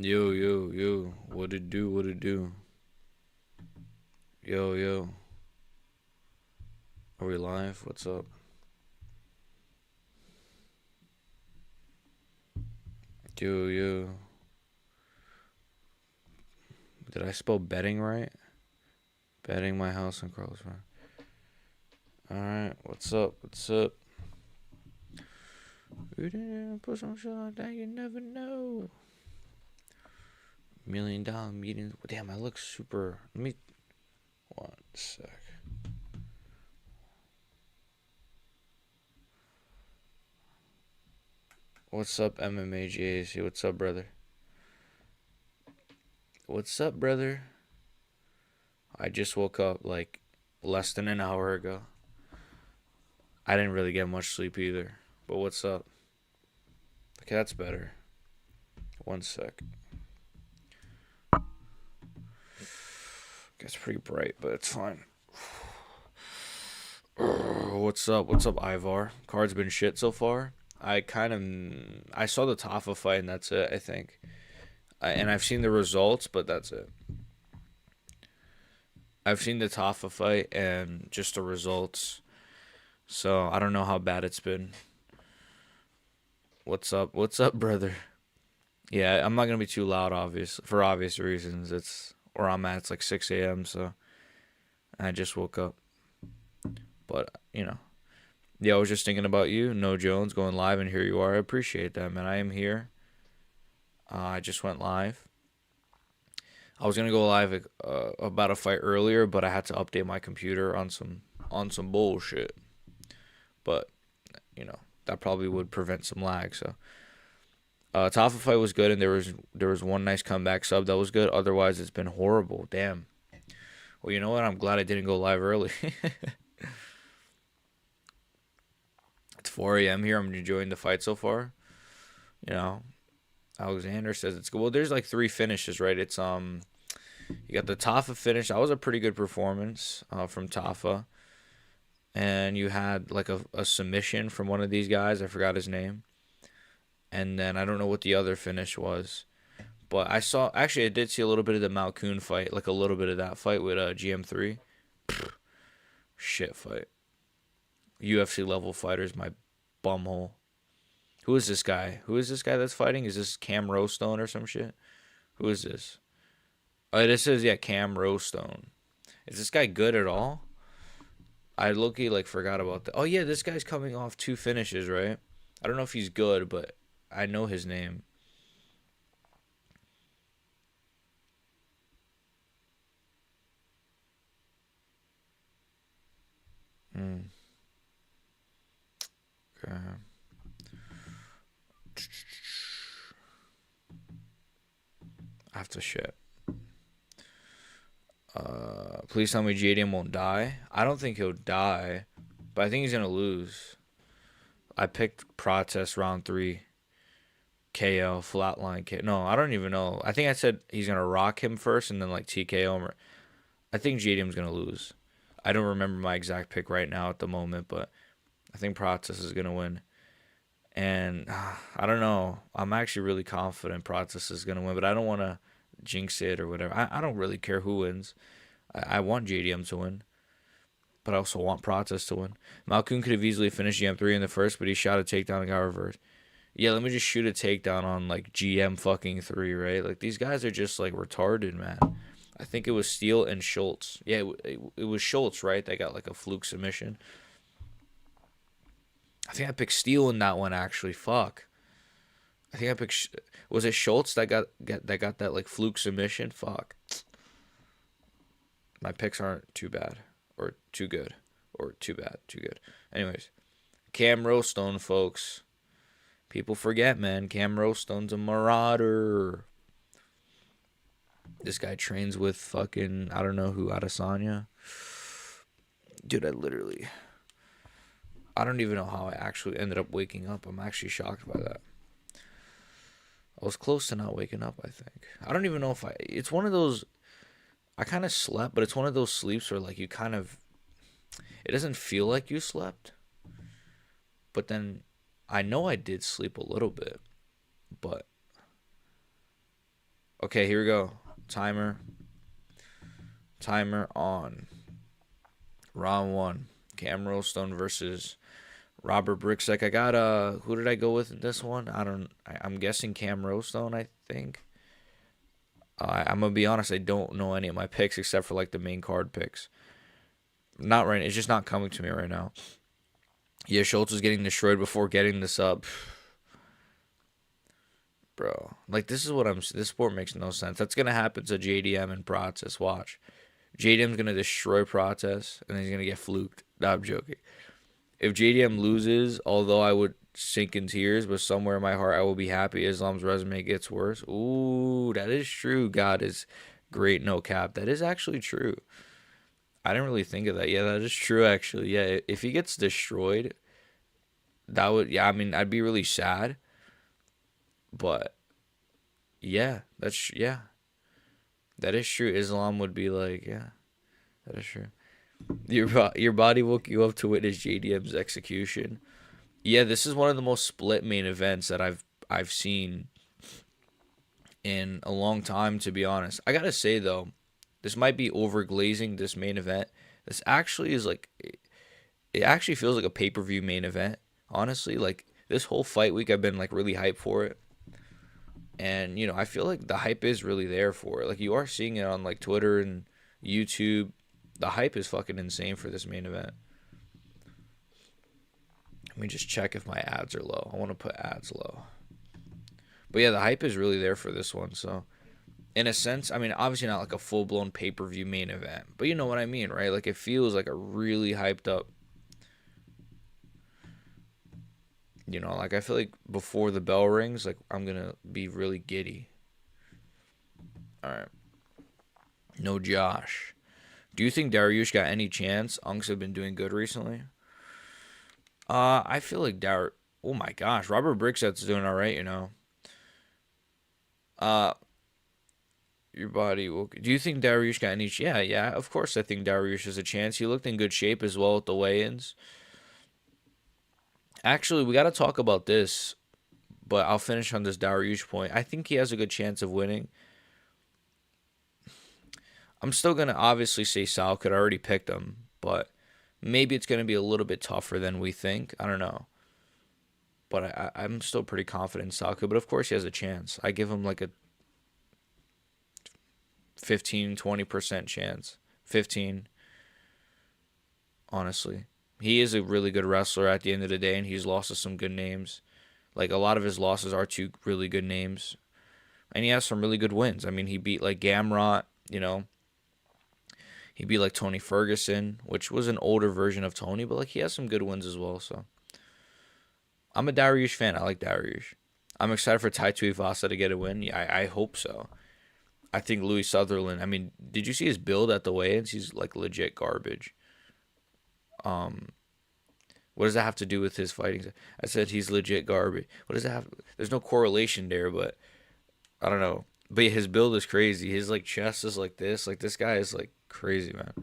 Yo, yo, yo. What it do? What it do? Yo, yo. Are we live? What's up? Yo, yo. Did I spell betting right? Betting my house on Carlos. Alright, what's up? What's up? We didn't put some shit like that, you never know. $1 million meetings. Damn, I look super. Let me. 1 sec. What's up, MMA GAC? What's up, brother? What's up, brother? I just woke up like less than an hour ago. I didn't really get much sleep either. But what's up? Okay, that's better. 1 sec. Gets pretty bright, but it's fine. What's up? What's up, Ivar? Card's been shit so far. I saw the Tafa fight and that's it. I think, and I've seen the results, but that's it. I've seen the Tafa fight and just the results, so I don't know how bad it's been. What's up? What's up, brother? Yeah, I'm not gonna be too loud, for obvious reasons. It's where I'm at. It's like 6 a.m. So I just woke up, but yeah, I was just thinking about you, No Jones, going live, and here you are. I appreciate that, man. I am here. I just went live. I was gonna go live about a fight earlier, but I had to update my computer on some bullshit. But that probably would prevent some lag. So, Tafa fight was good, and there was one nice comeback sub that was good. Otherwise, it's been horrible. Damn. Well, you know what? I'm glad I didn't go live early. It's 4 a.m. here. I'm enjoying the fight so far. You know, Alexander says it's good. Well, there's like three finishes, right? It's you got the Tafa finish. That was a pretty good performance from Tafa, and you had like a submission from one of these guys. I forgot his name, and then I don't know what the other finish was, but I did see a little bit of the Malkoon fight, like a little bit of that fight with GM3. Shit fight. UFC level fighters, my bumhole. Who is this guy? Who is this guy that's fighting? Is this Cam Rowstone or some shit? Who is this? Oh, this is, yeah, Cam Rowstone. Is this guy good at all? I low-key like forgot about that. Oh yeah, this guy's coming off two finishes, right? I don't know if he's good, but I know his name. Hmm. Okay. I have to shit. Please tell me JDM won't die. I don't think he'll die, but I think he's gonna lose. I picked Prates round 3, KO, flatline KO. No, I don't even know. I think I said he's gonna rock him first and then like TKO him. I think JDM's gonna lose. I don't remember my exact pick right now at the moment, but I think Prates is gonna win. And I don't know. I'm actually really confident Prates is gonna win, but I don't want to jinx it or whatever. I don't really care who wins. I want JDM to win, but I also want Prates to win. Malkoon could have easily finished GM3 in the first, but he shot a takedown and got reversed. Yeah, let me just shoot a takedown on like GM fucking 3, right? Like these guys are just like retarded, man. I think it was Steele and Schultz. Yeah, it was Schultz, right? They got like a fluke submission. I think I picked Steele in that one actually. Fuck. I think I picked. Was it Schultz that got that like fluke submission? Fuck. My picks aren't too bad or too good or too bad, too good. Anyways, Cam Rowstone, folks. People forget, man. Cam Rowstone's a marauder. This guy trains with fucking I don't know who, Adesanya. Dude, I don't even know how I actually ended up waking up. I'm actually shocked by that. I was close to not waking up, I think. I don't even know if it's one of those, I kind of slept, but it's one of those sleeps where like you kind of, it doesn't feel like you slept. But then I know I did sleep a little bit, but Okay, here we go. Timer. Timer on. Round 1. Cam Rowstone versus Robert Brickseck. I got who did I go with in this one? I'm guessing Cam Rowstone, I think. I'm gonna be honest, I don't know any of my picks except for like the main card picks. Not right. It's just not coming to me right now. Yeah, Schultz was getting destroyed before getting this up. Bro, like this is what I'm. This sport makes no sense. That's gonna happen to JDM and Prates. Watch, JDM's gonna destroy Prates, and then he's gonna get fluked. No, I'm joking. If JDM loses, although I would sink in tears, but somewhere in my heart I will be happy. Islam's resume gets worse. Ooh, that is true. God is great. No cap. That is actually true. I didn't really think of that. Yeah, that is true. Actually, yeah. If he gets destroyed, that would. Yeah, I mean, I'd be really sad. But yeah, that is true. Islam would be like, yeah, that is true. Your body woke you up to witness JDM's execution. Yeah, this is one of the most split main events that I've seen in a long time. To be honest, I gotta say though, this might be overglazing this main event. This actually is like, it actually feels like a pay-per-view main event. Honestly, like this whole fight week, I've been like really hyped for it. And, I feel like the hype is really there for it. Like, you are seeing it on, like, Twitter and YouTube. The hype is fucking insane for this main event. Let me just check if my ads are low. I want to put ads low. But, yeah, the hype is really there for this one. So, in a sense, I mean, obviously not like a full-blown pay-per-view main event. But you know what I mean, right? Like, it feels like a really hyped up. Like I feel like before the bell rings, like I'm going to be really giddy. All right. No Josh. Do you think Dariush got any chance? Unks have been doing good recently. I feel like oh my gosh, Robert Bricksett's doing all right, Your body will. Do you think Dariush got any? Yeah. Of course, I think Dariush has a chance. He looked in good shape as well at the weigh-ins. Actually, we got to talk about this, but I'll finish on this Dariush point. I think he has a good chance of winning. I'm still going to obviously say Salkut. I already picked him, but maybe it's going to be a little bit tougher than we think. I don't know. But I'm still pretty confident in Salkut. But of course, he has a chance. I give him like a 15-20% chance. 15, honestly. He is a really good wrestler at the end of the day, and he's lost to some good names. Like, a lot of his losses are to really good names. And he has some really good wins. I mean, he beat, like, Gamrot, He beat, like, Tony Ferguson, which was an older version of Tony, but, like, he has some good wins as well, so. I'm a Dariush fan. I like Dariush. I'm excited for Tai Tuivasa to get a win. Yeah, I hope so. I think Louis Sutherland, I mean, did you see his build at the weigh-ins? He's, like, legit garbage. What does that have to do with his fighting? I said he's legit garbage. What does that have? There's no correlation there, but I don't know. But his build is crazy. His like chest is like this. Like this guy is like crazy, man.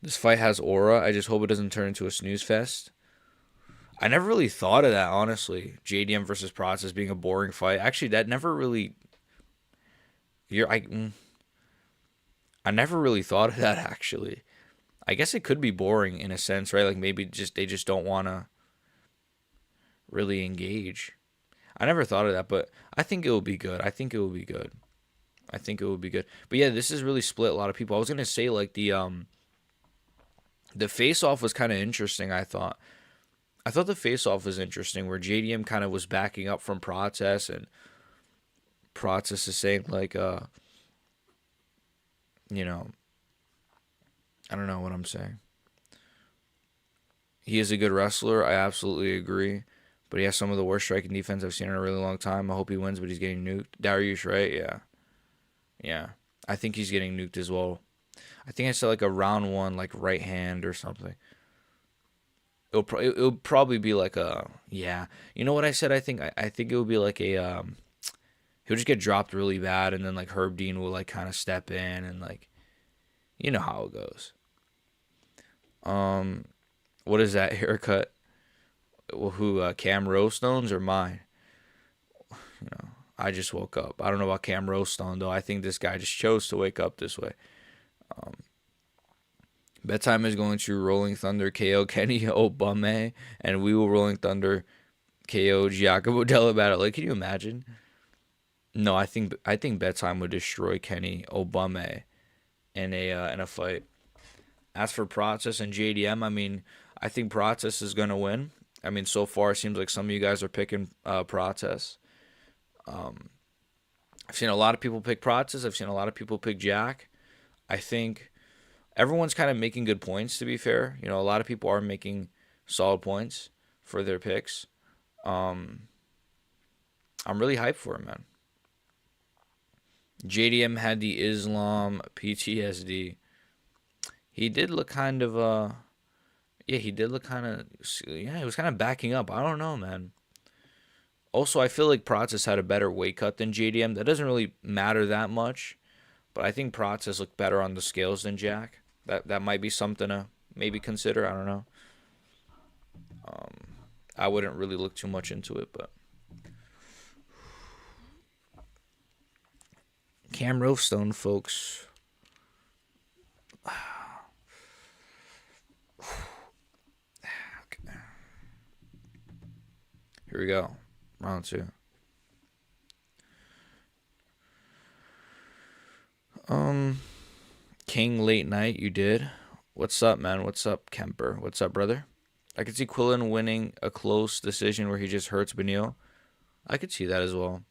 This fight has aura. I just hope it doesn't turn into a snooze fest. I never really thought of that, honestly. JDM versus Prates as being a boring fight. Actually, that never really. I never really thought of that, actually. I guess it could be boring in a sense, right? Like maybe they just don't want to really engage. I never thought of that, but I think it will be good. I think it will be good. But yeah, this is really split a lot of people. I was gonna say like the face off was kind of interesting. I thought the face off was interesting where JDM kind of was backing up from Prates and Prates is saying like I don't know what I'm saying. He is a good wrestler. I absolutely agree. But he has some of the worst striking defense I've seen in a really long time. I hope he wins, but he's getting nuked. Dariush, right? Yeah. Yeah. I think he's getting nuked as well. I think I said like a round one, like right hand or something. It'll probably be like a, yeah. You know what I said? I think it would be like a, he'll just get dropped really bad and then like Herb Dean will like kind of step in and like, you know how it goes. What is that haircut? Who Cam Rowstone's or mine? I just woke up. I don't know about Cam Rostone, though. I think this guy just chose to wake up this way. Bedtime is going to Rolling Thunder KO Kenny Obame, and we will Rolling Thunder KO Giacomo Della Battle. Like, can you imagine? No, I think Bedtime would destroy Kenny Obame in a fight. As for Prates and JDM, I mean, I think Prates is gonna win. I mean, so far it seems like some of you guys are picking Prates. I've seen a lot of people pick Prates. I've seen a lot of people pick Jack. I think everyone's kind of making good points. To be fair, a lot of people are making solid points for their picks. I'm really hyped for him, man. JDM had the Islam PTSD. He did look kind of yeah, he did look kind of yeah, he was kind of backing up. I don't know, man. Also, I feel like Prates had a better weight cut than JDM. That doesn't really matter that much, but I think Prates looked better on the scales than Jack. That might be something to maybe consider. I don't know. I wouldn't really look too much into it, but Cam Rostone, folks. Here we go. Round 2. King Late Night, you did. What's up, man? What's up, Kemper? What's up, brother? I could see Quillen winning a close decision where he just hurts Beneil. I could see that as well.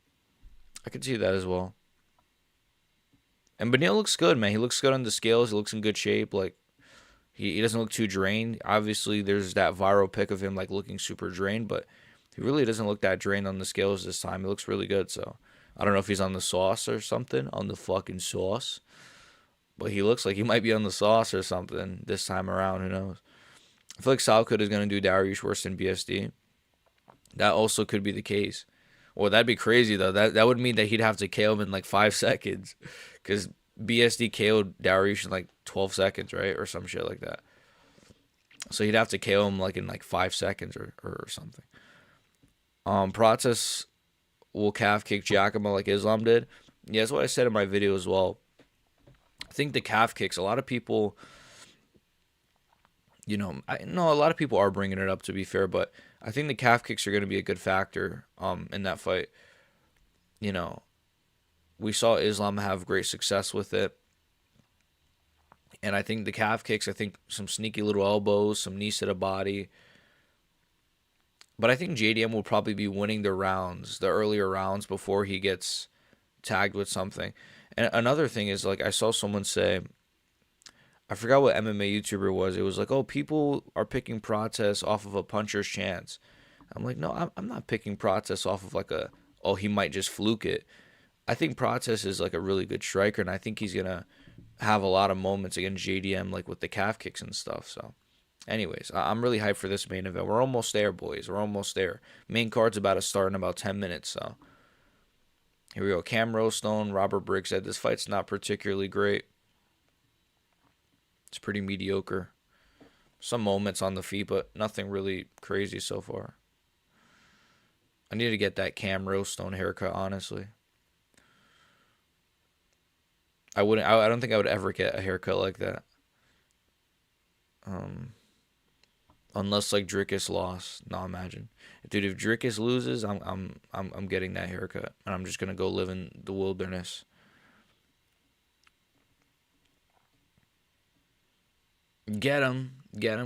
And Beneil looks good, man. He looks good on the scales. He looks in good shape. Like, he doesn't look too drained. Obviously, there's that viral pic of him, like, looking super drained, but he really doesn't look that drained on the scales this time. He looks really good, so I don't know if he's on the sauce or something, on the fucking sauce, but he looks like he might be on the sauce or something this time around. Who knows? I feel like Salkut is going to do Dariush worse than BSD. That also could be the case. Well, that'd be crazy, though. That would mean that he'd have to KO him in like 5 seconds, because BSD KO'd Dariush in like 12 seconds, right? Or some shit like that. So he'd have to KO him like in like 5 seconds or something. Prates will calf kick Giacomo like Islam did. Yeah, that's what I said in my video as well. I think the calf kicks, a lot of people, I know a lot of people are bringing it up, to be fair, but I think the calf kicks are going to be a good factor in that fight. We saw Islam have great success with it. And I think the calf kicks, I think some sneaky little elbows, some knees to the body. But I think JDM will probably be winning the earlier rounds before he gets tagged with something. And another thing is, like, I saw someone say, I forgot what MMA YouTuber was. It was like, oh, people are picking Prates off of a puncher's chance. I'm like, no, I'm not picking Prates off of like he might just fluke it. I think Prates is like a really good striker, and I think he's going to have a lot of moments against JDM, like with the calf kicks and stuff. So, anyways, I'm really hyped for this main event. We're almost there, boys. We're almost there. Main card's about to start in about 10 minutes, so. Here we go. Cam Rostone, Robert Briggs said this fight's not particularly great. It's pretty mediocre. Some moments on the feet, but nothing really crazy so far. I need to get that Cam Rostone haircut, honestly. I don't think I would ever get a haircut like that. Unless like Drickus lost. No, imagine. Dude, if Drickus loses, I'm getting that haircut. And I'm just gonna go live in the wilderness. Get him,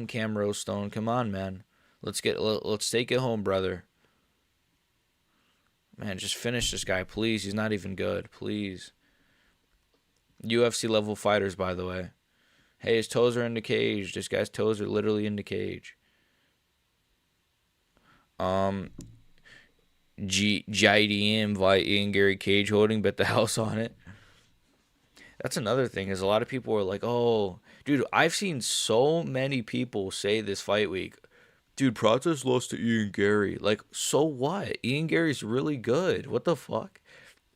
Cam Rostone. Come on, man. Let's take it home, brother. Man, just finish this guy, please. He's not even good, please. UFC level fighters, by the way. Hey, his toes are in the cage. This guy's toes are literally in the cage. JDM via Ian Gary cage holding, bet the house on it. That's another thing, is a lot of people are like, oh, dude, I've seen so many people say this fight week, dude, Prates lost to Ian Gary. Like, so what? Ian Gary's really good. What the fuck?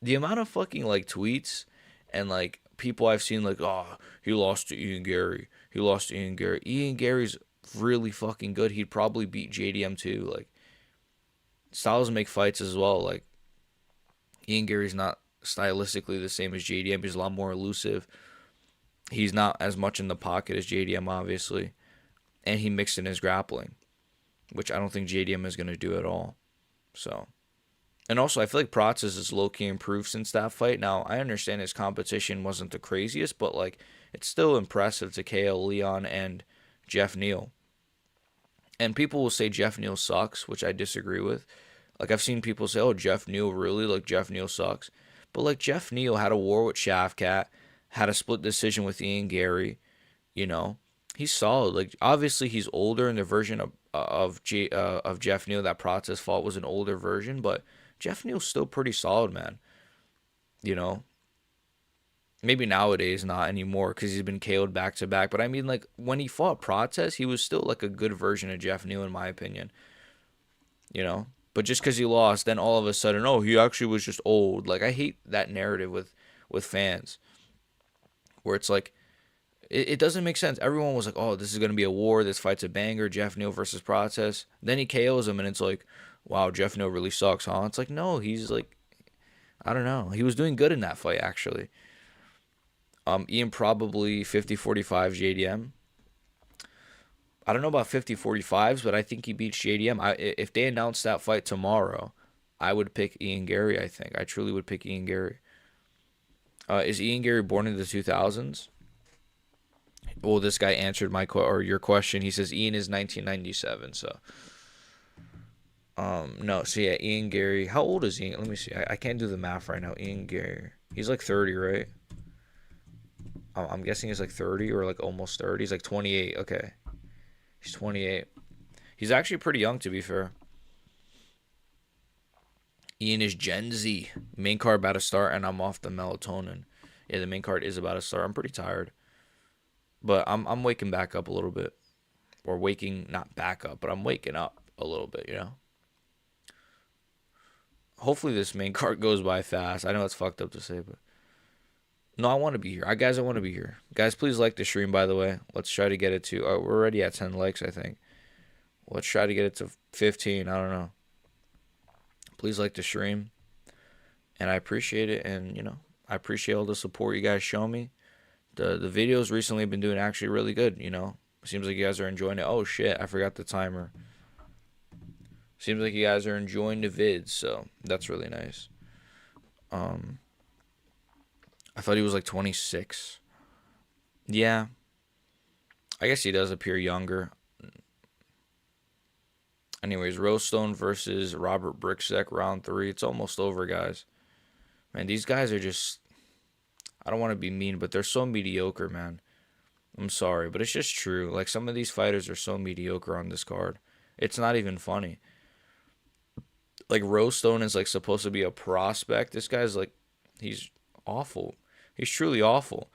The amount of fucking, like, tweets and, like, people I've seen, like, oh, he lost to Ian Gary. He lost to Ian Gary. Ian Gary's really fucking good. He'd probably beat JDM too. Like, styles make fights as well. Like, Ian Gary's not stylistically the same as JDM. He's a lot more elusive. He's not as much in the pocket as JDM, obviously. And he mixed in his grappling, which I don't think JDM is going to do at all. So, and also I feel like Prates is low-key improved since that fight. Now, I understand his competition wasn't the craziest, but like it's still impressive to KO Leon and Jeff Neal. And people will say Jeff Neal sucks, which I disagree with. Like I've seen people say, "Oh, Jeff Neal really? Like Jeff Neal sucks." But like Jeff Neal had a war with Shavkat, had a split decision with Ian Gary. You know, he's solid. Like obviously he's older, and the version of Jeff Neal that Prates fought was an older version, but Jeff Neal's still pretty solid, man. You know, maybe nowadays not anymore because he's been KO'd back to back. But I mean, like when he fought Prates, he was still like a good version of Jeff Neal in my opinion. You know, but just because he lost, then all of a sudden, oh, he actually was just old. Like I hate that narrative with fans, where it's like it doesn't make sense. Everyone was like, oh, this is gonna be a war. This fight's a banger. Jeff Neal versus Prates. Then he KOs him, and it's like, wow, Jeff Neal really sucks, huh? It's like no, he's like, I don't know. He was doing good in that fight actually. Ian probably 50-45 JDM. I don't know about 50-45s, but I think he beats JDM. If they announce that fight tomorrow, I would pick Ian Gary, I think. I truly would pick Ian Gary. Is Ian Gary born in the 2000s? Well, this guy answered your question. He says Ian is 1997, so. No, so yeah, Ian Gary. How old is Ian? Let me see. I can't do the math right now. Ian Gary. He's like 30, right? I'm guessing he's like 30 or like almost 30. He's like 28. Okay. He's 28. He's actually pretty young, to be fair. Ian is Gen Z. Main card about to start, and I'm off the melatonin. Yeah, the main card is about to start. I'm pretty tired. But I'm waking back up a little bit. Or waking, not back up, but I'm waking up a little bit, you know? Hopefully this main card goes by fast. I know it's fucked up to say, but... No, I want to be here. I want to be here. Guys, please like the stream, by the way. Let's try to get it to... we're already at 10 likes, I think. Let's try to get it to 15. I don't know. Please like the stream. And I appreciate it. And, you know, I appreciate all the support you guys show me. The videos recently have been doing actually really good, you know. Seems like you guys are enjoying it. Oh, shit. I forgot the timer. Seems like you guys are enjoying the vids. So, that's really nice. I thought he was like 26. Yeah. I guess he does appear younger. Anyways, Rostone versus Robert Bricksek, round 3. It's almost over, guys. Man, these guys are just... I don't want to be mean, but they're so mediocre, man. I'm sorry, but it's just true. Like, some of these fighters are so mediocre on this card. It's not even funny. Like, Rostone is, like, supposed to be a prospect. This guy's, like... He's awful. He's truly awful.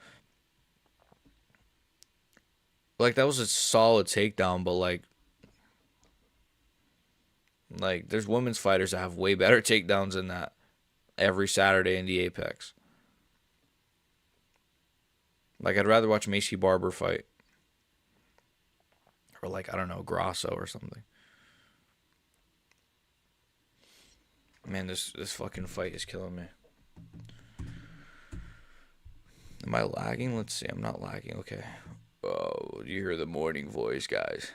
Like, that was a solid takedown, but, like, there's women's fighters that have way better takedowns than that every Saturday in the Apex. Like, I'd rather watch Macy Barber fight. Or, like, I don't know, Grasso or something. Man, this fucking fight is killing me. Am I lagging? Let's see. I'm not lagging. Okay. Oh, you hear the morning voice, guys.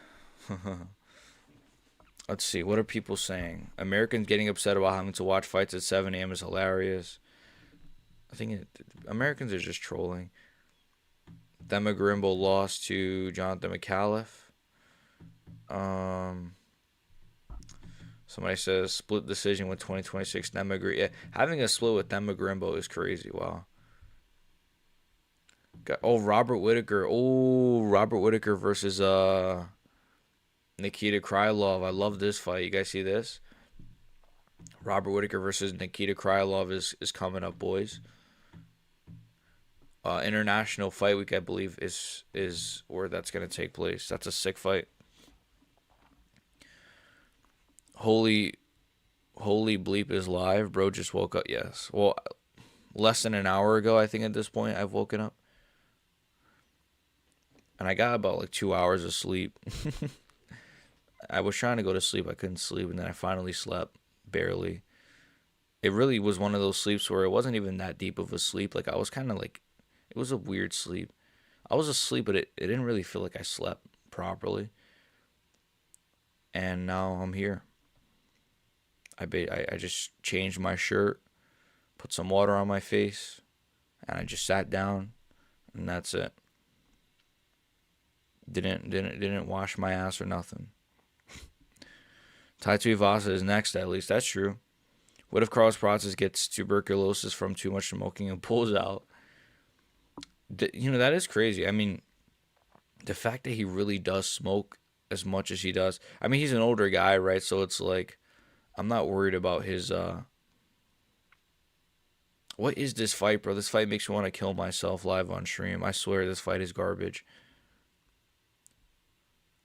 Let's see. What are people saying? Americans getting upset about having to watch fights at 7 a.m. is hilarious. I think Americans are just trolling. Themagrimbo lost to Jonathan McAuliffe. Somebody says split decision with 2026 Themagrimbo. Yeah, having a split with Themagrimbo is crazy. Wow. Robert Whittaker. Oh, Robert Whittaker versus Nikita Krylov. I love this fight. You guys see this? Robert Whittaker versus Nikita Krylov is coming up, boys. International Fight Week, I believe, is where that's going to take place. That's a sick fight. Holy bleep is live. Bro just woke up. Yes. Well, less than an hour ago, I think at this point, I've woken up. And I got about like 2 hours of sleep. I was trying to go to sleep. I couldn't sleep. And then I finally slept. Barely. It really was one of those sleeps where it wasn't even that deep of a sleep. Like I was kind of like, it was a weird sleep. I was asleep, but it didn't really feel like I slept properly. And now I'm here. I just changed my shirt, put some water on my face, and I just sat down, and that's it. Didn't wash my ass or nothing. Tai Tuivasa is next, at least. That's true. What if Carlos Prates gets tuberculosis from too much smoking and pulls out? That is crazy. I mean, the fact that he really does smoke as much as he does. I mean, he's an older guy, right? So it's like, I'm not worried about his. What is this fight, bro? This fight makes me want to kill myself live on stream. I swear this fight is garbage.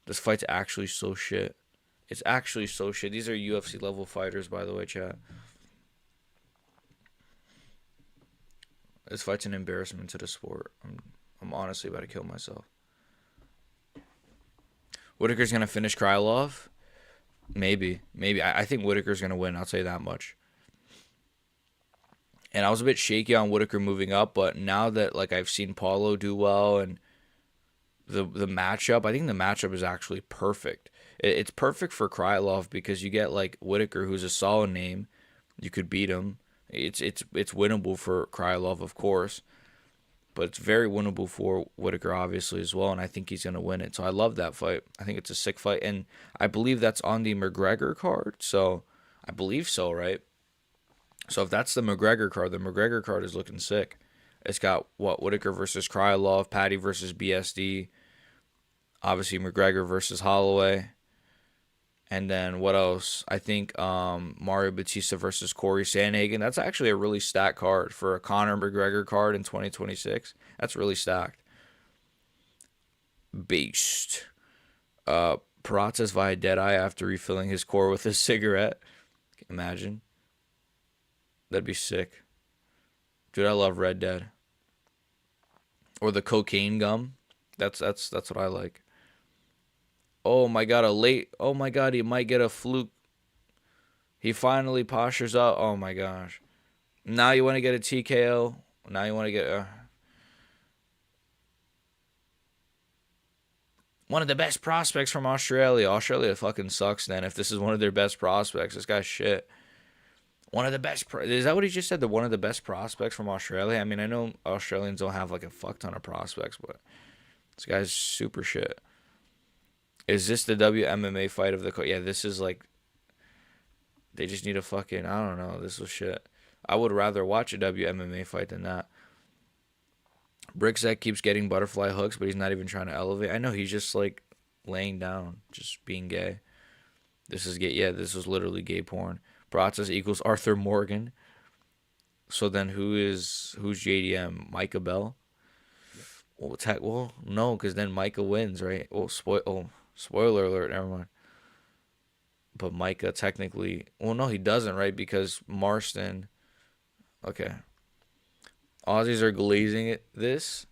This fight's actually so shit. It's actually so shit. These are UFC level fighters, by the way, chat. This fight's an embarrassment to the sport. I'm honestly about to kill myself. Whitaker's gonna finish Krylov? Maybe. I think Whitaker's gonna win. I'll tell you that much. And I was a bit shaky on Whitaker moving up, but now that like I've seen Paulo do well and the matchup, I think the matchup is actually perfect. It's perfect for Krylov because you get like Whitaker, who's a solid name. You could beat him. It's winnable for Krylov, of course, but it's very winnable for Whitaker, obviously, as well. And I think he's gonna win it. So I love that fight. I think it's a sick fight, and I believe that's on the McGregor card. So I believe so, right? So if that's the McGregor card is looking sick. It's got Whitaker versus Krylov, Patty versus BSD, obviously McGregor versus Holloway, and then what else? I think Mario Batista versus Corey Sandhagen. That's actually a really stacked card for a Conor McGregor card in 2026. That's really stacked. Beast. Prates via Deadeye after refilling his core with a cigarette. Imagine. That'd be sick. Dude, I love Red Dead. Or the cocaine gum. That's what I like. Oh my god, oh my god, he might get a fluke. He finally postures up. Oh my gosh. Now you want to get a TKO. Now you want to get one of the best prospects from Australia. Australia fucking sucks then if this is one of their best prospects. This guy's shit. One of the best. Is that what he just said? The one of the best prospects from Australia? I mean, I know Australians don't have like a fuck ton of prospects, but this guy's super shit. Is this the WMMA fight of the... Yeah, this is like... They just need a fucking... I don't know. This was shit. I would rather watch a WMMA fight than that. Bricksack keeps getting butterfly hooks, but he's not even trying to elevate. I know, he's just like laying down, just being gay. This is gay. Yeah, this was literally gay porn. Prates equals Arthur Morgan. So then who's JDM? Micah Bell? Well, no, because then Micah wins, right? Spoiler alert, never mind. But Micah technically... Well, no, he doesn't, right? Because Marston... Okay. Aussies are glazing it. This...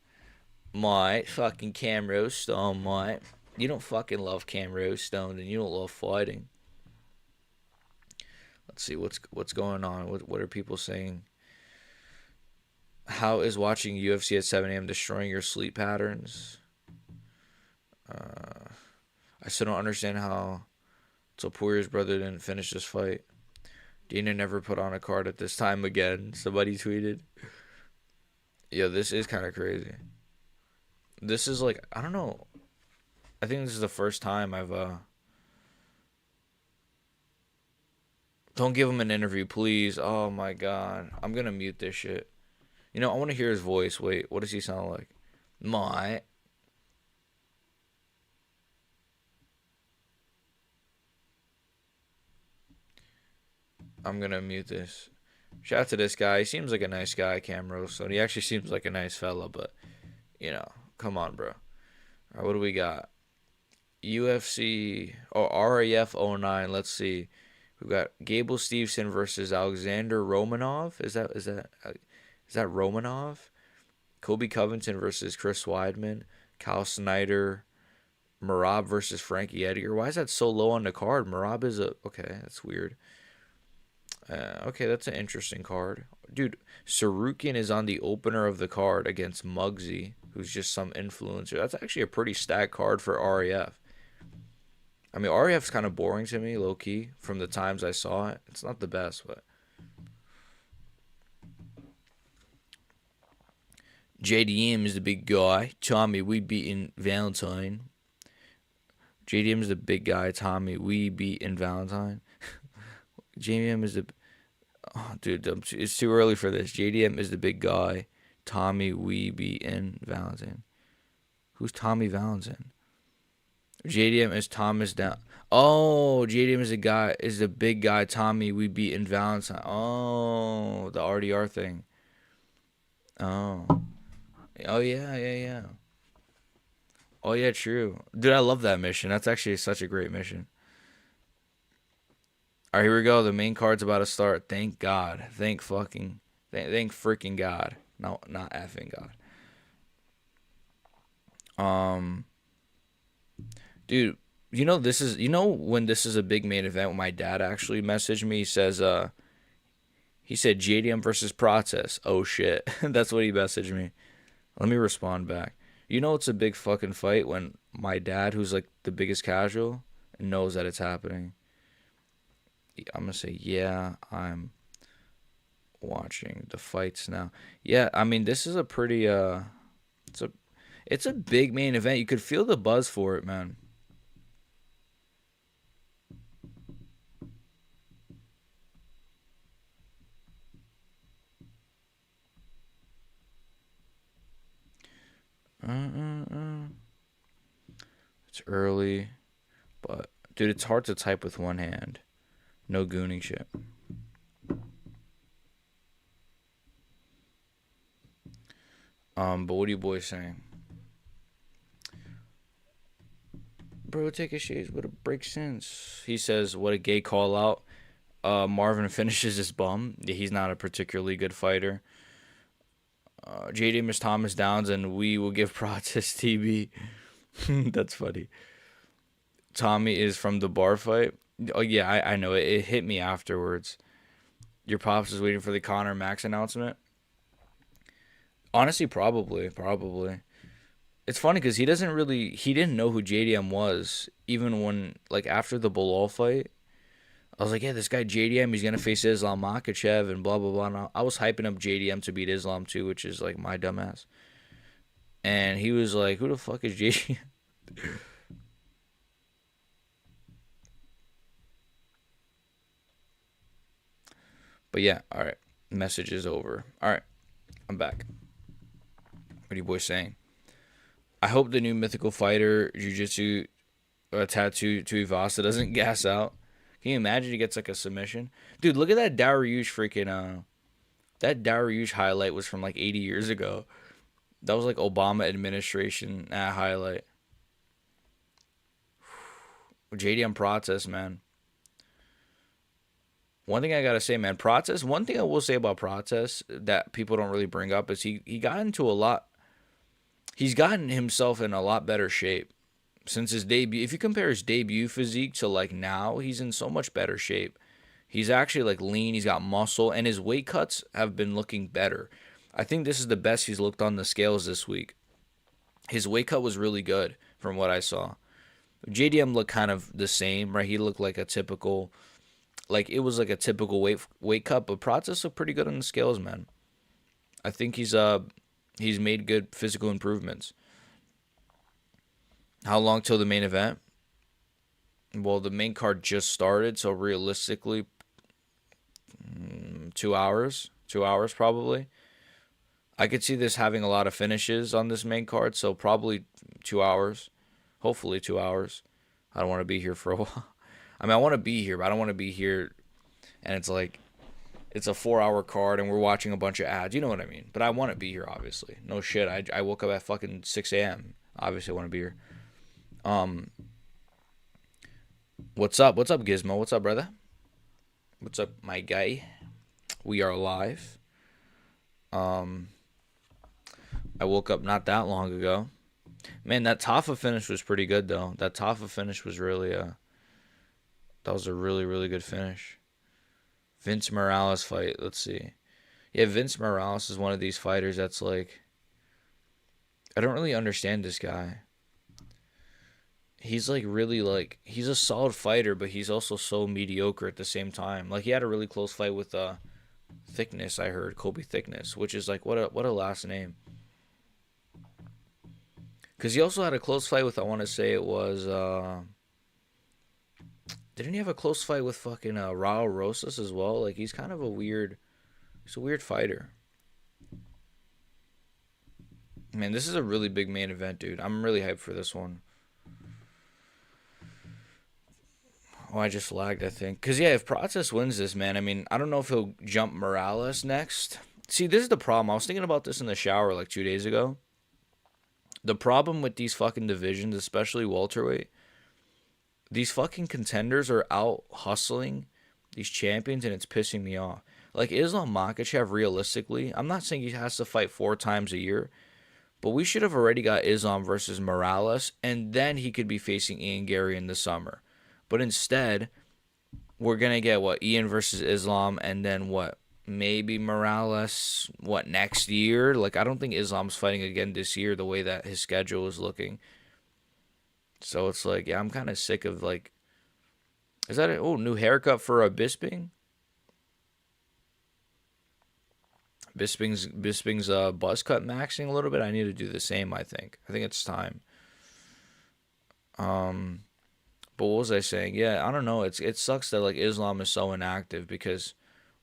My fucking Cam Rowstone, my... You don't fucking love Cam Rowstone, and you don't love fighting. Let's see what's going on. What are people saying? How is watching UFC at 7 a.m. destroying your sleep patterns? I still don't understand how Topuria's brother didn't finish this fight. Dana never put on a card at this time again. Somebody tweeted. Yeah, this is kind of crazy. This is like, I don't know. I think this is the first time I've Don't give him an interview, please. Oh my god. I'm gonna mute this shit. I want to hear his voice. Wait, what does he sound like? My. I'm gonna mute this. Shout out to this guy. He seems like a nice guy, Cam Rose. He actually seems like a nice fella, but, come on, bro. All right, what do we got? UFC, RAF 09. Let's see. We've got Gable Stevenson versus Alexander Romanov. Is that Romanov? Kobe Covington versus Chris Weidman. Kyle Snyder. Marab versus Frankie Edgar. Why is that so low on the card? Marab is okay, that's weird. Okay, that's an interesting card. Dude, Sarukian is on the opener of the card against Muggsy, who's just some influencer. That's actually a pretty stacked card for REF. I mean, REF's kind of boring to me, low key, from the times I saw it. It's not the best, but JDM is the big guy. Tommy, we beaten Valentine. JDM is the big guy. Tommy, we beaten Valentine. JDM is the oh, dude. It's too early for this. JDM is the big guy. Tommy, we beaten Valentine. Who's Tommy Valentine? JDM is Thomas down. Oh, JDM is the guy. Is the big guy. Tommy, we beaten Valentine. Oh, the RDR thing. Oh. Oh yeah, yeah, yeah. Oh yeah, true. Dude, I love that mission. That's actually such a great mission. All right, here we go. The main card's about to start. Thank God. Thank freaking God. No, not effing God. Um, dude, when this is a big main event. When my dad actually messaged me, he said JDM versus Prates. Oh shit, that's what he messaged me. Let me respond back. You know it's a big fucking fight when my dad, who's like the biggest casual, knows that it's happening. I'm gonna say, yeah, I'm watching the fights now. Yeah, I mean this is a pretty it's a it's a big main event. You could feel the buzz for it, man. Uh. It's early, but dude, it's hard to type with one hand. No gooning shit. But what are you boys saying? Bro, take a shades. What a break sense. He says, what a gay call out. Marvin finishes his bum. He's not a particularly good fighter. JD Miss Thomas Downs, and we will give Pratis TB. That's funny. Tommy is from the bar fight. Oh, yeah, I know. It hit me afterwards. Your pops is waiting for the Connor Max announcement. Honestly, probably. Probably. It's funny because he didn't know who JDM was, even when, like, after the Bilal fight. I was like, yeah, this guy JDM, he's gonna face Islam Makhachev and blah blah blah. And I was hyping up JDM to beat Islam too, which is like my dumbass. And he was like, "Who the fuck is JDM?" But yeah, all right. Message is over. All right, I'm back. What are you boys saying? I hope the new mythical fighter Jiu-Jitsu tattoo to Ivasa doesn't gas out. Can you imagine he gets like a submission? Dude, look at that Dariush freaking that Dariush highlight was from like 80 years ago. That was like Obama administration highlight. JDM Prates, man. One thing I gotta say, man, Prates. One thing I will say about Prates that people don't really bring up is he got into a lot. He's gotten himself in a lot better shape since his debut. If you compare his debut physique to like now, he's in so much better shape. He's actually like lean. He's got muscle, and his weight cuts have been looking better. I think this is the best he's looked on the scales this week. His weight cut was really good from what I saw. JDM looked kind of the same, right? He looked like a typical, like it was like a typical weight cut, but Prates looked pretty good on the scales, man. I think he's made good physical improvements. How long till the main event? Well, the main card just started, so realistically, 2 hours. 2 hours probably. I could see this having a lot of finishes on this main card, so probably 2 hours. Hopefully 2 hours. I don't want to be here for a while. I mean, I want to be here, but I don't want to be here and it's like it's a 4 hour card and we're watching a bunch of ads. You know what I mean? But I want to be here, obviously. No shit. I woke up at fucking 6 a.m. Obviously, I want to be here. Um, what's up? What's up, Gizmo? What's up, brother? What's up, my guy? We are live. Um, I woke up not that long ago. Man, that Tafa finish was pretty good though. That Tafa finish was really that was a really really good finish. Vince Morales fight. Let's see. Yeah, Vince Morales is one of these fighters that's like, I don't really understand this guy. He's like really like he's a solid fighter, but he's also so mediocre at the same time. Like he had a really close fight with Thickness. I heard Kobe Thickness, which is like what a last name. Because he also had a close fight with, I want to say it was didn't he have a close fight with fucking Raul Rosas as well? Like he's kind of he's a weird fighter. Man, this is a really big main event, dude. I'm really hyped for this one. Oh, I just lagged, I think. Because, yeah, if Prates wins this, man, I mean, I don't know if he'll jump Morales next. See, this is the problem. I was thinking about this in the shower like 2 days ago. The problem with these fucking divisions, especially welterweight, these fucking contenders are out hustling these champions, and it's pissing me off. Like, Islam Makhachev, realistically, I'm not saying he has to fight 4 times a year, but we should have already got Islam versus Morales, and then he could be facing Ian Gary in the summer. But instead, we're going to get, what, Ian versus Islam, and then what, maybe Morales, what, next year? Like, I don't think Islam's fighting again this year the way that his schedule is looking. So it's like, yeah, I'm kind of sick of, like, is that a new haircut for a Bisping? Bisping's buzz cut maxing a little bit. I need to do the same, I think. I think it's time. But what was I saying? Yeah, I don't know. It sucks that like Islam is so inactive because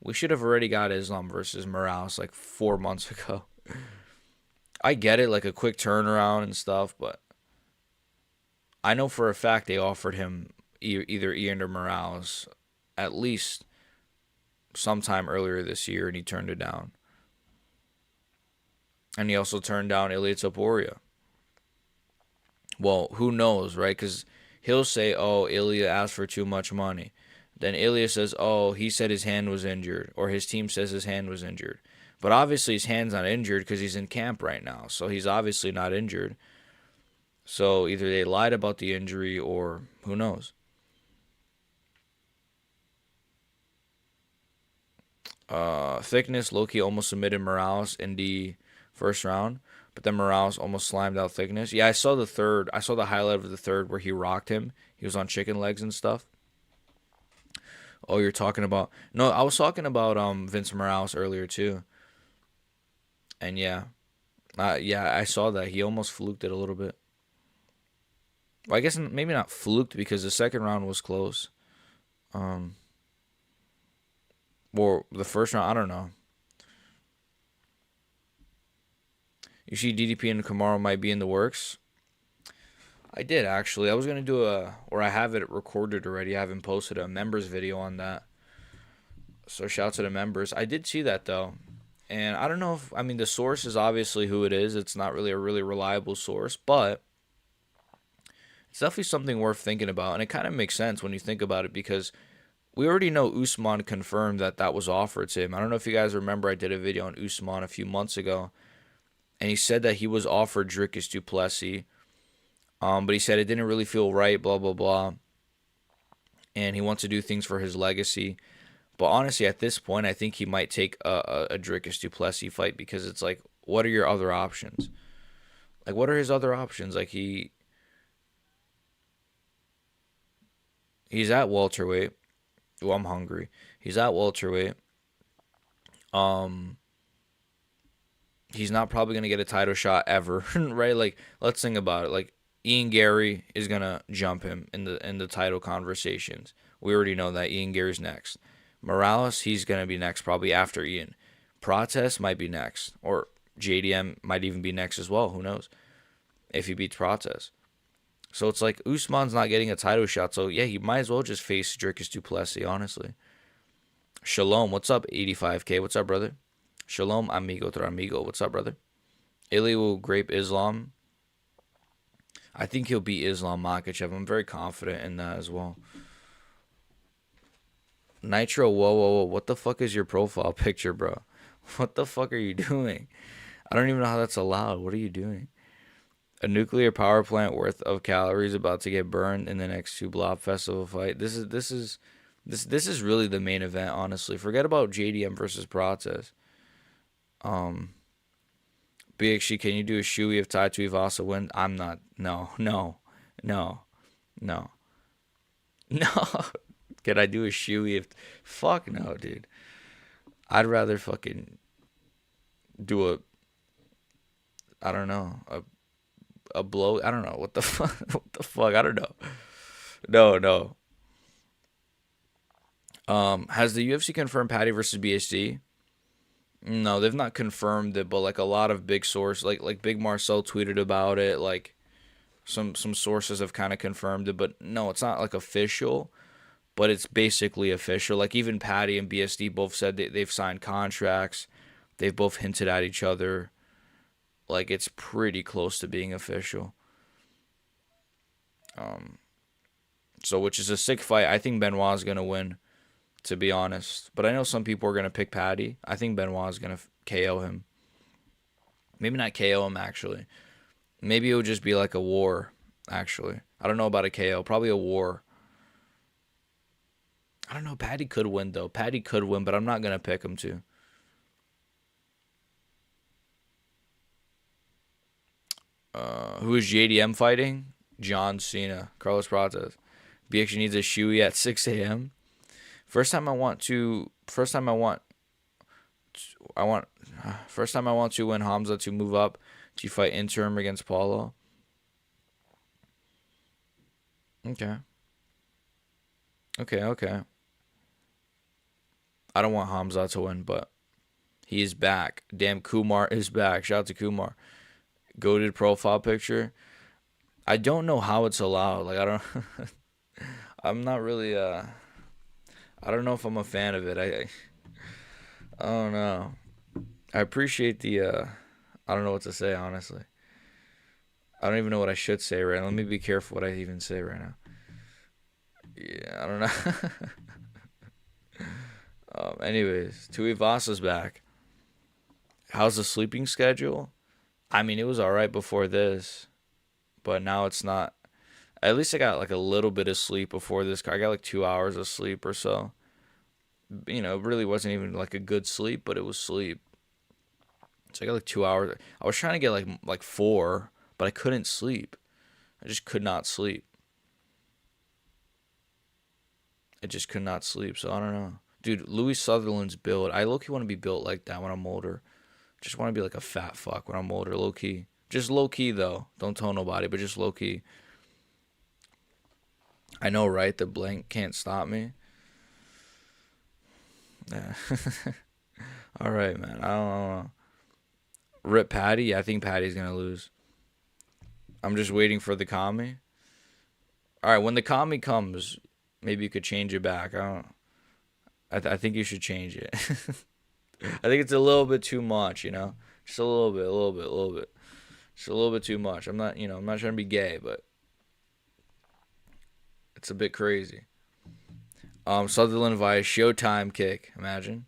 we should have already got Islam versus Morales like 4 months ago. I get it, like a quick turnaround and stuff, but I know for a fact they offered him either Ian or Morales at least sometime earlier this year, and he turned it down. And he also turned down Ilya Topuria. Well, who knows, right? Because he'll say, oh, Ilya asked for too much money. Then Ilya says, oh, he said his hand was injured, or his team says his hand was injured. But obviously his hand's not injured because he's in camp right now, so he's obviously not injured. So either they lied about the injury or who knows. Thickness, Loki almost submitted Morales in the first round, but then Morales almost slimed out Thickness. Yeah, I saw the third. I saw the highlight of the third where he rocked him. He was on chicken legs and stuff. Oh, you're talking about... No, I was talking about Vince Morales earlier too. And yeah. Yeah, I saw that. He almost fluked it a little bit. Well, I guess maybe not fluked because the second round was close. Or the first round, I don't know. You see DDP and Kamaru might be in the works. I did, actually. I was going to do or I have it recorded already. I haven't posted a members video on that. So shout to the members. I did see that, though. And I don't know if, I mean, the source is obviously who it is. It's not really a really reliable source, but it's definitely something worth thinking about. And it kind of makes sense when you think about it because we already know Usman confirmed that was offered to him. I don't know if you guys remember, I did a video on Usman a few months ago. And he said that he was offered Dricus du Plessis. But he said it didn't really feel right, blah, blah, blah. And he wants to do things for his legacy. But honestly, at this point, I think he might take a Dricus du Plessis fight because it's like, what are your other options? Like, what are his other options? Like, he's at welterweight. Oh, I'm hungry. He's at welterweight. He's not probably going to get a title shot ever, right? Like, let's think about it. Like, Ian Gary is going to jump him in the title conversations. We already know that Ian Gary's next. Morales, he's going to be next probably after Ian. Prates might be next. Or JDM might even be next as well. Who knows? If he beats Prates. So it's like Usman's not getting a title shot. So, yeah, he might as well just face Dricus du Plessis, honestly. Shalom, what's up, 85K? What's up, brother? Shalom, amigo to amigo. What's up, brother? Ilya will grape Islam. I think he'll beat Islam Makhachev. I'm very confident in that as well. Nitro, whoa. What the fuck is your profile picture, bro? What the fuck are you doing? I don't even know how that's allowed. What are you doing? A nuclear power plant worth of calories about to get burned in the next 2 Blob Festival fight. This This is really the main event, honestly. Forget about JDM versus Prates. Um, BXG, can you do a shoey if Tai Tuivasa wins? I'm not. No, no, no, no, no. Can I do a shoey if? Fuck no, dude. I'd rather fucking do a. I don't know, a blow. I don't know what the fuck. What the fuck? I don't know. No, no. Has the UFC confirmed Patty versus BSD? No, they've not confirmed it, but like a lot of big source, like Big Marcel tweeted about it. Like some sources have kind of confirmed it, but no, it's not like official. But it's basically official. Like even Patty and BSD both said they've signed contracts. They've both hinted at each other. Like it's pretty close to being official. So which is a sick fight. I think Benoit's gonna win, to be honest. But I know some people are gonna pick Patty. I think Benoit's gonna KO him. Maybe not KO him actually. Maybe it would just be like a war. Actually, I don't know about a KO. Probably a war. I don't know. Patty could win though. Patty could win, but I'm not gonna pick him to. Who is JDM fighting? John Cena. Carlos Prates. BX needs a shoey at 6 a.m. First time I want to win Hamza to move up to fight interim against Paulo. Okay. Okay. I don't want Hamza to win, but he is back. Damn, Kumar is back. Shout out to Kumar. Goated profile picture. I don't know how it's allowed. Like I don't I'm not really I don't know if I'm a fan of it. I don't know. I appreciate the I don't know what to say, honestly. I don't even know what I should say right now. Let me be careful what I even say right now. Yeah, I don't know. Anyways, Tuivasa's back. How's the sleeping schedule? I mean, it was alright before this, but now it's not. At least I got like a little bit of sleep before this. I got like 2 hours of sleep or so. You know, it really wasn't even like a good sleep, but it was sleep. So I got like 2 hours. I was trying to get like 4, but I couldn't sleep. I just could not sleep. I just could not sleep. So I don't know, dude. Louis Sutherland's build. I low key want to be built like that when I'm older. Just want to be like a fat fuck when I'm older, low key. Just low key though. Don't tell nobody, but just low key. I know, right? The blank can't stop me. Yeah. All right, man. I don't know. Rip Patty. I think Patty's gonna lose. I'm just waiting for the commie. All right, when the commie comes, maybe you could change it back. I don't. I think you should change it. I think it's a little bit too much, you know. Just a little bit. Just a little bit too much. I'm not trying to be gay, but it's a bit crazy. Sutherland via Showtime kick. Imagine.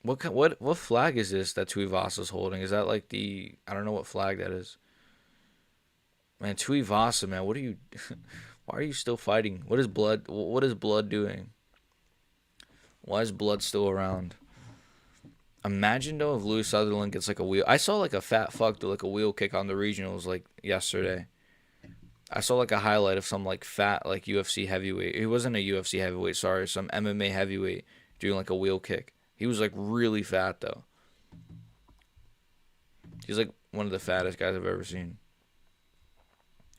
What flag is this that Tuivasa's holding? Is that like the I don't know what flag that is. Man, Tuivasa, man, what are you? Why are you still fighting? What is blood doing? Why is blood still around? Imagine though if Louis Sutherland gets like a wheel. I saw like a fat fuck do like a wheel kick on the regionals like yesterday. I saw like a highlight of some like fat like UFC heavyweight. He wasn't a UFC heavyweight, sorry, some MMA heavyweight doing like a wheel kick. He was like really fat though. He's like one of the fattest guys I've ever seen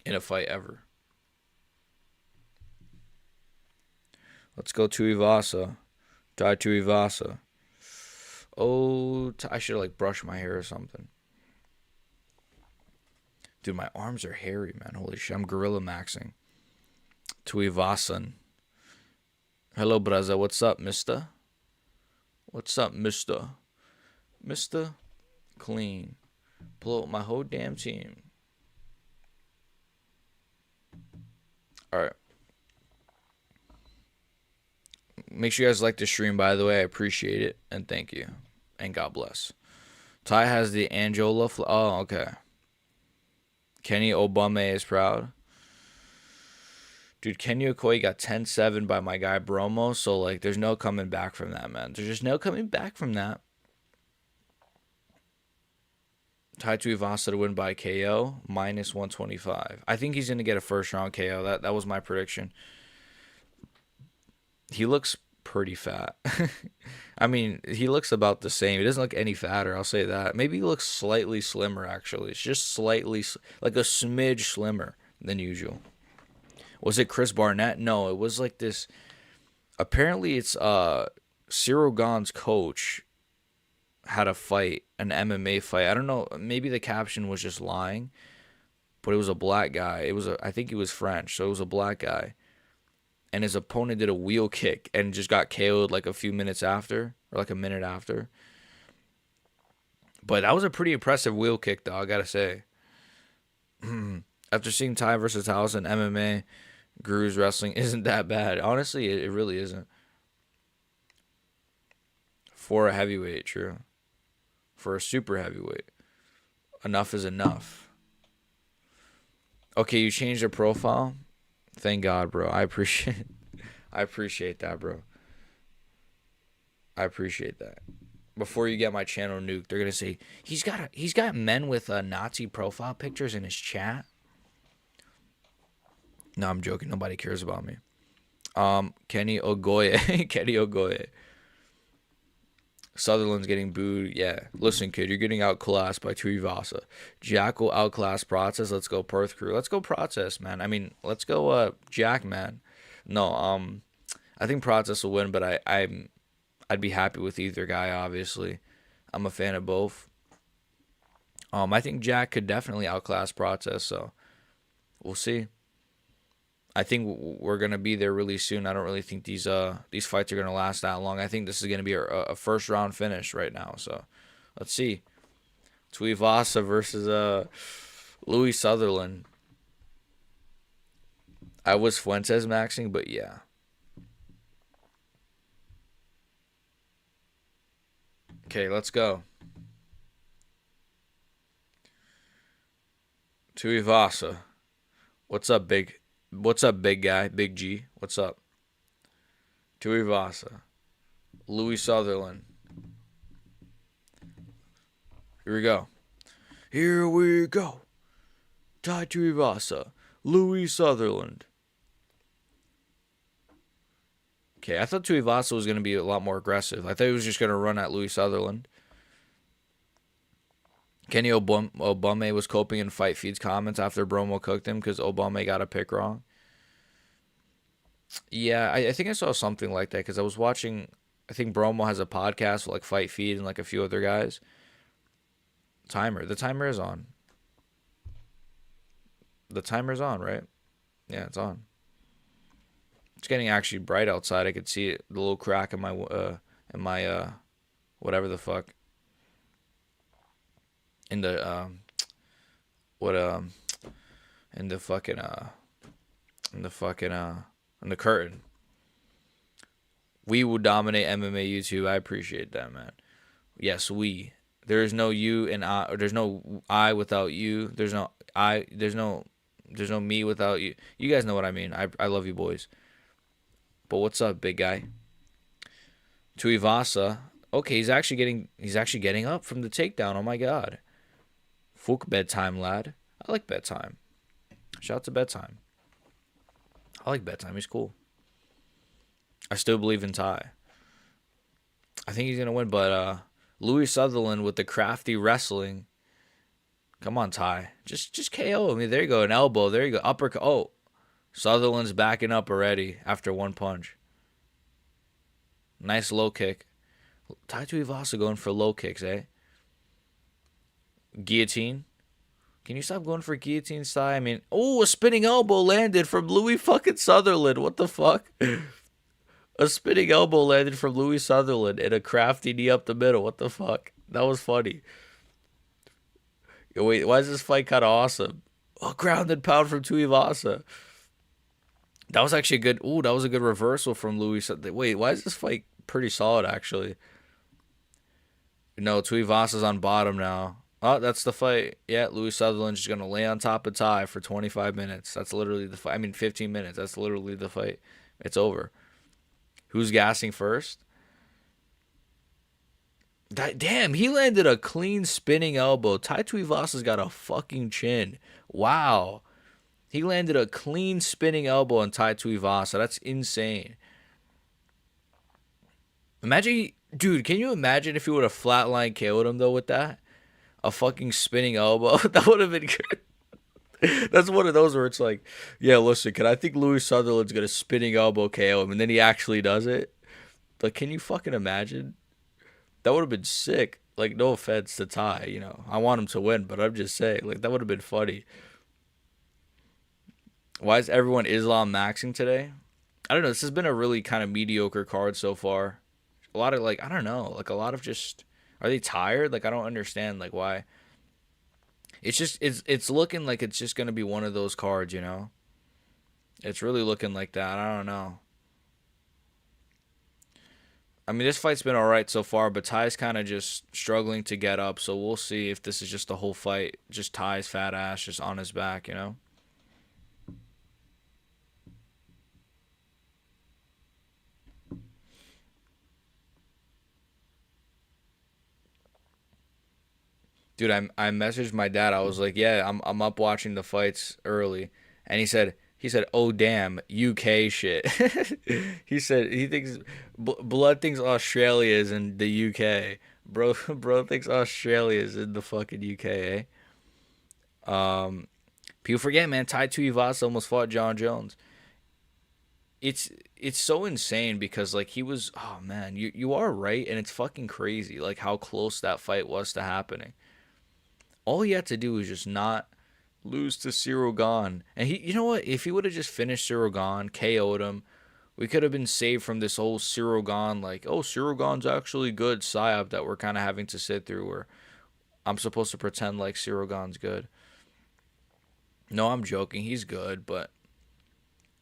in a fight ever. Let's go Tuivasa. Die Tuivasa. Oh, I should like brush my hair or something. Dude, my arms are hairy, man. Holy shit, I'm gorilla maxing. Tuivasan. Hello, brother. What's up, mister? What's up, mister? Mister Clean. Blow up my whole damn team. Alright. Make sure you guys like the stream, by the way. I appreciate it. And thank you. And God bless. Ty has the Angola okay. Kenny Obama is proud. Dude, Kenya Okoye got 10-7 by my guy Bromo, so, like, there's no coming back from that, man. There's just no coming back from that. Tai Tuivasa to win by KO, minus 125. I think he's going to get a first-round KO. That was my prediction. He looks pretty fat. I mean, he looks about the same. He doesn't look any fatter, I'll say that. Maybe he looks slightly slimmer, actually. It's just slightly, like a smidge slimmer than usual. Was it Chris Barnett? No, it was like this. Apparently, it's Cyril Gane's coach had a fight, an MMA fight. I don't know. Maybe the caption was just lying, but it was a black guy. I think he was French, so it was a black guy. And his opponent did a wheel kick and just got KO'd like a few minutes after, or like a minute after. But that was a pretty impressive wheel kick, though, I gotta say. After seeing Tai versus House in MMA, Guru's wrestling isn't that bad. Honestly, it really isn't. For a heavyweight, true. For a super heavyweight, enough is enough. Okay, you changed your profile? Thank God, bro. I appreciate that, bro. I appreciate that. Before you get my channel nuked, they're gonna say he's got men with Nazi profile pictures in his chat. No, I'm joking. Nobody cares about me. Kenny Ogoye. Kenny Ogoye. Sutherland's getting booed. Yeah. Listen, kid, you're getting outclassed by Tuivasa. Jack will outclass Prates. Let's go, Perth crew. Let's go, Prates, man. I mean, let's go, Jack, man. No, I think Prates will win, but I'd be happy with either guy, obviously. I'm a fan of both. I think Jack could definitely outclass Prates, so we'll see. I think we're gonna be there really soon. I don't really think these fights are gonna last that long. I think this is gonna be a first round finish right now. So let's see. Tuivasa versus Louis Sutherland. I was Fuentes maxing, but yeah. Okay, let's go. Tuivasa. What's up, big guy? Big G. What's up? Tuivasa. Louis Sutherland. Here we go. Here we go. Tai Tuivasa. Louis Sutherland. Okay, I thought Tuivasa was going to be a lot more aggressive. I thought he was just going to run at Louis Sutherland. Kenny Obame was coping in Fight Feed's comments after Bromo cooked him because Obame got a pick wrong. Yeah, I think I saw something like that because I was watching. I think Bromo has a podcast with like Fight Feed and like a few other guys. The timer is on. The timer's on, right? Yeah, it's on. It's getting actually bright outside. I could see it, the little crack in my whatever the fuck. In the curtain. We will dominate MMA YouTube. I appreciate that, man. Yes, we. There is no you and I, or there's no I without you. There's no me without you. You guys know what I mean. I love you boys. But what's up, big guy? Tuivasa. Okay, he's actually getting up from the takedown. Oh my god. Fuck bedtime, lad. I like bedtime. Shout out to bedtime. I like bedtime. He's cool. I still believe in Tai. I think he's gonna win, but Louis Sutherland with the crafty wrestling. Come on, Tai. Just KO. I mean, there you go. An elbow. There you go. Uppercut. Oh, Sutherland's backing up already after one punch. Nice low kick. Tai Tuivasa going for low kicks, eh? Guillotine. Can you stop going for guillotine style? I mean, oh, a spinning elbow landed from Louis fucking Sutherland. What the fuck? A spinning elbow landed from Louis Sutherland and a crafty knee up the middle. What the fuck? That was funny. Yo, wait, why is this fight kind of awesome? Oh, grounded pound from Tuivasa. That was actually a good. Ooh, that was a good reversal from Louis. Wait, why is this fight pretty solid actually? No, Tuivasa's on bottom now. Oh, that's the fight. Yeah, Louis Sutherland's just gonna lay on top of Ty for 25 minutes. That's literally the fight. I mean, 15 minutes. That's literally the fight. It's over. Who's gassing first? Damn, he landed a clean spinning elbow. Tai Tuivasa's got a fucking chin. Wow. He landed a clean spinning elbow on Tai Tuivasa. That's insane. Imagine, dude, can you imagine if he would have flatline KO'd him, though, with that? A fucking spinning elbow? That would have been good. That's one of those where it's like, yeah, listen, can I think Louis Sutherland's going to spinning elbow KO him? And then he actually does it? Like, can you fucking imagine? That would have been sick. Like, no offense to Ty, you know. I want him to win, but I'm just saying, like, that would have been funny. Why is everyone Islam maxing today? I don't know. This has been a really kind of mediocre card so far. A lot of, like, I don't know. Like, a lot of just, are they tired? Like, I don't understand, like, why. It's just, it's looking like it's just going to be one of those cards, you know? It's really looking like that. I don't know. I mean, this fight's been all right so far, but Ty's kind of just struggling to get up. So we'll see if this is just the whole fight, just Ty's fat ass just on his back, you know? Dude, I messaged my dad. I was like, "Yeah, I'm up watching the fights early," and he said, "Oh damn, UK shit." He said he thinks Blood thinks Australia is in the UK. Bro thinks Australia is in the fucking UK, eh? People forget, man. Tai Tuivasa almost fought John Jones. It's so insane because like he was. Oh man, you are right, and it's fucking crazy like how close that fight was to happening. All he had to do was just not lose to Cyril Gahn. And he, you know what? If he would have just finished Cyril Gahn, KO'd him, we could have been saved from this whole Cyril Gahn, like, oh, Cyril Gahn's actually good psyop that we're kind of having to sit through where I'm supposed to pretend like Cyril Gahn's good. No, I'm joking. He's good, but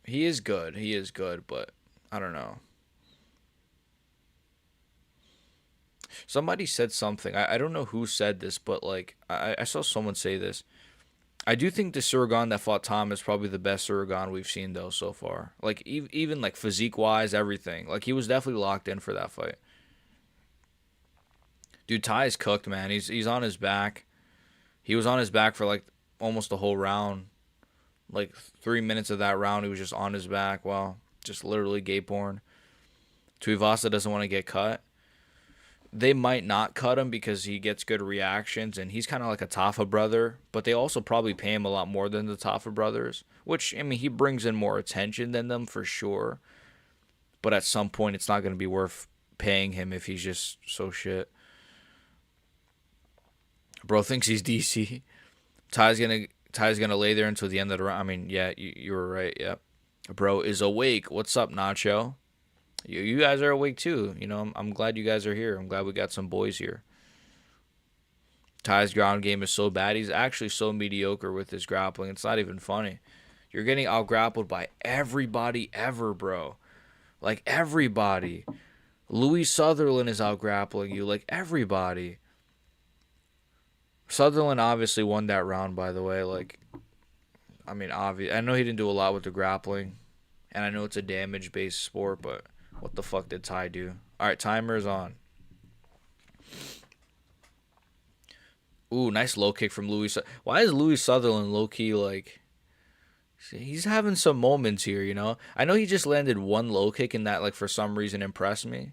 he is good. He is good, but I don't know. Somebody said something. I don't know who said this, but like I saw someone say this. I do think the Surgan that fought Tom is probably the best Surgan we've seen though so far. Like even like physique wise, everything. Like he was definitely locked in for that fight. Dude, Ty is cooked, man. He's on his back. He was on his back for like almost the whole round. Like 3 minutes of that round, he was just on his back. Well, just literally gate born. Tuivasa doesn't want to get cut. They might not cut him because he gets good reactions and he's kind of like a Tafa brother, but they also probably pay him a lot more than the Tafa brothers, which, I mean, he brings in more attention than them for sure. But at some point, it's not going to be worth paying him if he's just so shit. Bro thinks he's DC. Ty's gonna lay there until the end of the round. I mean, yeah, you were right. Yeah, bro is awake. What's up, Nacho? You guys are awake too. You know, I'm glad you guys are here. I'm glad we got some boys here. Ty's ground game is so bad. He's actually so mediocre with his grappling. It's not even funny. You're getting out grappled by everybody ever, bro. Like everybody. Louis Sutherland is out grappling you. Like everybody. Sutherland obviously won that round, by the way. Like, I mean, obvious. I know he didn't do a lot with the grappling, and I know it's a damage-based sport, but what the fuck did Ty do? All right, timer's on. Ooh, nice low kick from Louis. Why is Louis Sutherland low key like? He's having some moments here, you know. I know he just landed one low kick, and that like for some reason impressed me.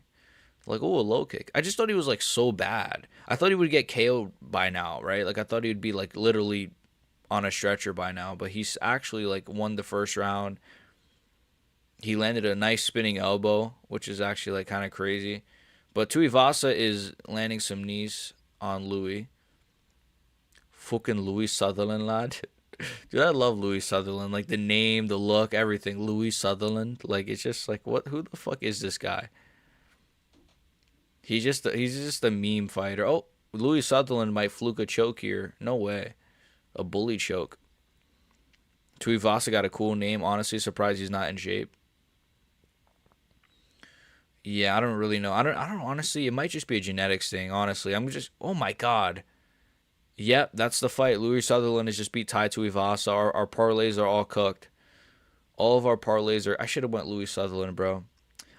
Like, oh, a low kick. I just thought he was like so bad. I thought he would get KO'd by now, right? Like I thought he would be like literally on a stretcher by now, but he's actually like won the first round. He landed a nice spinning elbow, which is actually like kind of crazy. But Tuivasa is landing some knees on Louis. Fucking Louis Sutherland, lad. Dude, I love Louis Sutherland. Like the name, the look, everything. Louis Sutherland. Like it's just like what? Who the fuck is this guy? He's just a meme fighter. Oh, Louis Sutherland might fluke a choke here. No way. A bully choke. Tuivasa got a cool name. Honestly, surprised he's not in shape. Yeah, I don't really know. I don't honestly. It might just be a genetics thing. Honestly, I'm just. Oh my god. Yep, that's the fight. Louis Sutherland has just beat Tai Tuivasa. Our parlays are all cooked. All of our parlays are. I should have went Louis Sutherland, bro.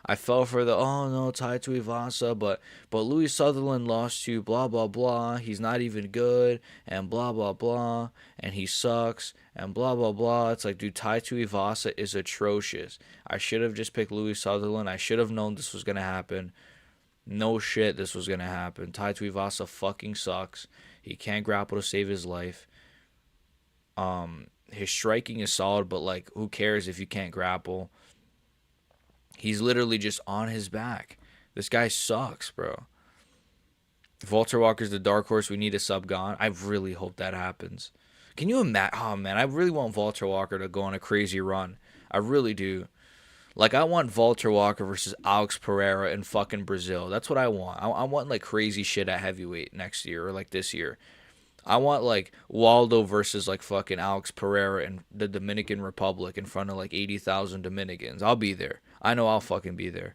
I fell for the oh no Tai Tuivasa, but Louis Sutherland lost to blah blah blah. He's not even good and blah blah blah, and he sucks and blah blah blah. It's like, dude, Tai Tuivasa is atrocious. I should have just picked Louis Sutherland. I should have known this was gonna happen. No shit, this was gonna happen. Tai Tuivasa fucking sucks. He can't grapple to save his life. His striking is solid, but like, who cares if you can't grapple? He's literally just on his back. This guy sucks, bro. Walter Walker's the dark horse. We need a sub gone. I really hope that happens. Can you imagine? Oh, man, I really want Walter Walker to go on a crazy run. I really do. Like, I want Walter Walker versus Alex Pereira in fucking Brazil. That's what I want. I want, like, crazy shit at heavyweight next year or, like, this year. I want, like, Waldo versus, like, fucking Alex Pereira in the Dominican Republic in front of, like, 80,000 Dominicans. I'll be there. I know I'll fucking be there.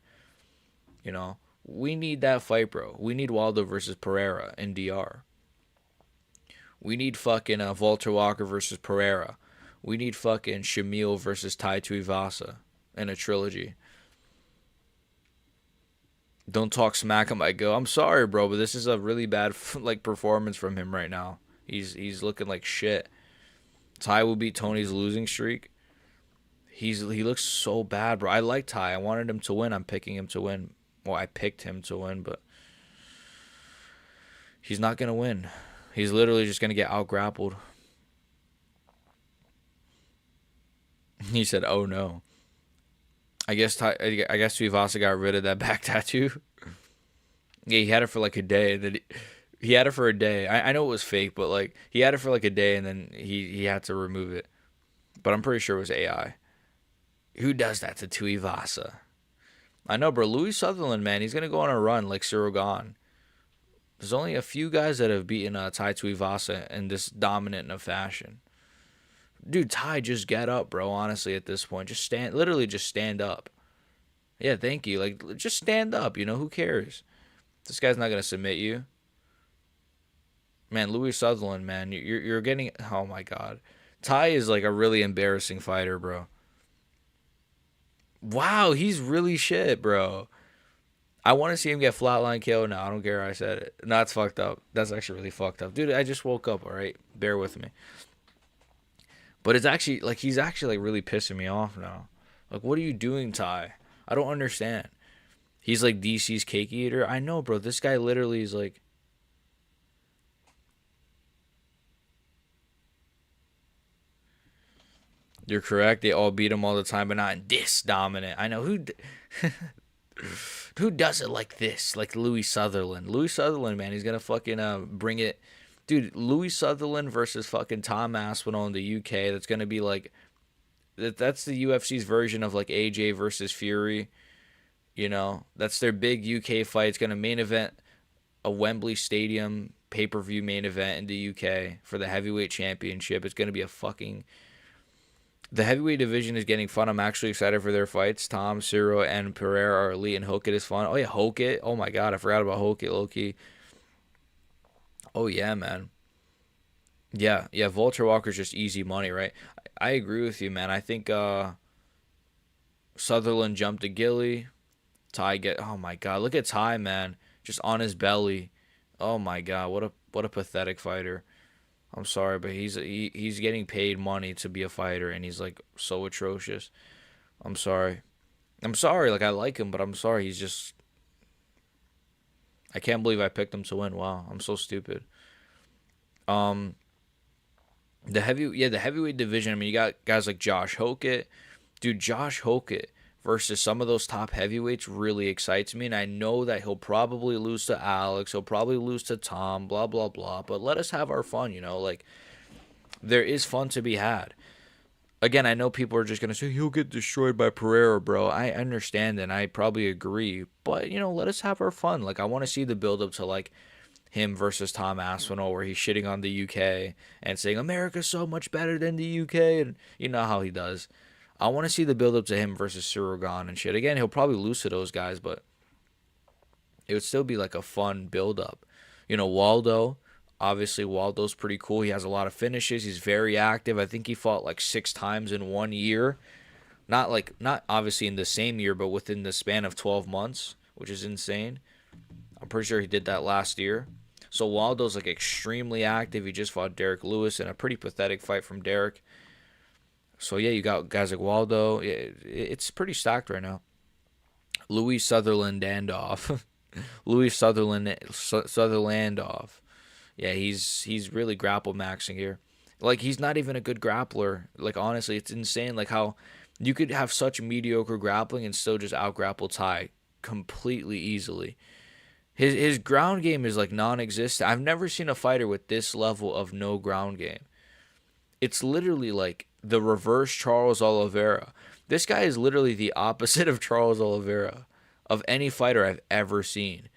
You know? We need that fight, bro. We need Waldo versus Pereira in DR. We need fucking Walter Walker versus Pereira. We need fucking Shamil versus Tai Tuivasa in a trilogy. Don't talk smack him. I go, I'm sorry, bro, but this is a really bad like performance from him right now. He's looking like shit. Ty will beat Tony's losing streak. He looks so bad, bro. I like Ty. I wanted him to win. I'm picking him to win. Well, I picked him to win, but he's not gonna win. He's literally just gonna get out grappled. He said, "Oh no." I guess Tuivasa got rid of that back tattoo. Yeah, he had it for like a day. That he had it for a day. I know it was fake, but like he had it for like a day, and then he had to remove it. But I'm pretty sure it was AI. Who does that to Tuivasa? I know, bro. Louis Sutherland, man, he's gonna go on a run like Cyril Gane. There's only a few guys that have beaten Tai Tuivasa in this dominant of fashion. Dude, Ty, just get up, bro. Honestly, at this point, just stand. Literally, just stand up. Yeah, thank you. Like, just stand up. You know, who cares? This guy's not gonna submit you. Man, Louis Sutherland, man, you're getting. Oh my God, Ty is like a really embarrassing fighter, bro. Wow, he's really shit, bro. I want to see him get flatline KO. No, I don't care. I said it. No, that's fucked up. That's actually really fucked up, dude. I just woke up. All right, bear with me. But it's actually like he's actually like really pissing me off now. Like, what are you doing, Ty? I don't understand. He's like DC's cake eater. I know, bro. This guy literally is like. You're correct. They all beat him all the time, but not in this dominant. I know who. Who does it like this? Like Louis Sutherland. Louis Sutherland, man, he's gonna fucking bring it. Dude, Louis Sutherland versus fucking Tom Aspinall in the UK. That's gonna be like, that's the UFC's version of like AJ versus Fury. You know, that's their big UK fight. It's gonna main event a Wembley Stadium pay-per-view main event in the UK for the heavyweight championship. It's gonna be a fucking. The heavyweight division is getting fun. I'm actually excited for their fights. Tom, Ciro, and Pereira are elite, and Hokit is fun. Oh yeah, Hokit. Oh my God, I forgot about Hokit, low-key. Oh yeah, man. Yeah, Walter Walker's just easy money, right? I agree with you, man. I think Sutherland jumped to Gilly. Ty get. Oh my God, look at Ty, man, just on his belly. Oh my God, what a pathetic fighter. I'm sorry, but he's getting paid money to be a fighter, and he's like so atrocious. I'm sorry. I'm sorry. Like, I like him, but I'm sorry. He's just. I can't believe I picked him to win. Wow, I'm so stupid. Um, the heavyweight division. I mean, you got guys like Josh Hokit, dude. Josh Hokit versus some of those top heavyweights really excites me, and I know that he'll probably lose to Alex. He'll probably lose to Tom. Blah blah blah. But let us have our fun. You know, like there is fun to be had. Again, I know people are just gonna say he'll get destroyed by Pereira, bro. I understand and I probably agree, but you know, let us have our fun. Like I want to see the build up to like him versus Tom Aspinall, where he's shitting on the UK and saying America's so much better than the UK, and you know how he does. I want to see the build up to him versus Cyril Gane and shit. Again, he'll probably lose to those guys, but it would still be like a fun build up. You know, Waldo, Obviously, Waldo's pretty cool. He has a lot of finishes. He's very active. I think he fought like 6 times in 1 year. Not obviously in the same year, but within the span of 12 months, which is insane. I'm pretty sure he did that last year. So Waldo's like extremely active. He just fought Derek Lewis in a pretty pathetic fight from Derek. So yeah, you got guys like Waldo. It's pretty stacked right now. Louis Sutherland Dandoff. Louis Sutherlandoff. Yeah, he's really grapple maxing here. Like he's not even a good grappler. Like honestly, it's insane. Like how you could have such mediocre grappling and still just out grapple Ty completely easily. His ground game is like non-existent. I've never seen a fighter with this level of no ground game. It's literally like the reverse Charles Oliveira. This guy is literally the opposite of Charles Oliveira, of any fighter I've ever seen.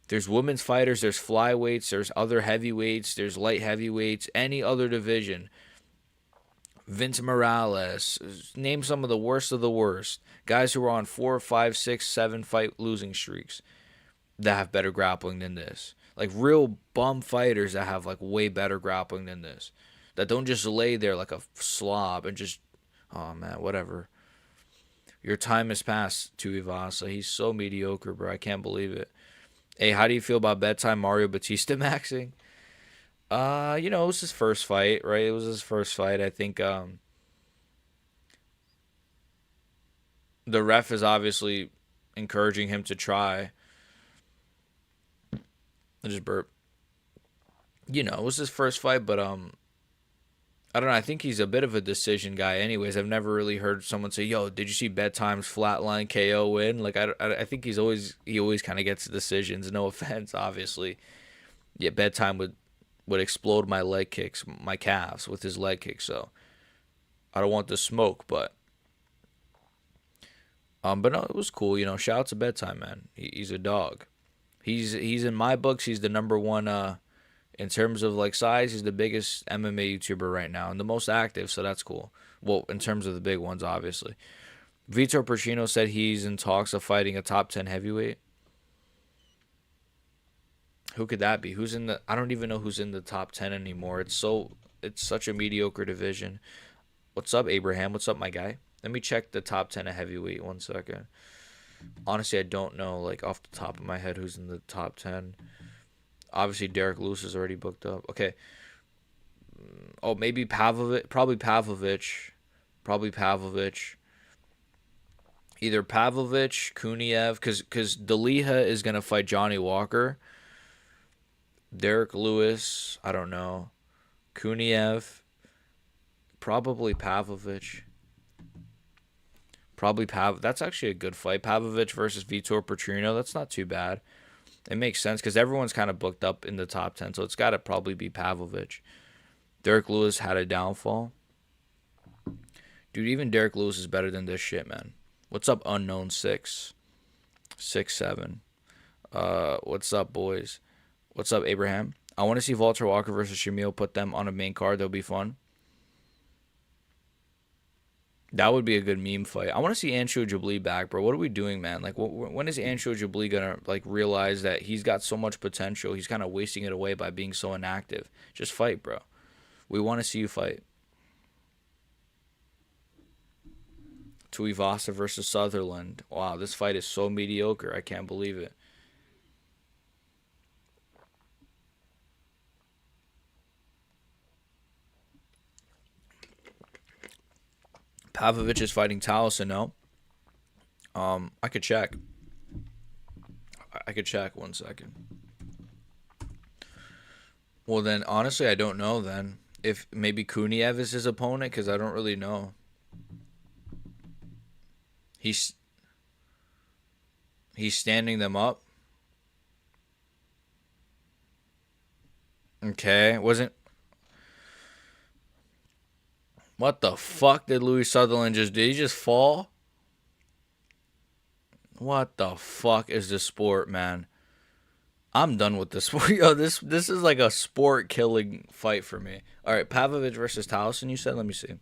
There's women's fighters, there's flyweights, there's other heavyweights, there's light heavyweights, any other division. Vince Morales, name some of the worst. Guys who are on 4, 5, 6, 7 fight losing streaks that have better grappling than this. Like real bum fighters that have like way better grappling than this. That don't just lay there like a slob and just, oh man, whatever. Your time has passed, Tuivasa. He's so mediocre, bro. I can't believe it. Hey, how do you feel about bedtime Mario Batista maxing? It was his first fight, right? It was his first fight. I think the ref is obviously encouraging him to try. I just burp. It was his first fight, but I don't know. I think he's a bit of a decision guy. Anyways, I've never really heard someone say, "Yo, did you see Bedtime's flatline KO win?" Like I think he always kind of gets decisions. No offense, obviously. Yeah, Bedtime would explode my leg kicks, my calves with his leg kicks. So I don't want the smoke, but no, it was cool. Shout out to Bedtime, man. He's a dog. He's in my books. He's the number one. In terms of like size, he's the biggest MMA YouTuber right now and the most active, so that's cool. Well, in terms of the big ones, obviously. Vitor Pacino said he's in talks of fighting a top 10 heavyweight. Who could that be? I don't even know who's in the top 10 anymore. It's such a mediocre division. What's up, Abraham? What's up, my guy? Let me check the top 10 of heavyweight 1 second. Honestly, I don't know like off the top of my head who's in the top 10. Obviously, Derek Lewis is already booked up. Okay. Oh, maybe Pavlovich. Probably Pavlovich. Either Pavlovich, Kuniev, because Deliha is going to fight Johnny Walker. Derek Lewis, I don't know. Kuniev. Probably Pavlovich. That's actually a good fight. Pavlovich versus Vitor Petrino. That's not too bad. It makes sense because everyone's kind of booked up in the top 10, so it's got to probably be Pavlovich. Derek Lewis had a downfall. Dude, even Derek Lewis is better than this shit, man. What's up, Unknown 667? What's up, boys? What's up, Abraham? I want to see Walter Walker versus Shamil. Put them on a main card. That'll be fun. That would be a good meme fight. I want to see Ancho Jabli back, bro. What are we doing, man? Like, when is Ancho Jabli gonna like realize that he's got so much potential? He's kind of wasting it away by being so inactive. Just fight, bro. We want to see you fight. Tuivasa versus Sutherland. Wow, this fight is so mediocre. I can't believe it. Pavlovich is fighting Taliesin, no? I could check. 1 second. Well, then, honestly, I don't know, then. If maybe Kuniev is his opponent, because I don't really know. He's standing them up. Okay, wasn't... What the fuck did Louis Sutherland just do? Did he just fall? What the fuck is this sport, man? I'm done with this sport. Yo, this is like a sport killing fight for me. All right, Pavlovich versus Taliesin, you said? Let me see.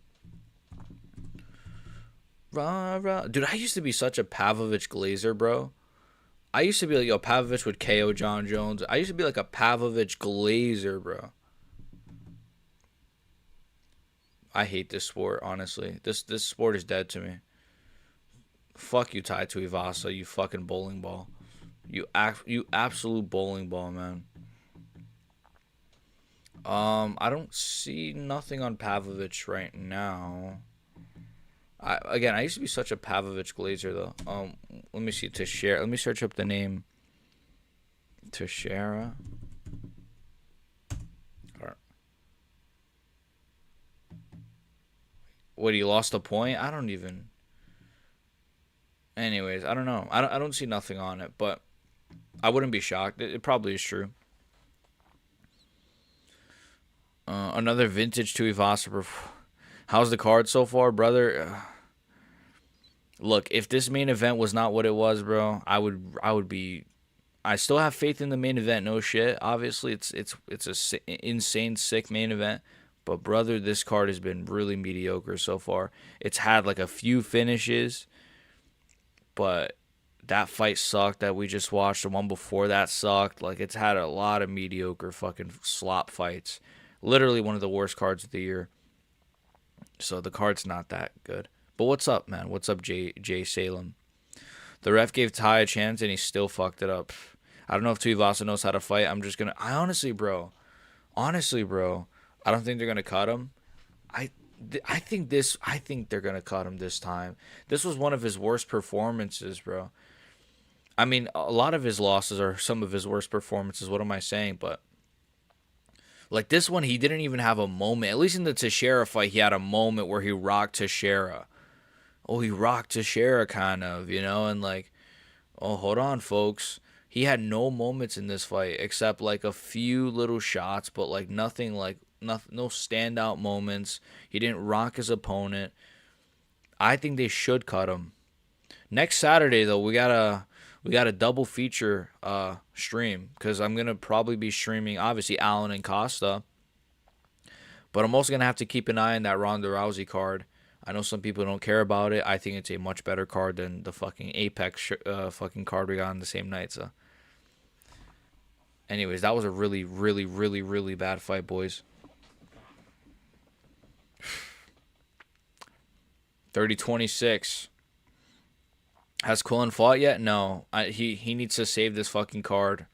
Rah, rah. Dude, I used to be such a Pavlovich glazer, bro. I used to be like, yo, Pavlovich would KO John Jones. I used to be like a Pavlovich glazer, bro. I hate this sport, honestly. This sport is dead to me. Fuck you, Tai Tuivasa, you fucking bowling ball. You absolute bowling ball, man. I don't see nothing on Pavlovich right now. I used to be such a Pavlovich glazer though. Let me see Teixeira. Let me search up the name. Teixeira. What, he lost a point? I don't even. Anyways, I don't know. I don't see nothing on it, but I wouldn't be shocked. It probably is true. Another vintage Tuivasa. How's the card so far, brother? Look, if this main event was not what it was, bro, I would be. I still have faith in the main event. No shit. Obviously, it's a insane sick main event. But brother, this card has been really mediocre so far. It's had like a few finishes, but that fight sucked that we just watched. The one before that sucked. Like, it's had a lot of mediocre fucking slop fights. Literally one of the worst cards of the year. So the card's not that good. But what's up, man? What's up, Jay Salem? The ref gave Ty a chance and he still fucked it up. I don't know if Tuivasa knows how to fight. I honestly, bro, I don't think they're gonna cut him. I think they're gonna cut him this time. This was one of his worst performances, bro. I mean, a lot of his losses are some of his worst performances. What am I saying? But like this one, he didn't even have a moment. At least in the Teixeira fight, he had a moment where he rocked Teixeira. Oh, he rocked Teixeira, kind of, and like, oh, hold on, folks. He had no moments in this fight except like a few little shots, but like nothing, no standout moments. He didn't rock his opponent. I think they should cut him. Next Saturday though, we got a double feature stream because I'm gonna probably be streaming obviously Allen and Costa, but I'm also gonna have to keep an eye on that Ronda Rousey card. I know some people don't care about it. I think it's a much better card than the fucking Apex fucking card we got on the same night. So, anyways, that was a really, really, really, really bad fight, boys. 30-26. Has Quillen fought yet? No. He needs to save this fucking card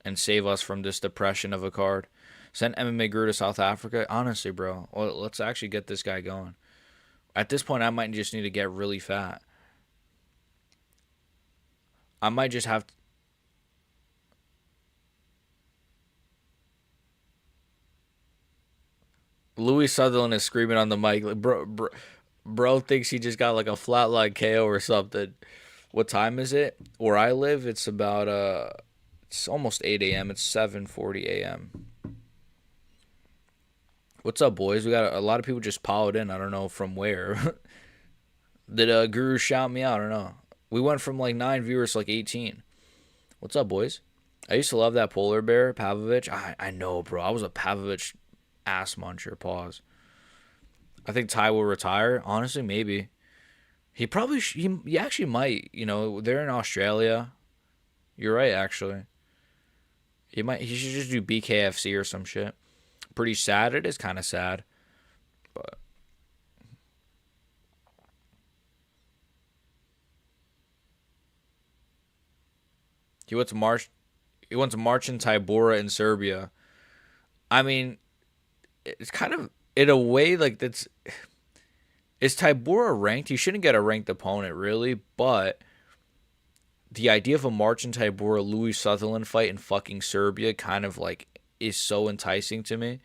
and save us from this depression of a card. Send MMA Guru to South Africa? Honestly, bro. Well, let's actually get this guy going. At this point, I might just need to get really fat. I might just have to... Louis Sutherland is screaming on the mic. Like, bro thinks he just got like a flatline KO or something. What time is it? Where I live, it's about it's almost 8 a.m. It's 7:40 a.m. What's up, boys? We got a lot of people just piled in. I don't know from where. Did Guru shout me out? I don't know. We went from like 9 viewers to like 18. What's up, boys? I used to love that polar bear, Pavlovich. I know, bro. I was a Pavlovich ass muncher. Pause. I think Ty will retire. Honestly, maybe. He probably he actually might. They're in Australia. You're right, actually. He should just do BKFC or some shit. Pretty sad. It is kind of sad, but he went to march. He went to march in Tybura in Serbia. I mean, it's kind of in a way like that's. Is Tybura ranked? He shouldn't get a ranked opponent, really, but the idea of a march in Tybura Louis Sutherland fight in fucking Serbia kind of like is so enticing to me.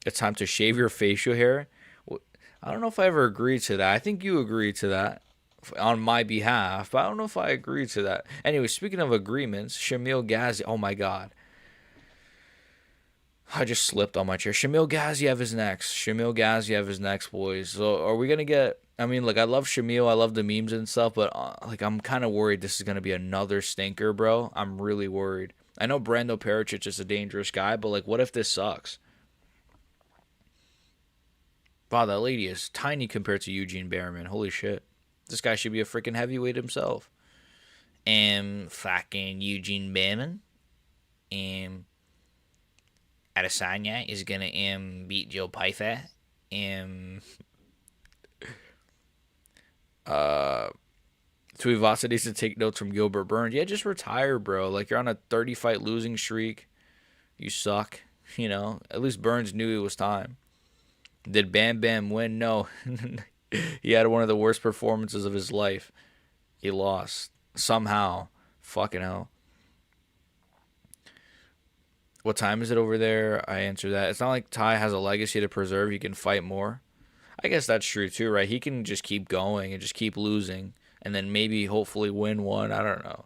It's time to shave your facial hair. I don't know if I ever agreed to that. I think you agreed to that on my behalf, but I don't know if I agreed to that. Anyway, speaking of agreements, Shamil Ghazi. Oh my god. I just slipped on my chair. Shamil Gaziev is next. Shamil Gaziev is next, boys. So are we going to get... I mean, I love Shamil. I love the memes and stuff, but I'm kind of worried this is going to be another stinker, bro. I'm really worried. I know Brando Pericic is a dangerous guy, but what if this sucks? Wow, that lady is tiny compared to Eugene Behrman. Holy shit. This guy should be a freaking heavyweight himself. Fucking Eugene Bareman. Adesanya is gonna beat Joe Pyfer. Uh, Tuivasa needs to take notes from Gilbert Burns. Yeah, just retire, bro. Like, you're on a 30-fight losing streak. You suck. You know, at least Burns knew it was time. Did Bam Bam win? No. He had one of the worst performances of his life. He lost. Somehow. Fucking hell. What time is it over there? I answer that. It's not like Ty has a legacy to preserve. He can fight more. I guess that's true too, right? He can just keep going and just keep losing and then maybe hopefully win one. I don't know.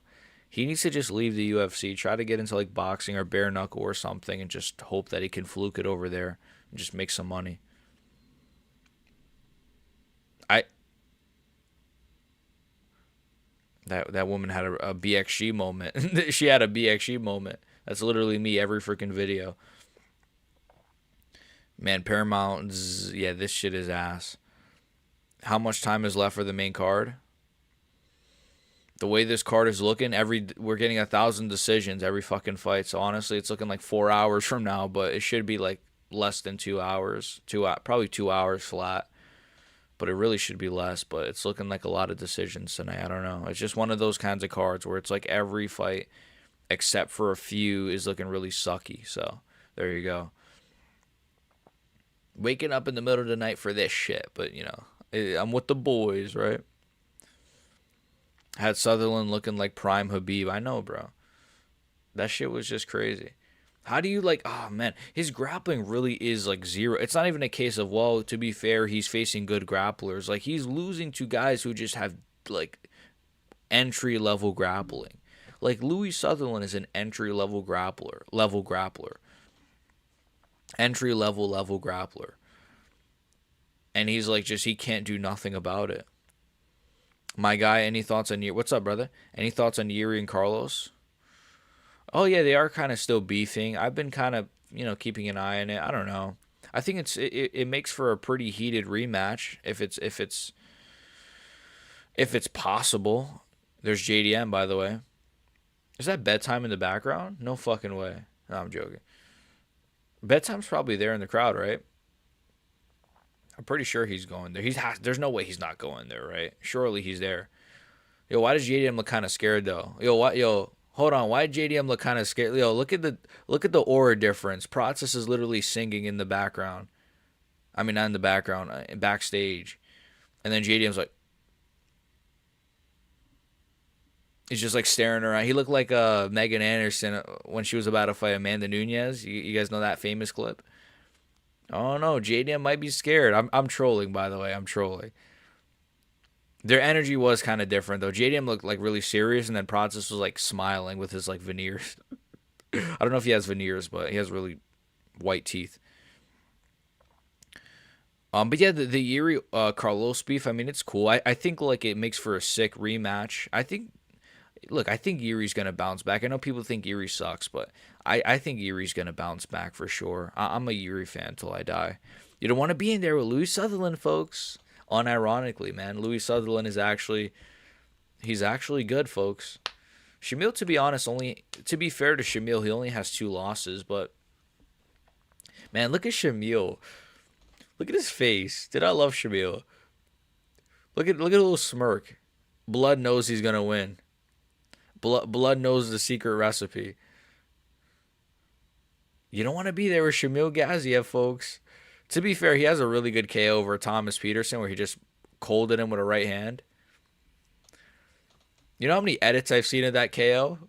He needs to just leave the UFC, try to get into like boxing or bare knuckle or something and just hope that he can fluke it over there and just make some money. I that woman had a BXG moment. She had a BXG moment. That's literally me every freaking video. Man, Paramount's, yeah, this shit is ass. How much time is left for the main card? The way this card is looking, we're getting 1,000 decisions every fucking fight. So honestly, it's looking like 4 hours from now, but it should be like less than 2 hours. Probably 2 hours flat. But it really should be less. But it's looking like a lot of decisions tonight. I don't know. It's just one of those kinds of cards where it's like every fight, except for a few, is looking really sucky. So there you go. Waking up in the middle of the night for this shit, but you know, I'm with the boys, right? Had Sutherland looking like prime Habib. I know, bro. That shit was just crazy. How do you like, oh man, his grappling really is like zero. It's not even a case of, well, to be fair, he's facing good grapplers. Like, he's losing to guys who just have like entry level grappling. Like, Louis Sutherland is an entry level grappler. Entry level grappler. And he's like, just, he can't do nothing about it. My guy, any thoughts on What's up, brother? Any thoughts on Yuri and Carlos? Oh yeah, they are kind of still beefing. I've been kind of, keeping an eye on it. I don't know. I think it makes for a pretty heated rematch if it's possible. There's JDM, by the way. Is that bedtime in the background? No fucking way. No, I'm joking. Bedtime's probably there in the crowd, right? I'm pretty sure he's going there. There's no way he's not going there, right? Surely he's there. Yo, why does JDM look kind of scared though? Hold on. Why did JDM look kind of scared? Yo, look at the aura difference. Prates is literally singing in the background. I mean, not in the background, backstage. And then JDM's like, he's just like staring around. He looked like Megan Anderson when she was about to fight Amanda Nunes. You guys know that famous clip? Oh no, JDM might be scared. I'm trolling, by the way. I'm trolling. Their energy was kind of different though. JDM looked like really serious, and then Prates was like smiling with his like veneers. I don't know if he has veneers, but he has really white teeth. But yeah, the Yuri Carlos beef. I mean, it's cool. I think like it makes for a sick rematch. I think Yuri's gonna bounce back. I know people think Yuri sucks, but I think Yuri's gonna bounce back for sure. I'm a Yuri fan till I die. You don't want to be in there with Louis Sutherland, folks. Unironically, man, Louis Sutherland he's actually good, folks. Shamil, to be honest, to be fair to Shamil, he only has 2 losses, but man, look at Shamil. Look at his face. Did I love Shamil? Look at a little smirk. Blood knows he's gonna win. Blood knows the secret recipe. You don't want to be there with Shamil Gaziev, folks. To be fair, he has a really good KO over Thomas Peterson where he just colded him with a right hand. You know how many edits I've seen of that KO?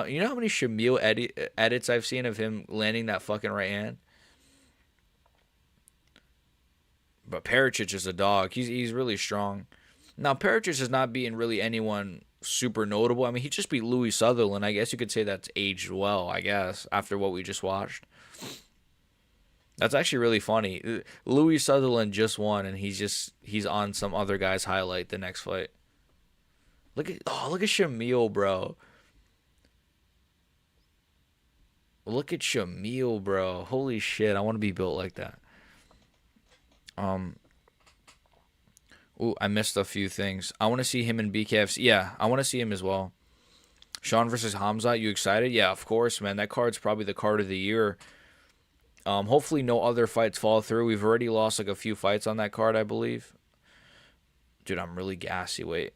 You know how many Shamil edits I've seen of him landing that fucking right hand? But Pericic is a dog. He's really strong. Now, Pericic is not beating really anyone super notable. I mean, he just beat Louis Sutherland. I guess you could say that's aged well, I guess, after what we just watched. That's actually really funny. Louis Sutherland just won, and he's on some other guy's highlight the next fight. Look at Shamil, bro. Look at Shamil, bro. Holy shit, I want to be built like that. Ooh, I missed a few things. I want to see him in BKFC. Yeah, I want to see him as well. Sean versus Hamzat, you excited? Yeah, of course, man. That card's probably the card of the year. Hopefully no other fights fall through. We've already lost like a few fights on that card, I believe. Dude, I'm really gassy. Wait.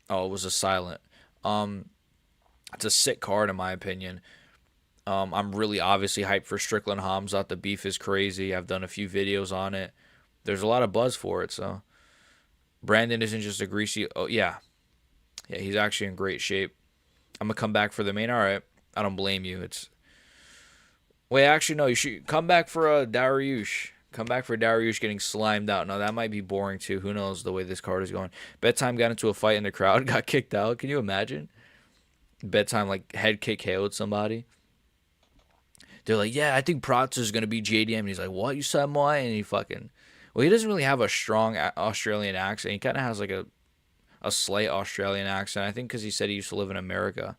Oh, it was a silent. Um, it's a sick card in my opinion. I'm really obviously hyped for Strickland Hamzat. The beef is crazy. I've done a few videos on it. There's a lot of buzz for it, so Brandon isn't just a greasy. Oh yeah, yeah, he's actually in great shape. I'm gonna come back for the main. All right, I don't blame you. It's wait, actually no, you should come back for a Dariush. Come back for Dariush getting slimed out. No, that might be boring too. Who knows the way this card is going? Bedtime got into a fight in the crowd, got kicked out. Can you imagine? Bedtime like head kick KO'd somebody. They're like, yeah, I think Prates is gonna be JDM. And he's like, what? You said why? And he fucking. Well, he doesn't really have a strong Australian accent. He kind of has like a slight Australian accent. I think because he said he used to live in America.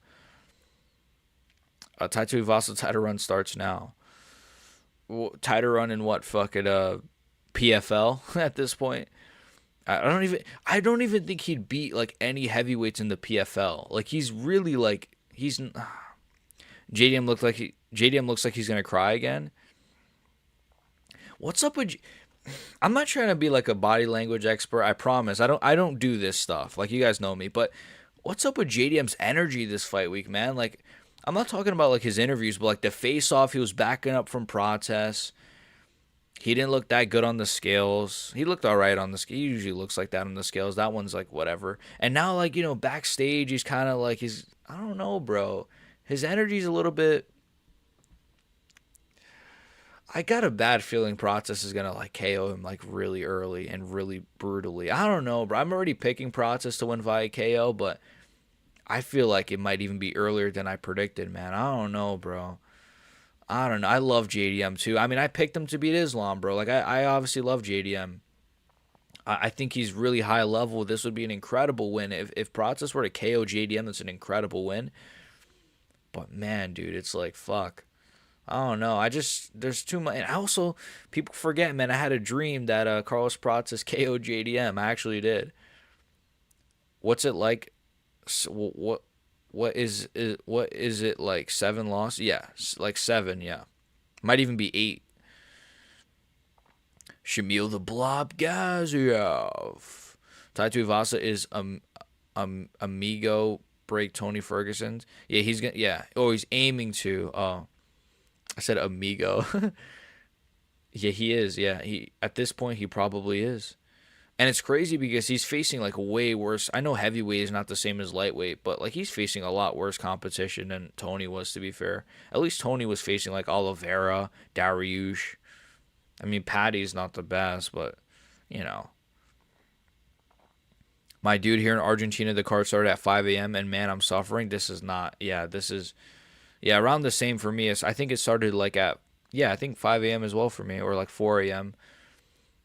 Taito Ivasa title run starts now. Title run in what fucking PFL at this point. I don't even think he'd beat like any heavyweights in the PFL. Like he's really like he's JDM looks like he's gonna cry again. What's up with? I'm not trying to be like a body language expert. I promise. I don't do this stuff. Like you guys know me, but what's up with JDM's energy this fight week, man? Like I'm not talking about like his interviews, but like the face off, he was backing up from protests. He didn't look that good on the scales. He looked all right on the scale. He usually looks like that on the scales. That one's like whatever. And now like, backstage he's kind of like I don't know, bro. His energy's a little bit. I got a bad feeling Prates is gonna like KO him like really early and really brutally. I don't know, bro. I'm already picking Prates to win via KO, but I feel like it might even be earlier than I predicted, man. I don't know, bro. I don't know. I love JDM too. I mean, I picked him to beat Islam, bro. Like I obviously love JDM. I think he's really high level. This would be an incredible win. If Prates were to KO JDM, that's an incredible win. But man, dude, it's like fuck. I don't know. There's too much. And also, people forget, man. I had a dream that Carlos Prates KO JDM. I actually did. What's it like? What is it like? 7 losses? Yeah, like 7. Yeah, might even be 8. Shamil the Blob Gaziev. Taito Ivasa is amigo break Tony Ferguson's. Yeah, he's gonna. Yeah. Oh, he's aiming to. Oh, I said amigo. Yeah, he is. Yeah, he at this point he probably is. And it's crazy because he's facing like way worse. I know heavyweight is not the same as lightweight, but like he's facing a lot worse competition than Tony was, to be fair. At least Tony was facing like Oliveira, Dariush. I mean, Patty's not the best, but you know. My dude here in Argentina, the card started at 5 a.m. and man, I'm suffering. This is not. Yeah, this is. Yeah, around the same for me. I think it started like at. Yeah, I think 5 a.m. as well for me, or like 4 a.m.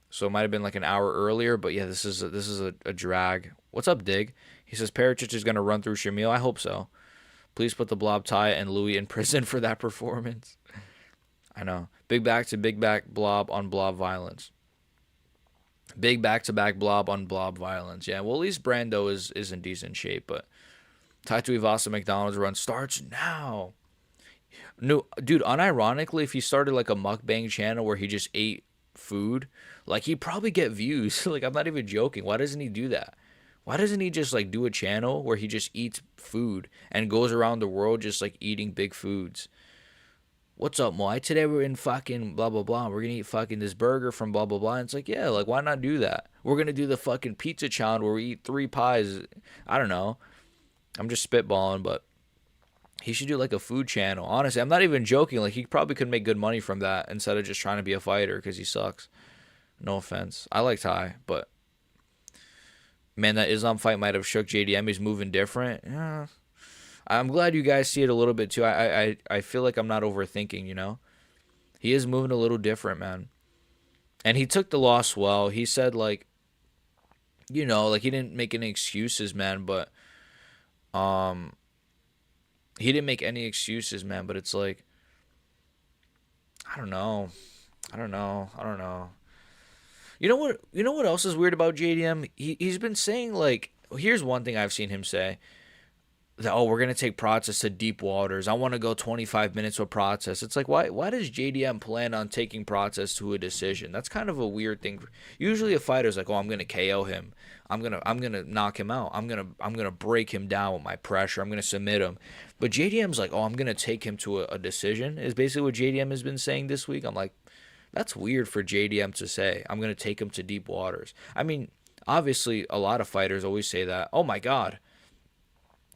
So it might have been like an hour earlier, but yeah, this is a drag. What's up, Dig? He says Pericic is gonna run through Shamil. I hope so. Please put the Blob Ty and Louis in prison for that performance. I know. Big back to big back Blob on Blob violence. Big back to back Blob on Blob violence. Yeah, well at least Brando is in decent shape, but Taito Ivasa McDonald's run starts now. No, dude, unironically, if he started like a mukbang channel where he just ate food, like he'd probably get views. Like I'm not even joking. Why doesn't he do that? Why doesn't he just like do a channel where he just eats food and goes around the world just like eating big foods? What's up, Moy? Today we're in fucking blah blah blah. We're gonna eat fucking this burger from blah blah blah. And it's like, yeah, like why not do that? We're gonna do the fucking pizza challenge where we eat 3 pies. I don't know. I'm just spitballing, but he should do like a food channel. Honestly, I'm not even joking. Like he probably could make good money from that instead of just trying to be a fighter because he sucks. No offense. I like Ty, but man, that Islam fight might have shook JDM. He's moving different. Yeah. I'm glad you guys see it a little bit too. I feel like I'm not overthinking, He is moving a little different, man. And he took the loss well. He said like like he didn't make any excuses, man, but he didn't make any excuses, man, but it's like I don't know. You know what else is weird about JDM? He's been saying like here's one thing I've seen him say. that, oh, we're gonna take Prates to deep waters. I want to go 25 minutes with Prates. It's like, why does JDM plan on taking Prates to a decision? That's kind of a weird thing. Usually a fighter's like, oh, I'm gonna KO him. I'm gonna knock him out. I'm gonna break him down with my pressure. I'm gonna submit him. But JDM's like, oh, I'm gonna take him to a decision. Is basically what JDM has been saying this week. I'm like, that's weird for JDM to say. I'm gonna take him to deep waters. I mean, obviously, a lot of fighters always say that. Oh my God.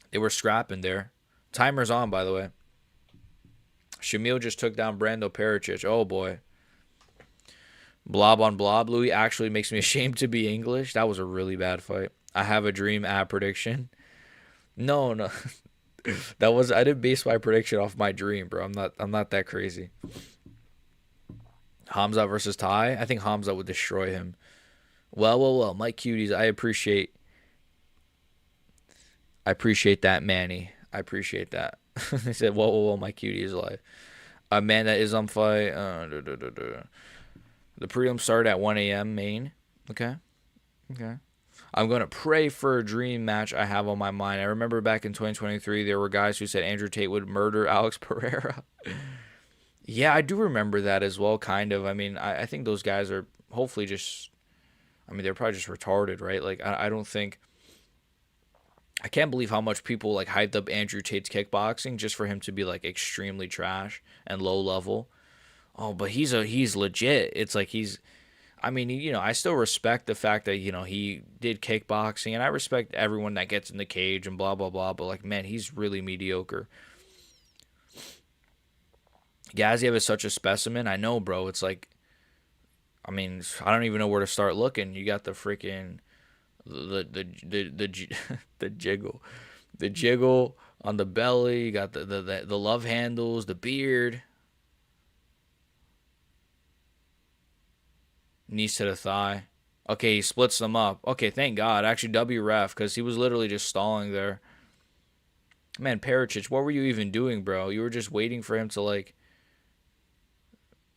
They were scrapping there. Timer's on, by the way. Shamil just took down Brando Pericic. Oh, boy. Blob on blob. Louis actually makes me ashamed to be English. That was a really bad fight. I have a dream ad prediction. No. I didn't base my prediction off my dream, bro. I'm not that crazy. Hamza versus Ty. I think Hamza would destroy him. Well. Mike Cuties, I appreciate that, Manny. I appreciate that. He said, whoa, my cutie is alive. A man that is on fight. The prelim started at 1 a.m. Maine. Okay. I'm going to pray for a dream match I have on my mind. I remember back in 2023, there were guys who said Andrew Tate would murder Alex Pereira. Yeah, I do remember that as well, kind of. I mean, I think those guys are hopefully just, I mean, they're probably just retarded, right? Like, I don't think, I can't believe how much people like hyped up Andrew Tate's kickboxing just for him to be like extremely trash and low level. Oh, but he's legit. It's like I mean, I still respect the fact that, he did kickboxing, and I respect everyone that gets in the cage and blah, blah, blah. But like, man, he's really mediocre. Gaziev is such a specimen. I know, bro. It's like, I mean, I don't even know where to start looking. You got the freaking the jiggle on the belly. You got the love handles, the beard, knees to the thigh. Okay, he splits them up. Okay, thank God. Actually, W ref, because he was literally just stalling there. Man, Pericic, what were you even doing, bro? You were just waiting for him to like.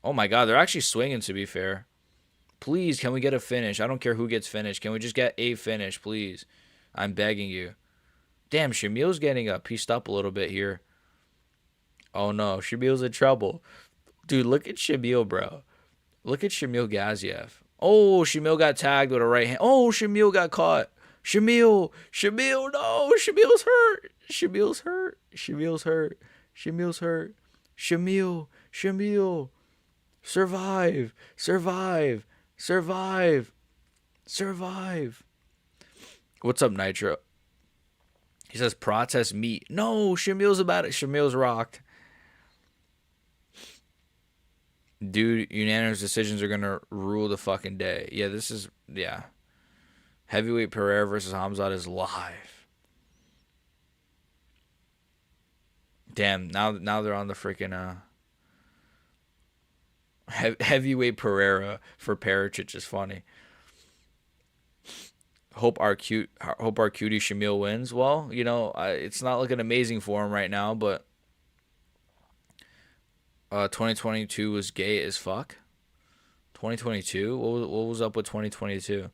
Oh my God, they're actually swinging. To be fair. Please, can we get a finish? I don't care who gets finished. Can we just get a finish, please? I'm begging you. Damn, Shamil's getting pieced up a little bit here. Oh, no. Shamil's in trouble. Dude, look at Shamil, bro. Look at Shamil Gaziev. Oh, Shamil got tagged with a right hand. Oh, Shamil got caught. Shamil, no. Shamil's hurt. Shamil's hurt. Shamil. Survive. What's up, Nitro? He says protest meat. No, Shamil's about it. Shamil's rocked. Dude, unanimous decisions are going to rule the fucking day. Yeah. Heavyweight Pereira versus Hamzat is live. Damn, now they're on the freaking heavyweight Pereira for Pericic is funny. Hope our cutie Shamil wins. Well, it's not looking amazing for him right now, but 2022 was gay as fuck. 2022? What was up with 2022?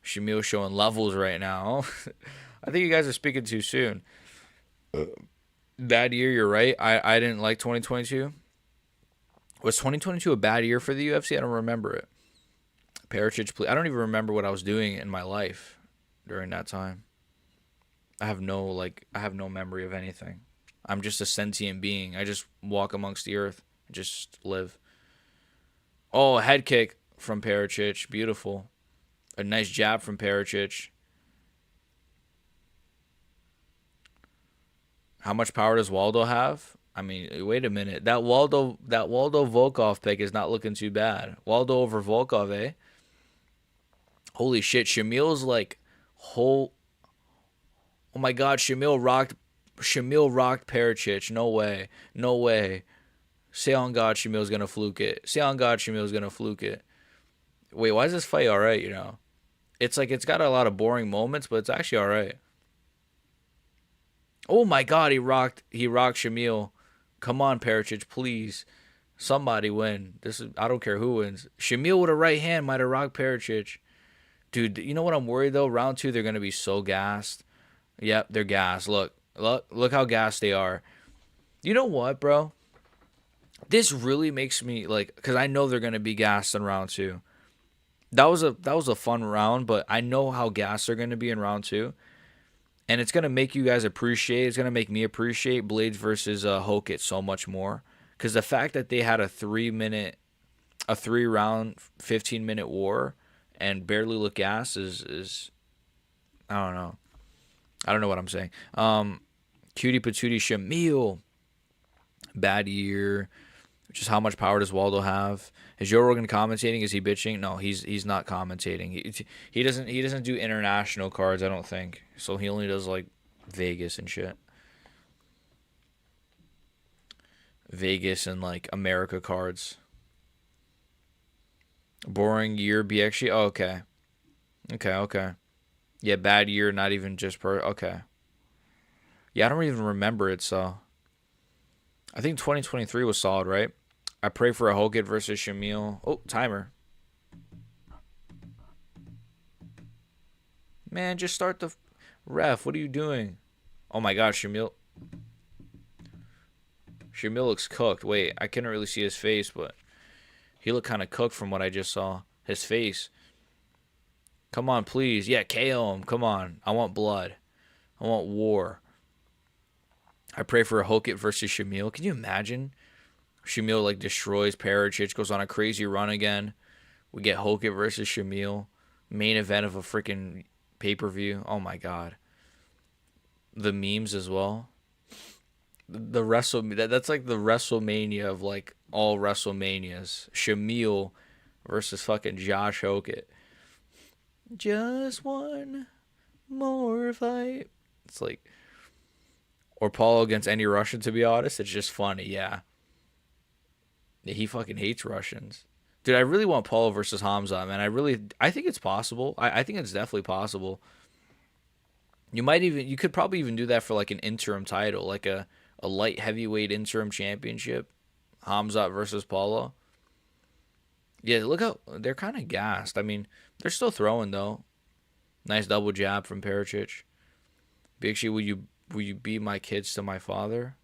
Shamil showing levels right now. I think you guys are speaking too soon. Bad year, you're right. I didn't like 2022. Was 2022 a bad year for the UFC? I don't remember it. Pericic, I don't even remember what I was doing in my life during that time. I have no memory of anything. I'm just a sentient being. I just walk amongst the earth and just live. Oh, a head kick from Pericic. Beautiful. A nice jab from Pericic. How much power does Waldo have? I mean, wait a minute. That Waldo Volkov pick is not looking too bad. Waldo over Volkov, eh? Holy shit, Shamil's like Oh my God, Shamil rocked Pericic. No way. Say on God Shamil's gonna fluke it. Wait, why is this fight alright, It's like it's got a lot of boring moments, but it's actually alright. Oh my God, he rocked Shamil. Come on, Pericic, please. Somebody win. I don't care who wins. Shamil with a right hand might have rocked Pericic. Dude, you know what I'm worried though? Round 2, they're gonna be so gassed. Yep, they're gassed. Look, Look how gassed they are. You know what, bro? This really makes me like, because I know they're gonna be gassed in round two. That was a fun round, but I know how gassed they're gonna be in round two, and it's gonna make you guys appreciate. It's gonna make me appreciate Blades versus Hokit so much more, because the fact that they had a 3 round, 15-minute war, and barely look gassed is I don't know. I don't know what I'm saying. Cutie Patootie Shamil, bad year. Just how much power does Waldo have? Is Joe Rogan commentating? Is he bitching? No, he's not commentating. He doesn't do international cards, I don't think. So he only does like Vegas and shit. Vegas and like America cards. Boring year BXG. Oh, okay. Okay. Yeah, bad year, not even just per. Okay. Yeah, I don't even remember it, so. I think 2023 was solid, right? I pray for a Hokit versus Shamil. Oh, timer. Man, just start the ref. What are you doing? Oh my God, Shamil. Shamil looks cooked. Wait, I couldn't really see his face, but he looked kind of cooked from what I just saw. His face. Come on, please. Yeah, KO him. Come on. I want blood. I want war. I pray for a Hokit versus Shamil. Can you imagine? Shamil like destroys Parachich, goes on a crazy run again. We get Hokit versus Shamil. Main event of a freaking pay-per-view. Oh my God. The memes as well. That's like the WrestleMania of like all WrestleManias. Shamil versus fucking Josh Hokit. Just one more fight. It's like, or Paulo against any Russian, to be honest. It's just funny, yeah. He fucking hates Russians. Dude, I really want Paulo versus Hamza, man. I think it's possible. I think it's definitely possible. You could probably even do that for like an interim title, like a light heavyweight interim championship. Hamza versus Paulo. Yeah, look how they're kind of gassed. I mean, they're still throwing though. Nice double jab from Perisic. Big She, will you be my kids to my father?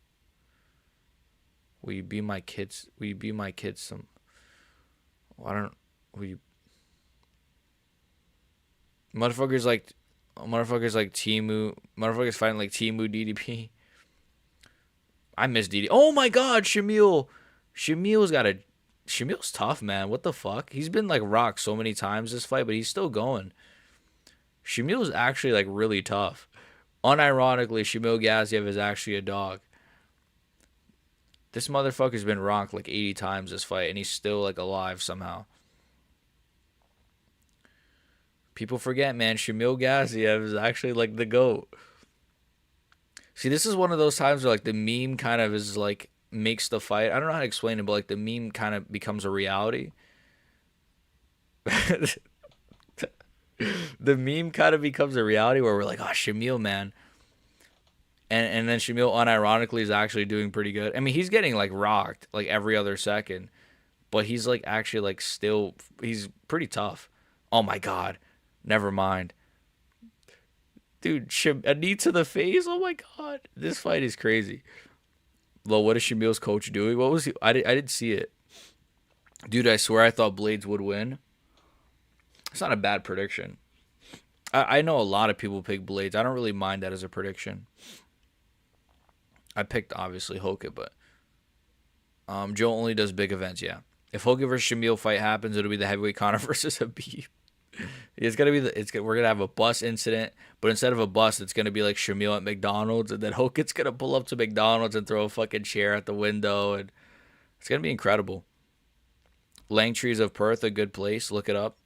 Will you be my kids? Will you be my kids some? I don't. Will you? Motherfuckers like Timu. Motherfuckers fighting like Timu DDP. I miss DD. Oh my God, Shamil. Shamil's tough, man. What the fuck? He's been like rocked so many times this fight, but he's still going. Shamil's actually like really tough. Unironically, Shamil Gaziev is actually a dog. This motherfucker's been rocked like 80 times this fight, and he's still like alive somehow. People forget, man. Shamil Gaziev is actually like the GOAT. See, this is one of those times where like the meme kind of is like makes the fight. I don't know how to explain it, but like the meme kind of becomes a reality. The meme kind of becomes a reality where we're like, oh, Shamil, man. And then Shamil unironically is actually doing pretty good. I mean, he's getting like rocked like every other second, but he's like actually like still, he's pretty tough. Oh my God. Never mind. Dude, a knee to the face? Oh my God. This fight is crazy. Well, what is Shamil's coach doing? What was he? I didn't see it. Dude, I swear I thought Blades would win. It's not a bad prediction. I know a lot of people pick Blades. I don't really mind that as a prediction. I picked, obviously, Hokit, but Joe only does big events, yeah. If Hokit versus Shamil fight happens, it'll be the heavyweight Conor versus Habib. It's gonna be we're gonna have a bus incident, but instead of a bus, it's gonna be like Shamil at McDonald's, and then Hokit's gonna pull up to McDonald's and throw a fucking chair at the window, and it's gonna be incredible. Langtrees of Perth, a good place. Look it up.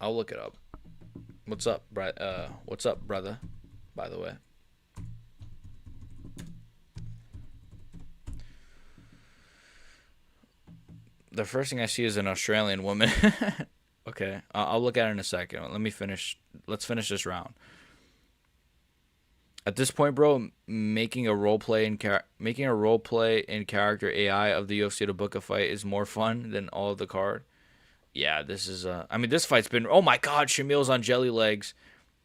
I'll look it up. What's up, what's up, brother? By the way. The first thing I see is an Australian woman. Okay, I'll look at it in a second. Let's finish this round. At this point, bro, making a role play in character AI of the UFC to book a fight is more fun than all of the card. Yeah, this is I mean, this fight's been. Oh my God, Shamil's on jelly legs.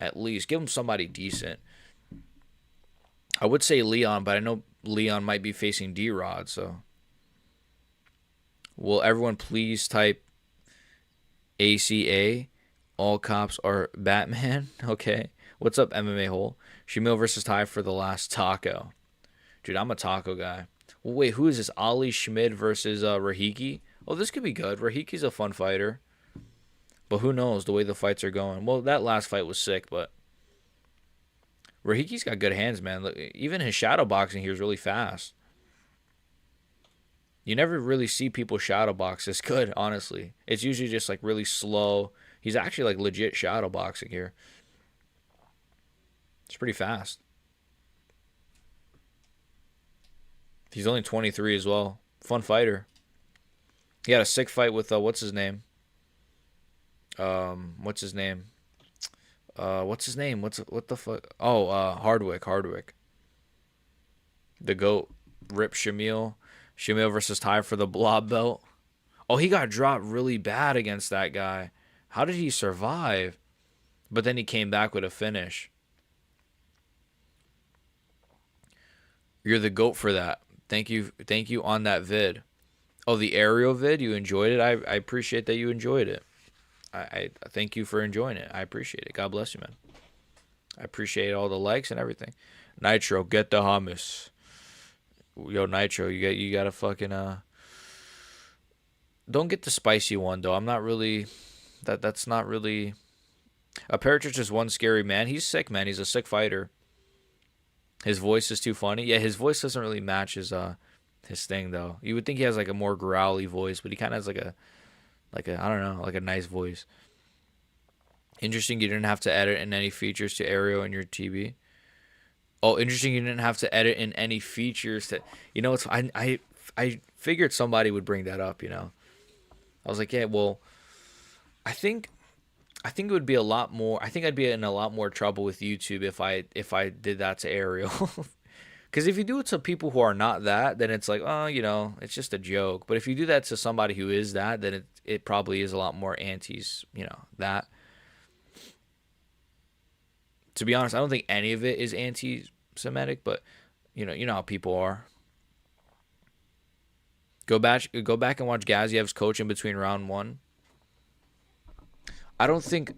At least give him somebody decent. I would say Leon, but I know Leon might be facing D-Rod, so. Will everyone please type ACA? All cops are Batman. Okay. What's up, MMA Hole? Shamil versus Ty for the last taco. Dude, I'm a taco guy. Well, wait, who is this? Ali Schmid versus Rahiki? Oh, this could be good. Rahiki's a fun fighter. But who knows the way the fights are going. Well, that last fight was sick, but Rahiki's got good hands, man. Look, even his shadow boxing here is really fast. You never really see people shadow box this good, honestly. It's usually just like really slow. He's actually like legit shadow boxing here. It's pretty fast. He's only 23 as well. Fun fighter. He had a sick fight with what's his name? What's his name? What the fuck? Oh, Hardwick. The GOAT. Rip Shamil. Shamil versus Ty for the blob belt. Oh, he got dropped really bad against that guy. How did he survive? But then he came back with a finish. You're the GOAT for that. Thank you on that vid. Oh, the aerial vid, you enjoyed it? I appreciate that you enjoyed it. I thank you for enjoying it. I appreciate it. God bless you, man. I appreciate all the likes and everything. Nitro, get the hummus. Yo, Nitro, you gotta fucking don't get the spicy one though. I'm not really that's not really a Paratrich is one scary man. He's sick, man. He's a sick fighter. His voice is too funny. Yeah, his voice doesn't really match his thing though. You would think he has like a more growly voice, but he kind of has like a I don't know, like a nice voice. Interesting, you didn't have to edit in any features to Aereo in your TV. Oh, interesting, you didn't have to edit in any features to. You know, it's I figured somebody would bring that up. You know, I was like, yeah, well, I think it would be a lot more. I think I'd be in a lot more trouble with YouTube if I did that to Aereo. Because if you do it to people who are not that, then it's like, oh, you know, it's just a joke. But if you do that to somebody who is that, then it probably is a lot more antis, you know, that. To be honest, I don't think any of it is anti-Semitic, but you know how people are. Go back and watch Gaziev's coach in between round one. I think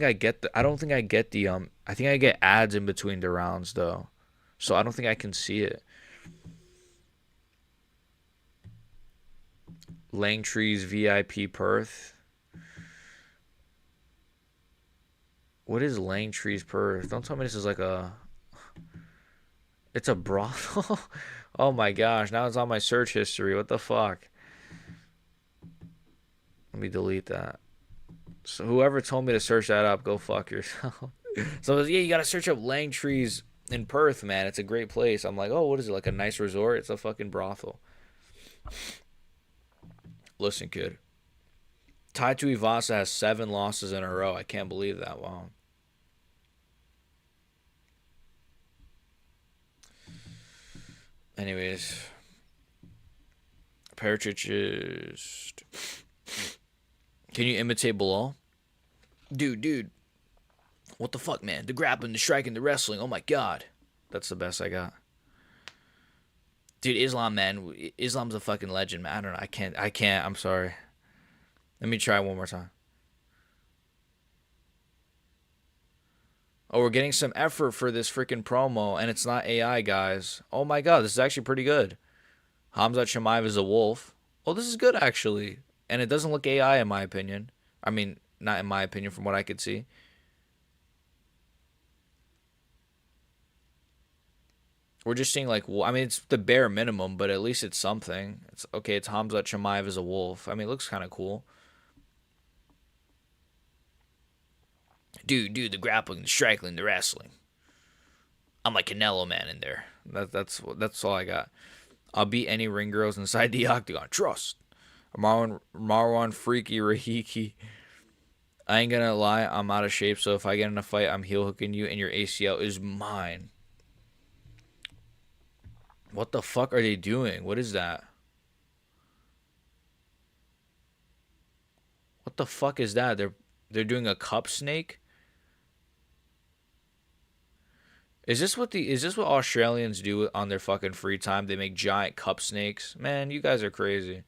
I get the I think I get ads in between the rounds though. So I don't think I can see it. Langtree's VIP Perth. What is Langtree's Perth? Don't tell me this is like it's a brothel. Oh my gosh, now it's on my search history. What the fuck? Let me delete that. So whoever told me to search that up, go fuck yourself. So yeah, you gotta search up Langtree's in Perth, man. It's a great place. I'm like, oh, what is it? Like a nice resort? It's a fucking brothel. Listen, kid. Tai Tuivasa has 7 losses in a row. I can't believe that. Wow. Anyways, Paratrich is. Can you imitate Bilal? Dude. What the fuck, man? The grappling, the striking, the wrestling. Oh my god. That's the best I got. Dude, Islam, man. Islam's a fucking legend, man. I don't know. I can't. I'm sorry. Let me try one more time. Oh, we're getting some effort for this freaking promo, and it's not AI, guys. Oh my god, this is actually pretty good. Hamzat Shemaev is a wolf. Oh, this is good, actually. And it doesn't look AI, in my opinion. I mean, not in my opinion, from what I could see. We're just seeing, like, I mean, it's the bare minimum, but at least it's something. It's okay, it's Hamzat Shemaev as a wolf. I mean, it looks kind of cool. Dude, the grappling, the striking, the wrestling. I'm like Canelo, man, in there. That's all I got. I'll beat any ring girls inside the octagon. Trust. Marwan Freaky Rahiki. I ain't gonna lie, I'm out of shape, so if I get in a fight, I'm heel hooking you and your ACL is mine. What the fuck are they doing? What is that? What the fuck is that? They're doing a cup snake? Is this what Australians do on their fucking free time? They make giant cup snakes. Man, you guys are crazy.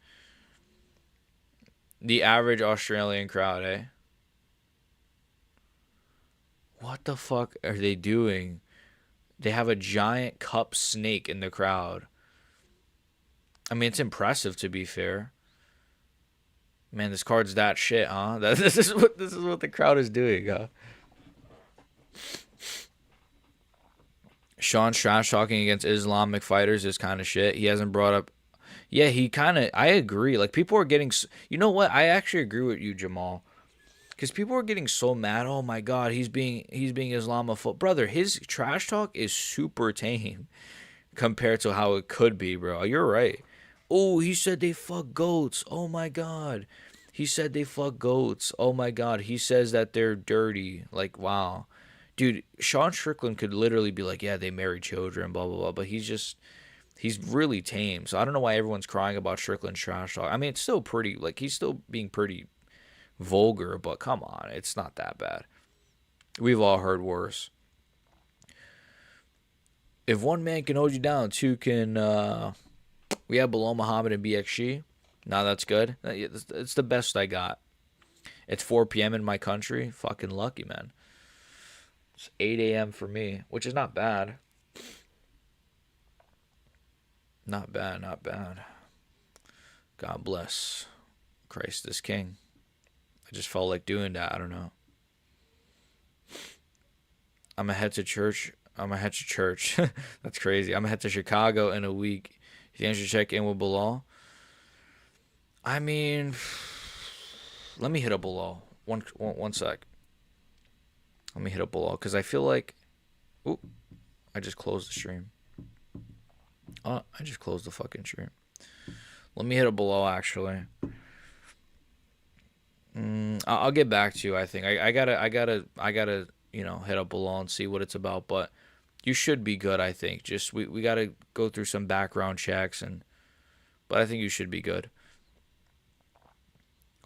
The average Australian crowd, eh? What the fuck are they doing? They have a giant cup snake in the crowd. I mean, it's impressive to be fair. Man, this card's that shit, huh? This is what the crowd is doing, huh? Sean's trash talking against Islamic fighters is kind of shit. He hasn't brought up. Yeah, he kind of. I agree. Like people are getting. You know what? I actually agree with you, Jamal. Because people are getting so mad. Oh my God, he's being Islamophobe, brother. His trash talk is super tame compared to how it could be, bro. You're right. Oh, he said they fuck goats. Oh my God. He said they fuck goats. Oh my God. He says that they're dirty. Like, wow. Dude, Sean Strickland could literally be like, yeah, they marry children, blah, blah, blah. But he's really tame. So I don't know why everyone's crying about Strickland's trash talk. I mean, it's still pretty, like, he's still being pretty vulgar, but come on. It's not that bad. We've all heard worse. If one man can hold you down, two can, we have Bilal Muhammad and BXG. Nah, that's good. It's the best I got. It's 4 p.m. in my country. Fucking lucky, man. It's 8 a.m. for me, which is not bad. Not bad, not bad. God bless. Christ is King. I just felt like doing that. I don't know. I'm gonna head to church. I'm gonna head to church. That's crazy. I'm gonna head to Chicago in a week. You think I should check in with Bilal? I mean, let me hit up Bilal. One sec. Let me hit up Bilal because I feel like. Ooh, I just closed the stream. Oh, I just closed the fucking stream. Let me hit up Bilal actually. I'll get back to you. I think I gotta hit up Bilal and see what it's about. But you should be good. I think just we gotta go through some background checks but I think you should be good.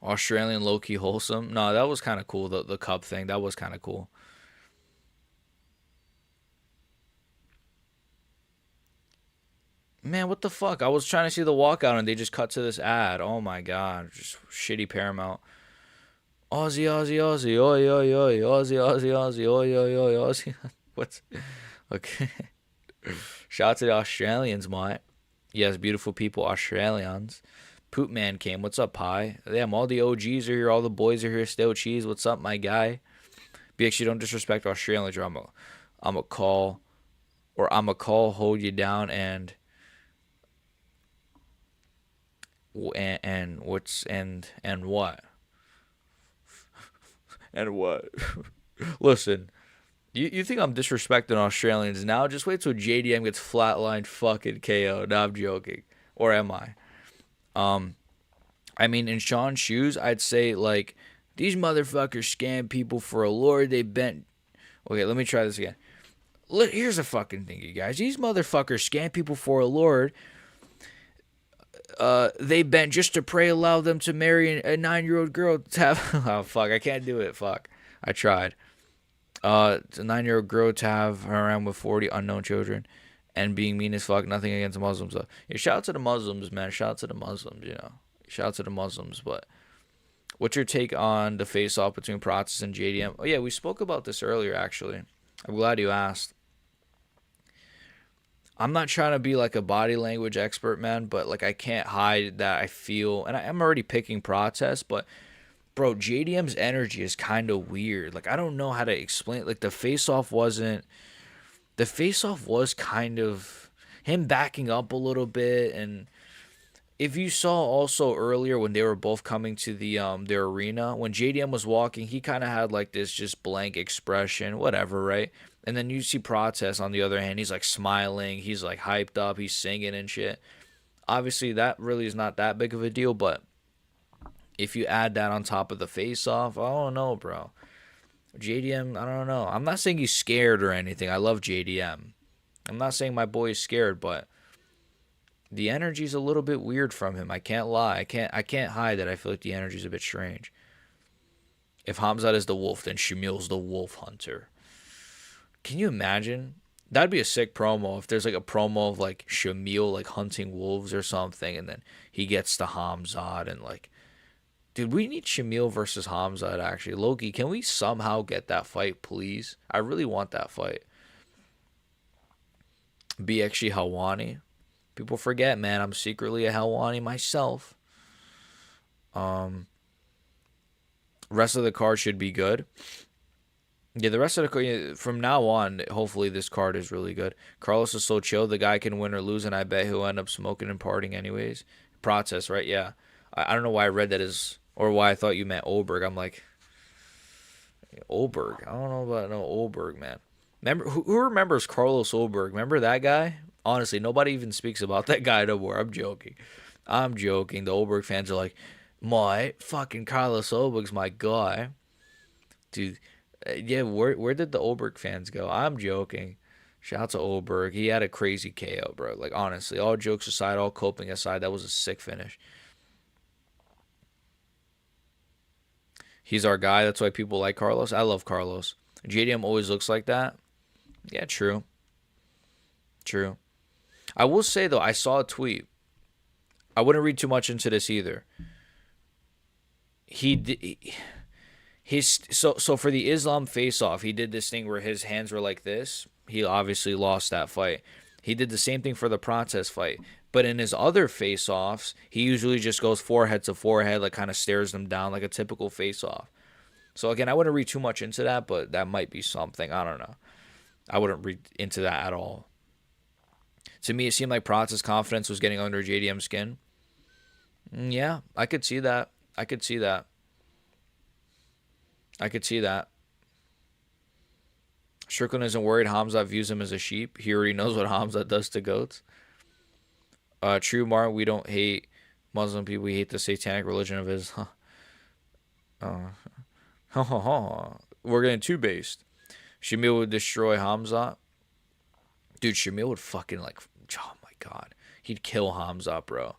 Australian low key wholesome. No, that was kind of cool. The cup thing that was kind of cool. Man, what the fuck? I was trying to see the walkout and they just cut to this ad. Oh my god, just shitty Paramount. Aussie, Aussie, Aussie, oi, oi, oi, Aussie, Aussie, Aussie, oi, oi, oi, Aussie. What's okay? Shout out to the Australians, mate. Yes, beautiful people, Australians. Poop Man came. What's up, Pie? Damn, all the OGs are here. All the boys are here. Still cheese. What's up, my guy? BX, you don't disrespect Australians. Or I'm a call, hold you down, and what's and what and what? Listen, you think I'm disrespecting Australians now? Just wait till JDM gets flatlined, fucking KO. No, I'm joking. Or am I? I mean, in Sean's shoes, I'd say, like, these motherfuckers scam people for a lure. They bent. Okay, let me try this again. Here's a fucking thing, you guys. These motherfuckers scam people for a lord. They bent just to pray allow them to marry a 9-year-old girl to have. Oh, fuck. I can't do it. Fuck. I tried. It's a 9-year-old girl to have her around with 40 unknown children and being mean as fuck. Nothing against Muslims, though. Yeah, shout out to the Muslims, man. Shout out to the Muslims, Shout out to the Muslims. But what's your take on the face-off between Prates and JDM? Oh, yeah, we spoke about this earlier, actually. I'm glad you asked. I'm not trying to be like a body language expert, man, but like I can't hide that I feel, and I'm already picking Prates, but bro, JDM's energy is kind of weird. Like I don't know how to explain. Like the face-off was kind of him backing up a little bit, and if you saw also earlier when they were both coming to the their arena, when JDM was walking, he kind of had like this just blank expression, whatever, right? And then you see Prates on the other hand, he's like smiling, he's like hyped up, he's singing and shit. Obviously, that really is not that big of a deal, but if you add that on top of the face-off, I don't know, bro. JDM, I don't know. I'm not saying he's scared or anything. I love JDM. I'm not saying my boy is scared, but the energy's a little bit weird from him. I can't lie. I can't hide that I feel like the energy's a bit strange. If Hamzat is the wolf, then Shamil's the wolf hunter. Can you imagine That'd be a sick promo if there's like a promo of like Shamil like hunting wolves or something, and then he gets to Hamzat and like, dude, we need Shamil versus Hamzat actually. Loki, can we somehow get that fight, please? I really want that fight. BXG Helwani. People forget, man, I'm secretly a Helwani myself. Rest of the card should be good. Yeah, the rest of the card, from now on, hopefully this card is really good. Carlos is so chill. The guy can win or lose, and I bet he'll end up smoking and partying anyways. Process, right? Yeah. I don't know why I read that as, or why I thought you meant Oberg. I'm like, Oberg. I don't know about no Oberg, man. Remember who remembers Carlos Oberg? Remember that guy? Honestly, nobody even speaks about that guy no more. I'm joking. I'm joking. The Oberg fans are like, my fucking Carlos Oberg's my guy, dude. Yeah, where did the Oberg fans go? I'm joking. Shout out to Oberg. He had a crazy KO, bro. Like, honestly, all jokes aside, all coping aside, that was a sick finish. He's our guy. That's why people like Carlos. I love Carlos. JDM always looks like that. Yeah, true. True. I will say, though, I saw a tweet. I wouldn't read too much into this either. He did. So for the Islam face-off, he did this thing where his hands were like this. He obviously lost that fight. He did the same thing for the Prates fight. But in his other face-offs, he usually just goes forehead to forehead, like kind of stares them down like a typical face-off. So again, I wouldn't read too much into that, but that might be something. I don't know. I wouldn't read into that at all. To me, it seemed like Prates' confidence was getting under JDM's skin. Yeah, I could see that. I could see that. I could see that. Strickland isn't worried. Hamzat views him as a sheep. He already knows what Hamzat does to goats. True, Martin. We don't hate Muslim people. We hate the satanic religion of Islam. We're getting too based. Shamil would destroy Hamzat. Dude, Shamil would fucking like, oh my god. He'd kill Hamzat, bro.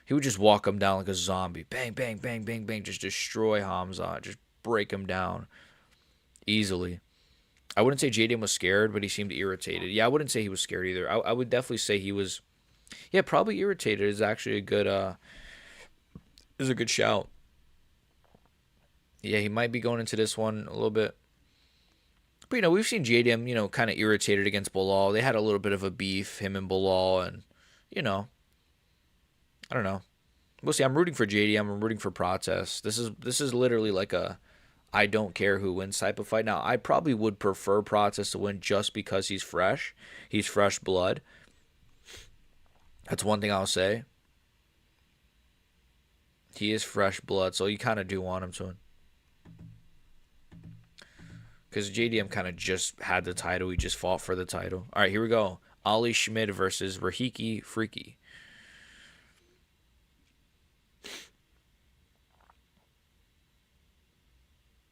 He would just walk him down like a zombie. Bang, bang, bang, bang, bang. Just destroy Hamzat. Just break him down easily. I wouldn't say Jaden was scared, but he seemed irritated. Yeah, I wouldn't say he was scared either. I would definitely say he was, yeah, probably irritated is actually a good shout. Yeah, he might be going into this one a little bit. But, we've seen JDM, kind of irritated against Bilal. They had a little bit of a beef, him and Bilal, and, I don't know. We'll see. I'm rooting for JDM. I'm rooting for Prates. This is literally like a I don't care who wins type of fight. Now, I probably would prefer Prates to win just because he's fresh. He's fresh blood. That's one thing I'll say. He is fresh blood, so you kind of do want him to win. Because JDM kind of just had the title. He just fought for the title. All right, here we go. Ali Schmid versus Rahiki Freaky.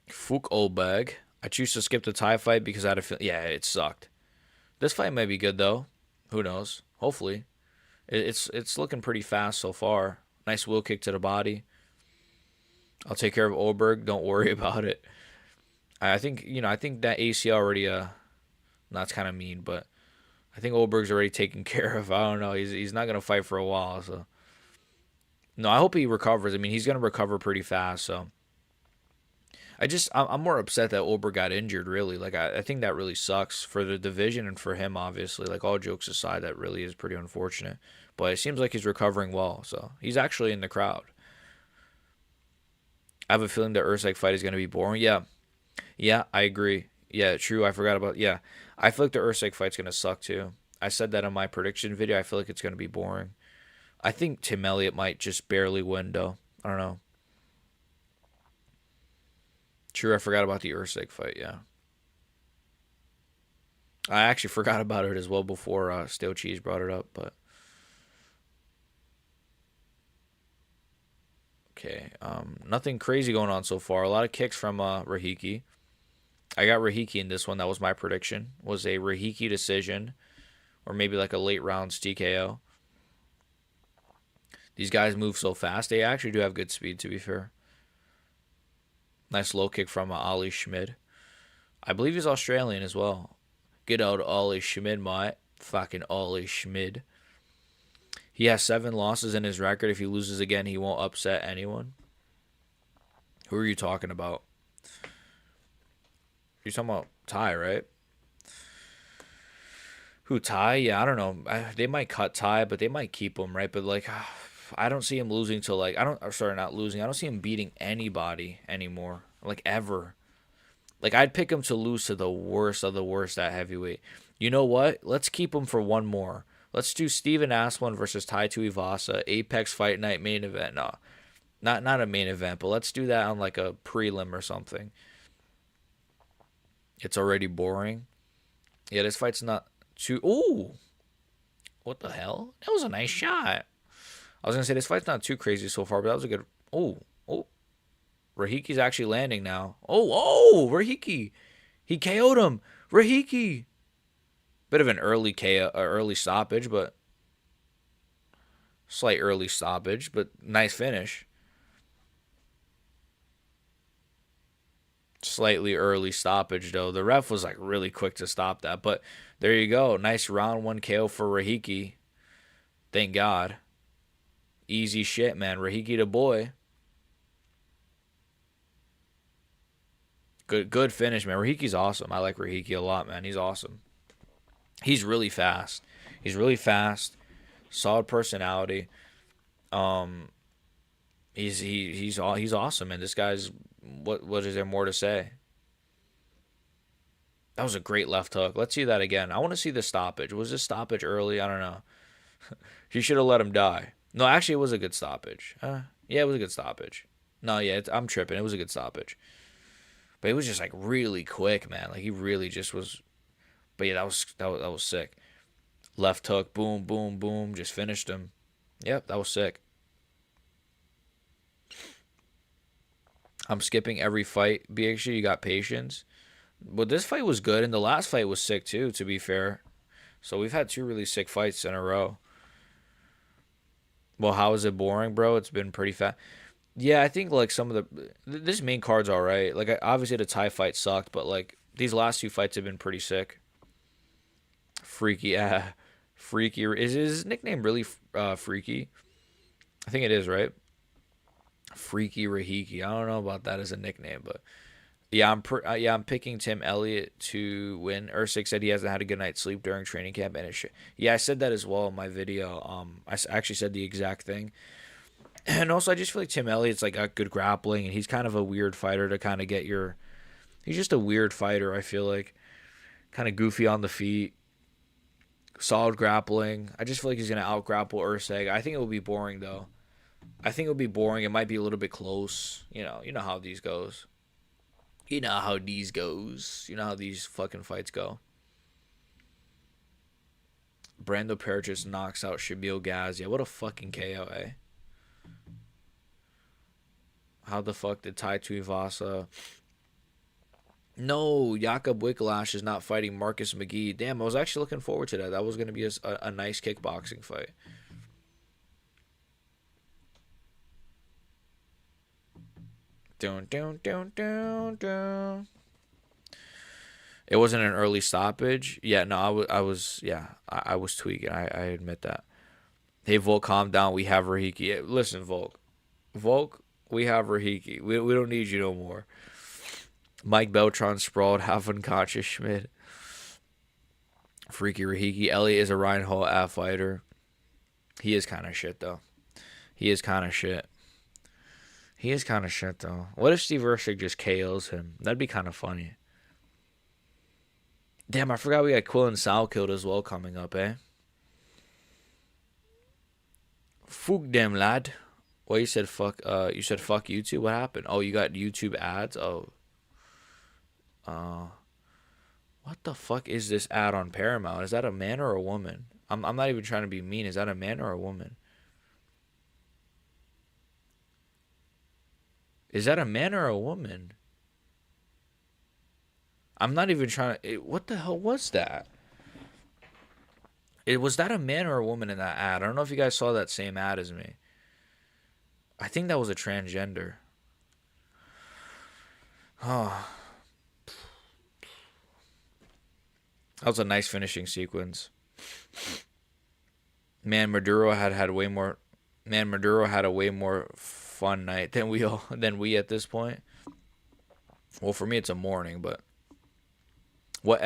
Fook Olbag. I choose to skip the Thai fight because I had a feel. Yeah, it sucked. This fight might be good, though. Who knows? Hopefully. It's looking pretty fast so far. Nice wheel kick to the body. I'll take care of Olberg. Don't worry about it. I think that ACL already, that's kind of mean, but I think Olberg's already taken care of. I don't know. He's not going to fight for a while, so. No, I hope he recovers. I mean, he's going to recover pretty fast, so. I'm more upset that Olberg got injured, really. Like, I think that really sucks for the division and for him, obviously. Like, all jokes aside, that really is pretty unfortunate. But it seems like he's recovering well, so. He's actually in the crowd. I have a feeling the Usyk fight is going to be boring. Yeah, I agree. Yeah, true. I forgot about. Yeah, I feel like the Usyk fight's gonna suck too. I said that in my prediction video. I feel like it's gonna be boring. I think Tim Elliott might just barely win though. I don't know. True. I forgot about the Usyk fight. Yeah, I actually forgot about it as well before Stale Cheese brought it up. But okay, nothing crazy going on so far. A lot of kicks from Rahiki. I got Rahiki in this one. That was my prediction. Was a Rahiki decision, or maybe like a late rounds TKO. These guys move so fast. They actually do have good speed, to be fair. Nice low kick from Ali Schmid. I believe he's Australian as well. Good old Ollie Schmid, mate. Fucking Ollie Schmid. He has 7 losses in his record. If he loses again, he won't upset anyone. Who are you talking about? You're talking about Ty, right? Who, Ty? Yeah, I don't know. They might cut Ty, but they might keep him, right? But like, I don't see him losing to like not losing. I don't see him beating anybody anymore, like ever. Like I'd pick him to lose to the worst of the worst at heavyweight. You know what? Let's keep him for one more. Let's do Steven Asplund versus Tai Tuivasa, Apex Fight Night main event. No, not a main event, but let's do that on like a prelim or something. It's already boring. Yeah, this fight's not too. Ooh, what the hell? That was a nice shot. I was gonna say this fight's not too crazy so far, but that was a good. Oh, Rahiki's actually landing now. Oh, Rahiki, he KO'd him. Rahiki, bit of an early KO, early stoppage, but slight early stoppage, but nice finish. Slightly early stoppage though. The ref was like really quick to stop that, but there you go. Nice round 1 KO for Rahiki. Thank God. Easy shit, man. Rahiki the boy. Good finish, man. Rahiki's awesome. I like Rahiki a lot, man. He's awesome. He's really fast. Solid personality. He's awesome, man. This guy's what is there more to say? That was a great left hook. Let's see that again. I want to see the stoppage. Was this stoppage early? I don't know. He should have let him die. No, actually, it was a good stoppage. Yeah, it was a good stoppage. No, yeah, I'm tripping. It was a good stoppage. But it was just like really quick, man. Like he really just was. But yeah, that was sick. Left hook, boom, boom, boom, just finished him. Yep, that was sick. I'm skipping every fight. BXG, you got patience. But this fight was good, and the last fight was sick too, to be fair. So we've had 2 really sick fights in a row. Well, how is it boring, bro? It's been pretty fast. Yeah, I think like some of this main card's all right. Like obviously the Thai fight sucked, but like these last 2 fights have been pretty sick. Freaky, freaky. Is his nickname really Freaky? I think it is, right? Freaky Rahiki. I don't know about that as a nickname, but yeah, I'm picking Tim Elliott to win. Usyk said he hasn't had a good night's sleep during training camp, and yeah, I said that as well in my video. I actually said the exact thing. And also, I just feel like Tim Elliott's like got good grappling, and he's kind of a weird fighter to kind of get your. He's just a weird fighter. I feel like, kind of goofy on the feet, solid grappling. I just feel like he's gonna out grapple Usyk. I think it will be boring though. I think it'll be boring. It might be a little bit close. You know how these goes. You know how these goes. You know how these fucking fights go. Brando Parrott just knocks out Shabil Gazia. What a fucking KO, eh? How the fuck did Tai Tuivasa... No, Jakob Wicklash is not fighting Marcus McGee. Damn, I was actually looking forward to that. That was going to be a nice kickboxing fight. Dun, dun, dun, dun, dun. It wasn't an early stoppage. Yeah, no, I was tweaking. I admit that. Hey, Volk, calm down. We have Rahiki. Listen, Volk, we have Rahiki. We don't need you no more. Mike Beltran sprawled, half unconscious Schmidt. Freaky Rahiki. Elliott is a Reinhold F fighter. He is kind of shit, though. He is kind of shit, though. What if Steve Usyk just KOs him? That'd be kind of funny. Damn, I forgot we got Quill and Salkilled as well coming up, eh? Fuck them, lad. Well, you said fuck YouTube? What happened? Oh, you got YouTube ads? Oh. What the fuck is this ad on Paramount? Is that a man or a woman? I'm not even trying to be mean. Is that a man or a woman? Is that a man or a woman? I'm not even trying to... What the hell was that? Was that a man or a woman in that ad? I don't know if you guys saw that same ad as me. I think that was a transgender. Oh. That was a nice finishing sequence. Man, Maduro had way more. Man, Maduro had a way more fun night than we at this point. Well, for me, it's a morning, but what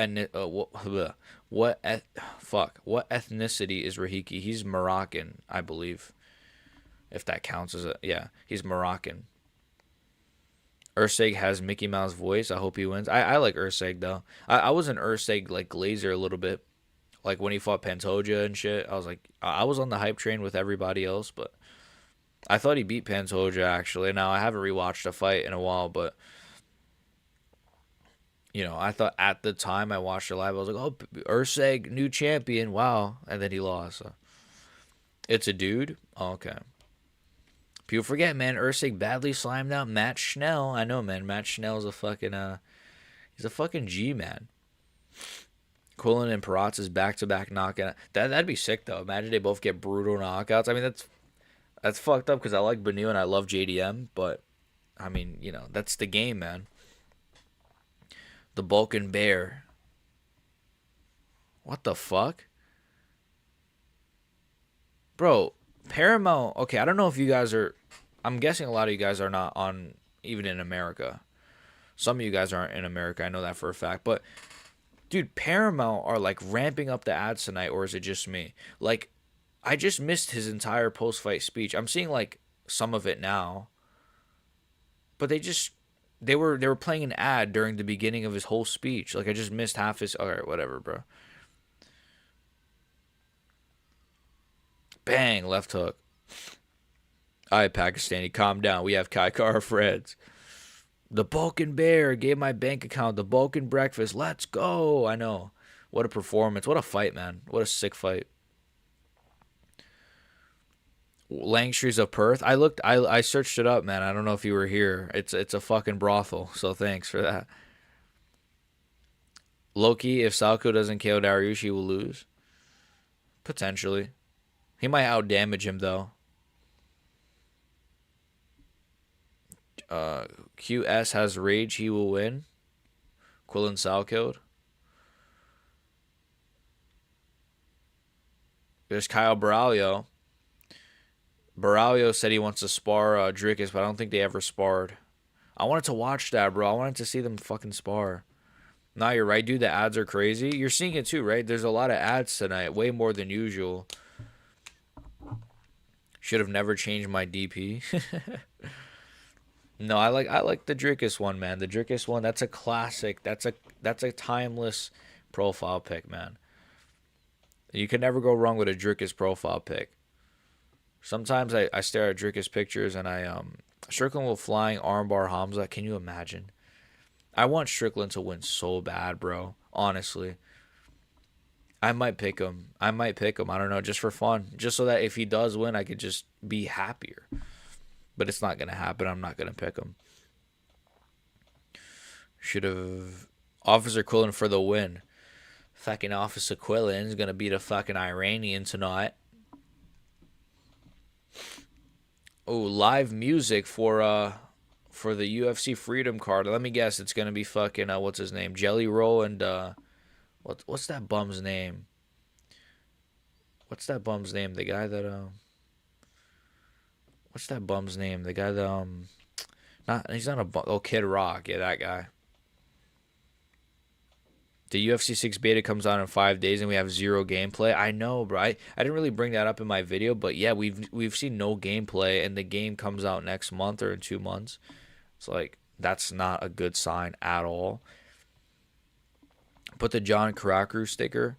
what ethnicity is Rahiki? He's Moroccan, I believe. If that counts as a yeah, he's Moroccan. Urseg has Mickey Mouse voice. I hope he wins. I like Urseg though. I was an Urseg like Glazer a little bit. Like when he fought Pantoja and shit. I was like I was on the hype train with everybody else, but I thought he beat Pantoja actually. Now I haven't rewatched a fight in a while, but I thought at the time I watched it live, I was like, oh, Urseg, new champion, wow, and then he lost. So. It's a dude. Oh, okay. People forget, man. Ursig badly slimed out Matt Schnell. I know, man. Matt Schnell's a fucking he's a fucking G, man. Quillen and Prates is back-to-back knockout. That'd be sick though. Imagine they both get brutal knockouts. I mean, that's fucked up because I like Benu and I love JDM, but I mean, that's the game, man. The Balkan Bear. What the fuck, bro? Paramount. Okay, I don't know if you guys are. I'm guessing a lot of you guys are not on even in America. Some of you guys aren't in America. I know that for a fact. But dude, Paramount are like ramping up the ads tonight, or is it just me? Like, I just missed his entire post-fight speech. I'm seeing like some of it now, but they were playing an ad during the beginning of his whole speech. Like I just missed half his. All right, whatever, bro. Bang, left hook. All right, Pakistani, calm down. We have Kai Kara Freds. The Balkan Bear gave my bank account the Balkan breakfast. Let's go. I know. What a performance. What a fight, man. What a sick fight. Langstreet's of Perth. I searched it up, man. I don't know if you were here. It's a fucking brothel, so thanks for that. Loki, if Salko doesn't KO Dariush, he will lose. Potentially. He might outdamage him though. QS has rage, he will win. Quillen Salkilled. There's Kyle Baralio. Baralio said he wants to spar Drickus, but I don't think they ever sparred. I wanted to watch that, bro. I wanted to see them fucking spar. Nah, you're right, dude. The ads are crazy. You're seeing it too, right? There's a lot of ads tonight, way more than usual. Should have never changed my DP. No, I like the Drickus one, man. The Drickus one, that's a classic. That's a timeless profile pic, man. You can never go wrong with a Drickus profile pic. Sometimes I stare at Drickus pictures and Strickland will flying armbar Hamza. Can you imagine? I want Strickland to win so bad, bro. Honestly. I might pick him. I don't know, just for fun. Just so that if he does win, I could just be happier. But it's not going to happen. I'm not going to pick him. Should have... Officer Quillen for the win. Fucking Officer Quillen's going to beat a fucking Iranian tonight. Oh, live music for the UFC Freedom card. Let me guess. It's going to be fucking... what's his name? Jelly Roll and... What's that bum's name? What's that bum's name? The guy that what's that bum's name? The guy that not he's not a bum. Oh, Kid Rock. Yeah, that guy. The UFC 6 beta comes out in 5 days and we have zero gameplay. I know, bro. I didn't really bring that up in my video, but yeah, we've seen no gameplay and the game comes out next month or in 2 months. It's like that's not a good sign at all. Put the John Karaku sticker.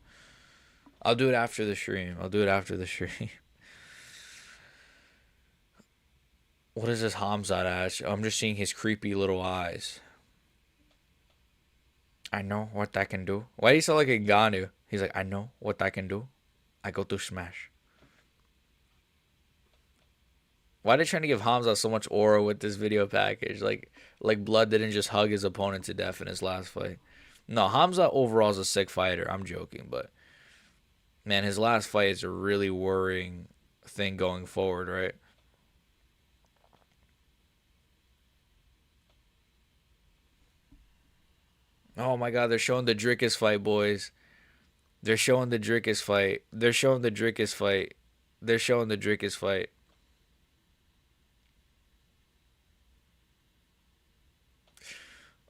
I'll do it after the stream. What is this Hamzat ass? I'm just seeing his creepy little eyes. I know what I can do. Why do you sound like a Ganu? He's like, I know what I can do. I go to smash. Why are they trying to give Hamza so much aura with this video package? Like Blood didn't just hug his opponent to death in his last fight. No, Hamza overall is a sick fighter. I'm joking, but man, his last fight is a really worrying thing going forward, right? Oh my God, they're showing the Drickus fight, boys. They're showing the Drickus fight. They're showing the Drickus fight. They're showing the Drickus fight.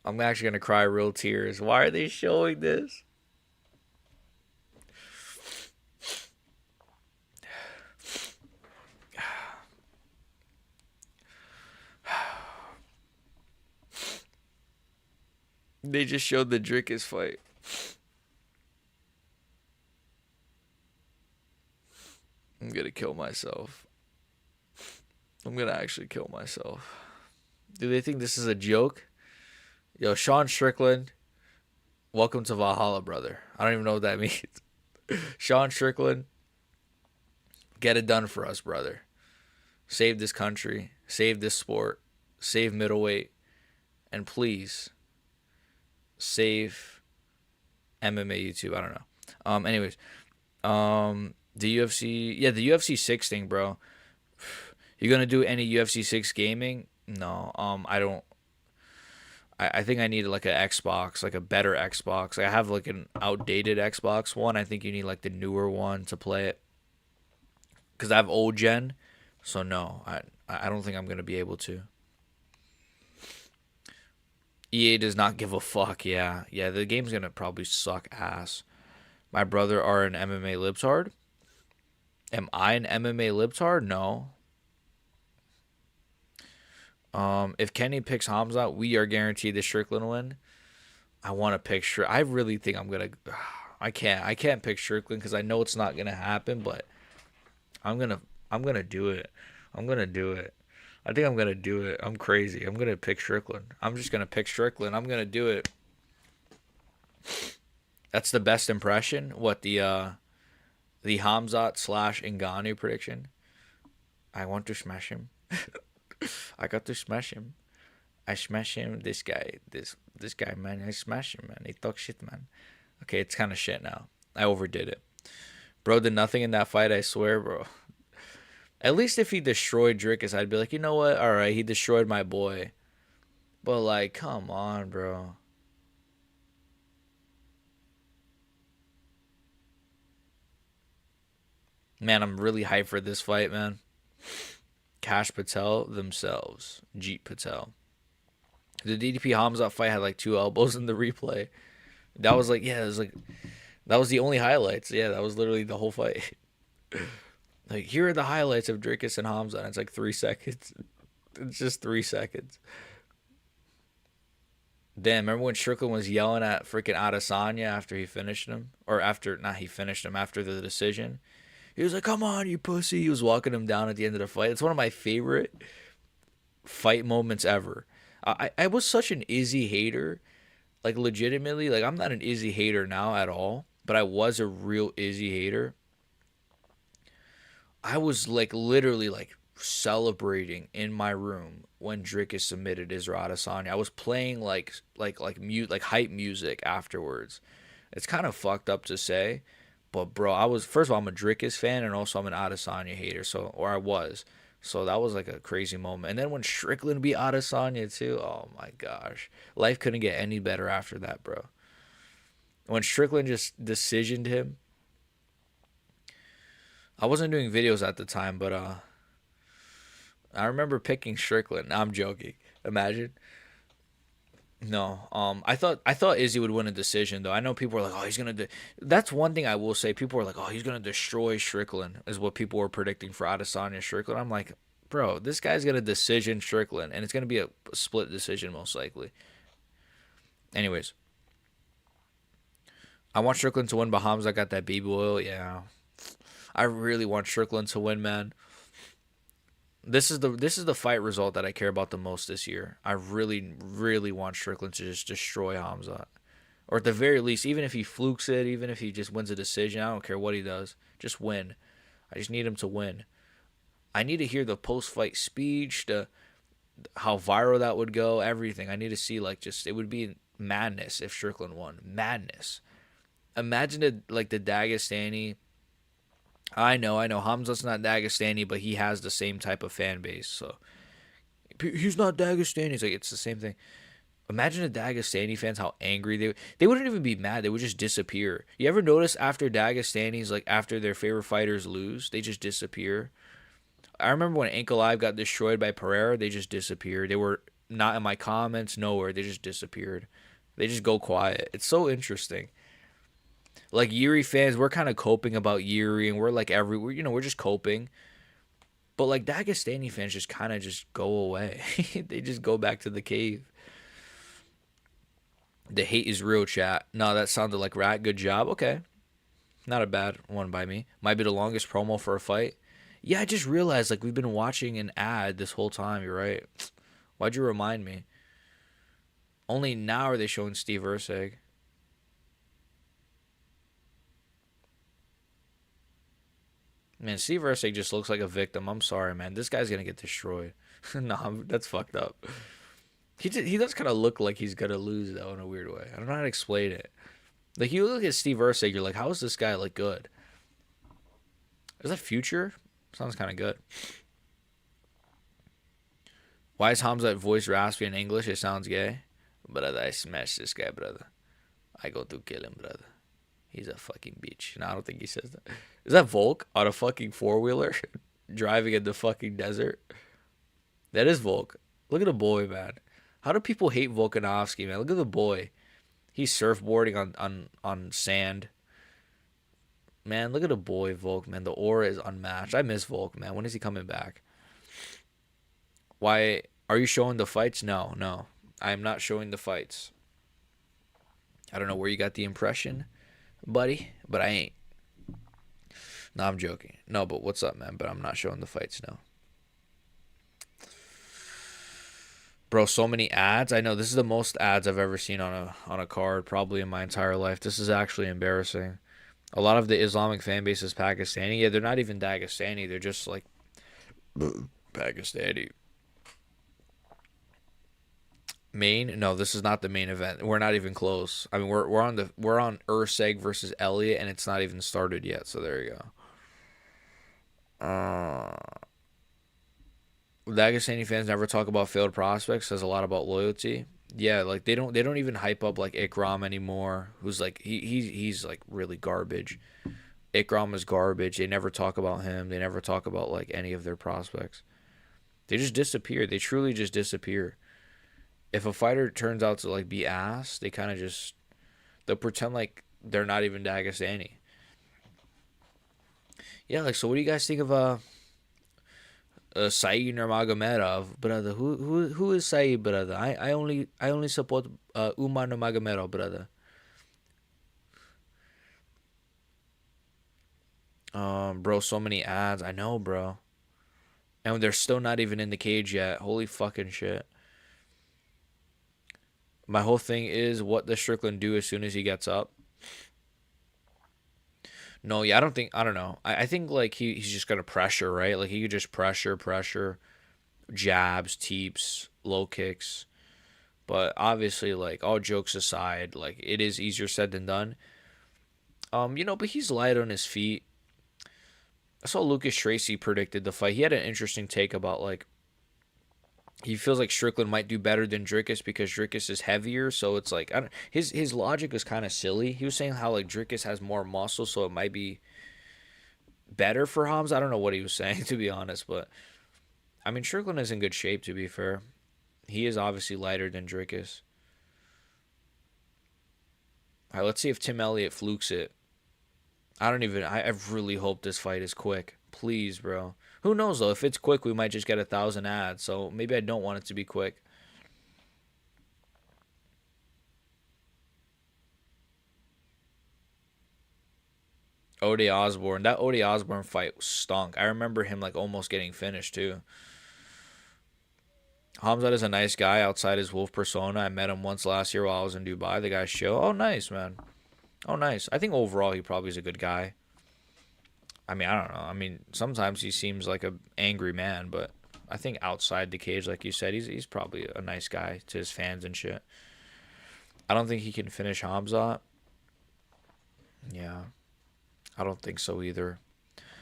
I'm actually gonna cry real tears. Why are they showing this? They just showed the Drickus fight. I'm gonna kill myself. I'm gonna actually kill myself. Do they think this is a joke? Yo, Sean Strickland, welcome to Valhalla, brother. I don't even know what that means. Sean Strickland, get it done for us, brother. Save this country, save this sport, save middleweight, and please save MMA YouTube. I don't know. Anyways, the UFC, yeah, the UFC 6 thing, bro. You gonna do any UFC 6 gaming? No. I don't. I think I need like an Xbox, like a better Xbox. I have like an outdated Xbox One. I think you need like the newer one to play it. Cause I have old gen, so no, I don't think I'm gonna be able to. EA does not give a fuck. Yeah, yeah. The game's gonna probably suck ass. My brother are an MMA libtard. Am I an MMA libtard? No. If Kenny picks Hamza, we are guaranteed the Strickland win. I want to pick I really think I'm gonna. I can't pick Strickland because I know it's not gonna happen. But I'm gonna do it. I'm gonna do it. I think I'm gonna do it. I'm crazy. I'm gonna pick Strickland. I'm just gonna pick Strickland. I'm gonna do it. That's the best impression. What the Hamzat / Ngannou prediction? I want to smash him. I got to smash him. I smash him. This guy, this guy, man. I smash him, man. He talk shit, man. Okay, it's kind of shit now. I overdid it. Bro did nothing in that fight, I swear, bro. At least if he destroyed Drickus, I'd be like, you know what? All right, he destroyed my boy. But like, come on, bro. Man, I'm really hyped for this fight, man. Cash Patel themselves. Jeet Patel. The DDP Hamza fight had like 2 elbows in the replay. That was like, yeah, it was like, that was the only highlights. Yeah, that was literally the whole fight. Like, here are the highlights of Drickus and Hamza. And it's like 3 seconds. It's just 3 seconds. Damn, remember when Strickland was yelling at freaking Adesanya after he finished him? Or after, not he finished him, after the decision. He was like, come on, you pussy. He was walking him down at the end of the fight. It's one of my favorite fight moments ever. I was such an Izzy hater. Like, legitimately, like, I'm not an Izzy hater now at all. But I was a real Izzy hater. I was, like, literally, like, celebrating in my room when Drickus submitted Israel Adesanya. I was playing, like hype music afterwards. It's kind of fucked up to say. But bro, I was first of all I'm a Drickus fan and also I'm an Adesanya hater. So or I was. So that was like a crazy moment. And then when Strickland beat Adesanya too, oh my gosh, life couldn't get any better after that, bro. When Strickland just decisioned him, I wasn't doing videos at the time, but I remember picking Strickland. Nah, I'm joking. Imagine. No, I thought Izzy would win a decision though. I know people were like, "Oh, he's gonna." That's one thing I will say. People were like, "Oh, he's gonna destroy Strickland," is what people were predicting for Adesanya Strickland. I'm like, bro, this guy's gonna decision Strickland, and it's gonna be a split decision most likely. Anyways, I want Strickland to win, but Hamza got that baby oil. Yeah, I really want Strickland to win, man. This is the fight result that I care about the most this year. I really really want Strickland to just destroy Hamza. Or at the very least, even if he flukes it, even if he just wins a decision, I don't care what he does. Just win. I just need him to win. I need to hear the post-fight speech, the how viral that would go, everything. I need to see like just it would be madness if Strickland won. Madness. Imagine the Dagestani. I know. Hamza's not Dagestani, but he has the same type of fan base. So he's not Dagestani. It's like it's the same thing. Imagine the Dagestani fans how angry they wouldn't even be mad. They would just disappear. You ever notice after Dagestanis, like after their favorite fighters lose, they just disappear? I remember when Ankalaev got destroyed by Pereira, they just disappeared. They were not in my comments, nowhere. They just disappeared. They just go quiet. It's so interesting. Like Yuri fans, we're kind of coping about Yuri, and we're like we're just coping. But like Dagestani fans just kind of just go away. They just go back to the cave. The hate is real, chat. No, that sounded like rat. Good job. Okay. Not a bad one by me. Might be the longest promo for a fight. Yeah, I just realized like we've been watching an ad this whole time. You're right. Why'd you remind me? Only now are they showing Steve Ursig. Man, Steve Ursig just looks like a victim. I'm sorry, man. This guy's gonna get destroyed. No, that's fucked up. He does kind of look like he's gonna lose though in a weird way. I don't know how to explain it. Like you look at Steve Ursig, you're like, how is this guy like good? Is that Future? Sounds kind of good. Why is Hamzat voice raspy in English? It sounds gay. Brother, I smashed this guy, brother. I go to kill him, brother. He's a fucking bitch. No, I don't think he says that. Is that Volk on a fucking four-wheeler driving in the fucking desert? That is Volk. Look at the boy, man. How do people hate Volkanovski, man? Look at the boy. He's surfboarding on sand. Man, look at the boy, Volk, man. The aura is unmatched. I miss Volk, man. When is he coming back? Why are you showing the fights? No, no. I am not showing the fights. I don't know where you got the impression, buddy, but I ain't. No, I'm joking. No, but what's up, man? But I'm not showing the fights, no. Bro, so many ads. I know this is the most ads I've ever seen on a card probably in my entire life. This is actually embarrassing. A lot of the Islamic fan base is Pakistani. Yeah, they're not even Dagestani. They're just like Pakistani. Main? No, this is not the main event. We're not even close. I mean, we're on Urseg versus Elliott, and it's not even started yet. So there you go. Dagestani fans never talk about failed prospects. Says a lot about loyalty. Yeah, like they don't even hype up like Ikram anymore. Who's like he's like really garbage. Ikram is garbage. They never talk about him. They never talk about like any of their prospects. They just disappear. They truly just disappear. If a fighter turns out to like be ass, they kind of just they'll pretend like they're not even Dagestani. Yeah, like so. What do you guys think of Saeed Nurmagomedov, brother? Who is Saeed, brother? I only support Umar Nurmagomedov, brother. Bro, so many ads. I know, bro. And they're still not even in the cage yet. Holy fucking shit. My whole thing is what does Strickland do as soon as he gets up? No, yeah, I don't know. I think like he's just gonna pressure, right? Like he could just pressure, jabs, teeps, low kicks. But obviously, like all jokes aside, like it is easier said than done. But he's light on his feet. I saw Lucas Tracy predicted the fight. He had an interesting take about like he feels like Strickland might do better than Dricus because Dricus is heavier. So it's like I don't, his logic was kind of silly. He was saying how like Dricus has more muscle, so it might be better for Hobbs. I don't know what he was saying to be honest, but I mean Strickland is in good shape to be fair. He is obviously lighter than Dricus. All right, let's see if Tim Elliott flukes it. I really hope this fight is quick. Please, bro. Who knows, though? If it's quick, we might just get 1,000 ads. So maybe I don't want it to be quick. Ode Osborne. That Ode Osborne fight stunk. I remember him, like, almost getting finished, too. Hamzat is a nice guy outside his wolf persona. I met him once last year while I was in Dubai. The guy's chill. Oh, nice, man. Oh, nice. I think overall he probably is a good guy. I mean, I don't know. I mean, sometimes he seems like a angry man, but I think outside the cage, like you said, he's probably a nice guy to his fans and shit. I don't think he can finish Hamzat. Yeah, I don't think so either.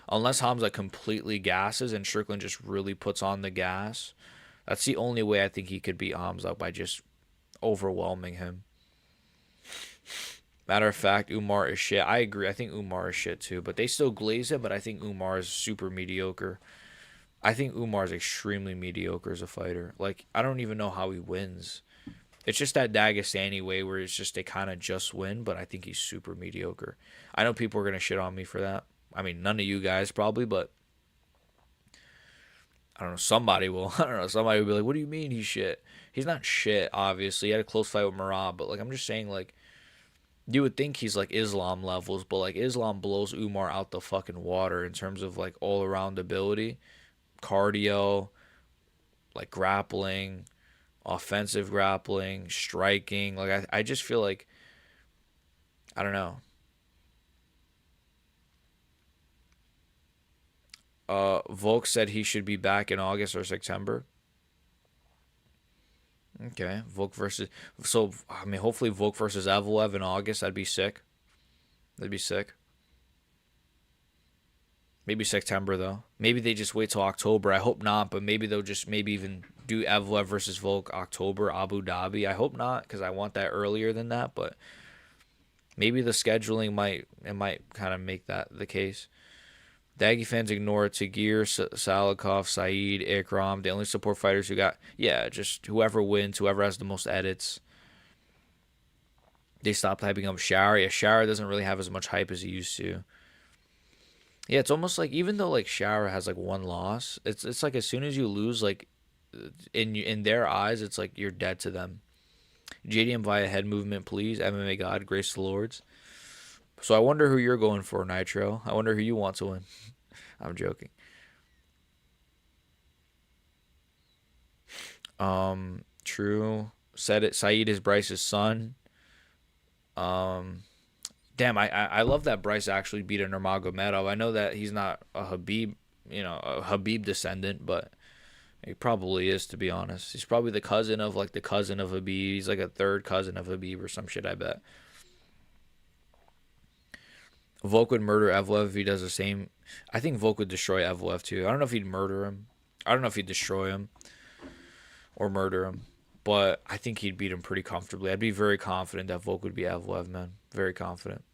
Unless Hamzat completely gasses and Strickland just really puts on the gas. That's the only way I think he could beat Hamzat by just overwhelming him. Matter of fact, Umar is shit. I agree. I think Umar is shit too, but they still glaze it. But I think Umar is super mediocre. I think Umar is extremely mediocre as a fighter. Like, I don't even know how he wins. It's just that Dagestani way where it's just they kind of just win, but I think he's super mediocre. I know people are gonna shit on me for that. I mean, none of you guys probably, but I don't know. Somebody will. I don't know. Somebody will be like, "What do you mean he's shit?" He's not shit. Obviously, he had a close fight with Marab, but like I'm just saying, like you would think he's like Islam levels, but like Islam blows Umar out the fucking water in terms of like all around ability, cardio, like grappling, offensive grappling, striking. Like I just feel like I don't know. Volk said he should be back in August or September. Okay, Volk versus. So I mean, hopefully Volk versus Evloev in August. That'd be sick. That'd be sick. Maybe September though. Maybe they just wait till October. I hope not, but maybe they'll just maybe even do Evloev versus Volk October Abu Dhabi. I hope not because I want that earlier than that. But maybe the scheduling might kind of make that the case. Daggy fans ignore Tagir, Salikov, Saeed, Ikram. They only support fighters who got, yeah, just whoever wins, whoever has the most edits. They stopped hyping up Shara. Yeah, Shara doesn't really have as much hype as he used to. Yeah, it's almost like even though like Shara has like one loss, it's like as soon as you lose, like in their eyes, it's like you're dead to them. JDM via head movement, please. MMA God, grace the Lords. So I wonder who you're going for, Nitro. I wonder who you want to win. I'm joking. True. Said it. Saeed is Bryce's son. Um, damn. I love that Bryce actually beat a Nurmagomedov. I know that he's not a Habib, a Habib descendant, but he probably is to be honest. He's probably the cousin of like the cousin of Habib. He's like a third cousin of Habib or some shit. I bet. Volk would murder Evloev if he does the same. I think Volk would destroy Evloev too. I don't know if he'd murder him. I don't know if he'd destroy him or murder him, but I think he'd beat him pretty comfortably. I'd be very confident that Volk would be Evloev, man. Very confident.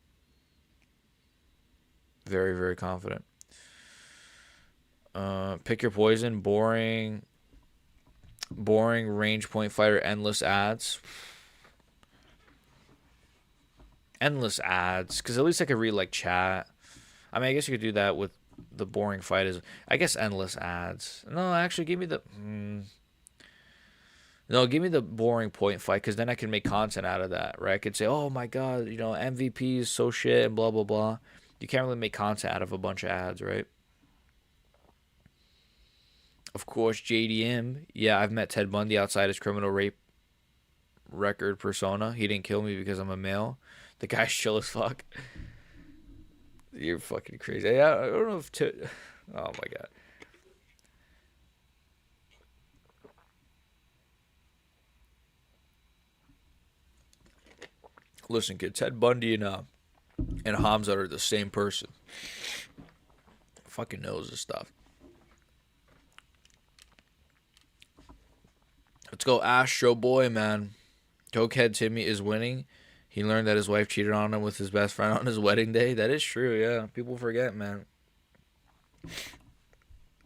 Very, very confident. Pick your poison. Boring range point fighter. Endless ads. Endless ads, because at least I could read like chat. I mean, I guess you could do that with the boring fight. Is I guess endless ads. No, actually, give me the no, give me the boring point fight, because then I can make content out of that, right? I could say, oh my god, MVP is so shit and blah blah blah. You can't really make content out of a bunch of ads, right? Of course, JDM. Yeah, I've met Ted Bundy outside his criminal rape record persona. He didn't kill me because I'm a male. The guy's chill as fuck. You're fucking crazy. I don't know if oh my god. Listen, kid. Ted Bundy and Hamza are the same person. Fucking knows this stuff. Let's go, Astro Boy, man. Cokehead Timmy is winning. He learned that his wife cheated on him with his best friend on his wedding day. That is true, yeah. People forget, man.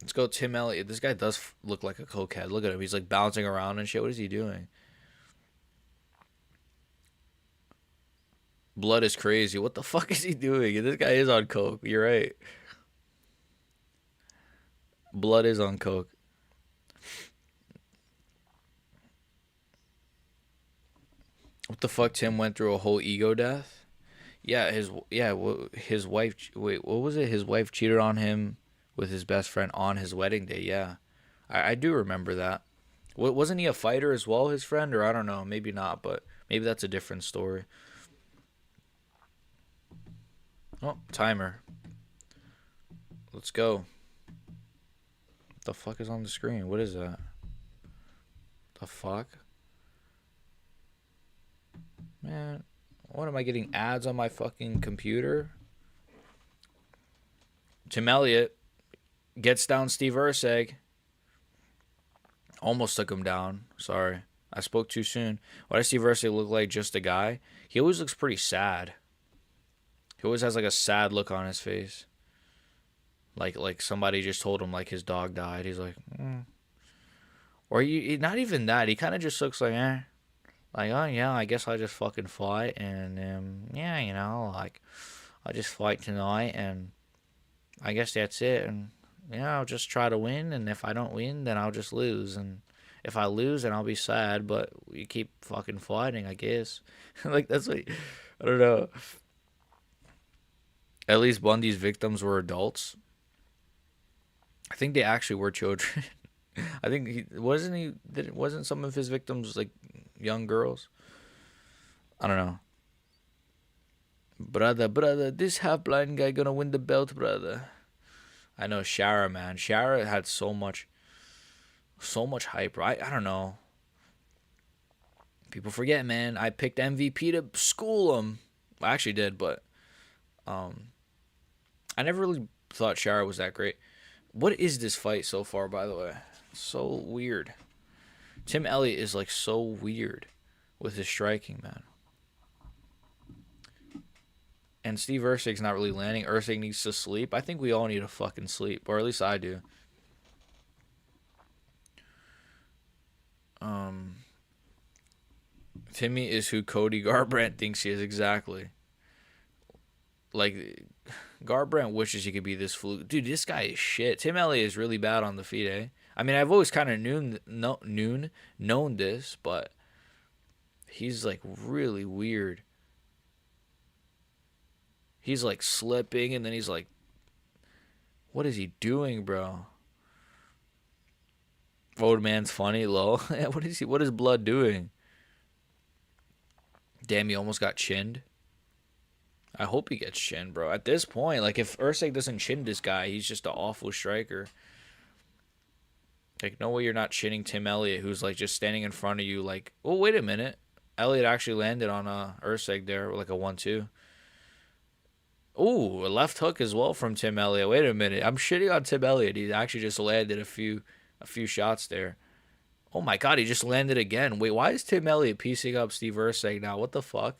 Let's go, Tim Elliott. This guy does look like a cokehead. Look at him. He's like bouncing around and shit. What is he doing? Blood is crazy. What the fuck is he doing? This guy is on coke. You're right. Blood is on coke. What the fuck? Tim went through a whole ego death. Yeah, his wife. Wait, what was it? His wife cheated on him with his best friend on his wedding day. Yeah, I do remember that. Wasn't he a fighter as well? His friend, or I don't know, maybe not, but maybe that's a different story. Oh, timer. Let's go. What the fuck is on the screen? What is that? The fuck? Man, what am I getting ads on my fucking computer? Tim Elliott gets down Steve Urseg. Almost took him down. Sorry. I spoke too soon. Why does Steve Ursay look like just a guy? He always looks pretty sad. He always has like a sad look on his face. Like somebody just told him like his dog died. He's like, or not even that. He kind of just looks like, like, oh yeah, I guess I'll just fucking fight, and yeah, like I'll just fight tonight, and I guess that's it, and I'll just try to win, and if I don't win, then I'll just lose, and if I lose, then I'll be sad, but you keep fucking fighting, I guess. Like that's what I don't know. At least Bundy's victims were adults. I think they actually were children. I think wasn't some of his victims like young girls? I don't know. Brother, this half blind guy gonna win the belt, brother. I know Shara, man. Shara had so much hype. I don't know. People forget, man. I picked MVP to school him. I actually did, but I never really thought Shara was that great. What is this fight so far, by the way? So weird. Tim Elliott is like so weird with his striking, man. And Steve Ursay's not really landing. Ursay needs to sleep. I think we all need to fucking sleep, or at least I do. Timmy is who Cody Garbrandt thinks he is, exactly. Like, Garbrandt wishes he could be this fluke. Dude, this guy is shit. Tim Elliott is really bad on the feet, eh? I mean, I've always kind of known this, but he's like really weird. He's like slipping, and then he's like, what is he doing, bro? Old man's funny, low. What is Blood doing? Damn, he almost got chinned. I hope he gets chinned, bro. At this point, like, if Ursay doesn't chin this guy, he's just an awful striker. Like, no way you're not chinning Tim Elliott, who's, like, just standing in front of you, like, oh, wait a minute. Elliott actually landed on Ursay there, like a 1-2. Ooh, a left hook as well from Tim Elliott. Wait a minute. I'm shitting on Tim Elliott. He actually just landed a few shots there. Oh, my God, he just landed again. Wait, why is Tim Elliott piecing up Steve Ursay now? What the fuck?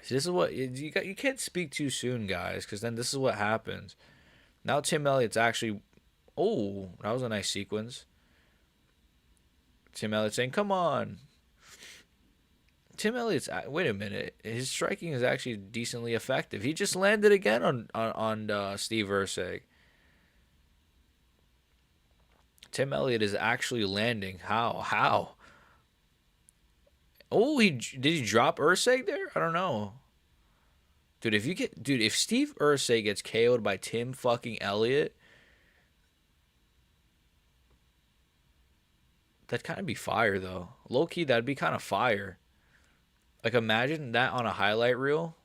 See, this is what you can't speak too soon, guys, because then this is what happens. Now Tim Elliott's actually, oh, that was a nice sequence. Tim Elliott saying, "Come on." Tim Elliott's, wait a minute, his striking is actually decently effective. He just landed again on Steve Ursay. Tim Elliott is actually landing. How? Oh, did he drop Ursay there? I don't know. Dude, if Steve Ursay gets KO'd by Tim fucking Elliott, that'd kind of be fire though. Low key, that'd be kind of fire. Like, imagine that on a highlight reel.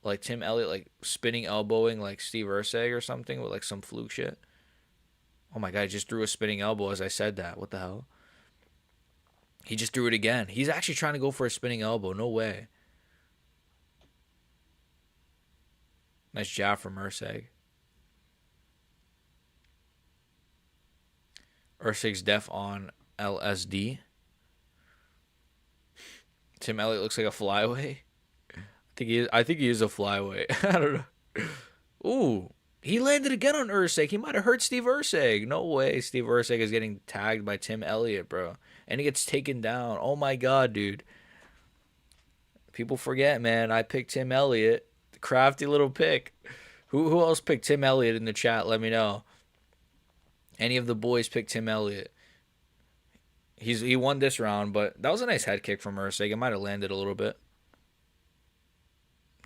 Like Tim Elliott like spinning elbowing like Steve Ursay or something with like some fluke shit. Oh my God, he just threw a spinning elbow as I said that. What the hell? He just threw it again. He's actually trying to go for a spinning elbow. No way. Nice jab from Ursay. Ursay's def on LSD. Tim Elliott looks like a flyweight. I think he is a flyweight. I don't know. Ooh. He landed again on Ursay. He might have hurt Steve Ursay. No way Steve Ursay is getting tagged by Tim Elliott, bro. And he gets taken down. Oh my God, dude. People forget, man. I picked Tim Elliott. Crafty little pick. Who else picked Tim Elliott in the chat? Let me know. Any of the boys picked Tim Elliott. He won this round, but that was a nice head kick from Ursay. It might have landed a little bit.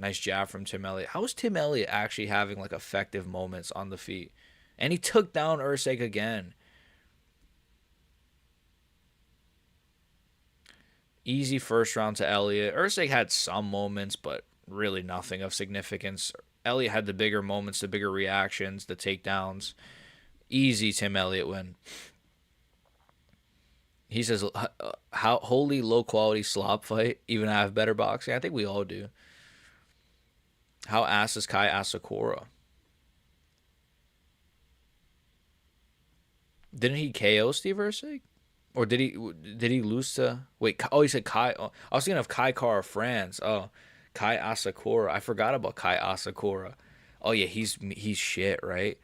Nice jab from Tim Elliott. How is Tim Elliott actually having like effective moments on the feet? And he took down Ursay again. Easy first round to Elliott. Ursay had some moments, but really nothing of significance. Elliott had the bigger moments, the bigger reactions, the takedowns. Easy Tim Elliott win. He says, "How holy low quality slop fight? Even I have better boxing." I think we all do. How ass is Kai Asakura? Didn't he KO Steve Ursay? Or did he lose to wait? Oh, he said Kai. Oh, I was thinking of Kai Kara France. Oh, Kai Asakura. I forgot about Kai Asakura. Oh yeah, he's shit, right?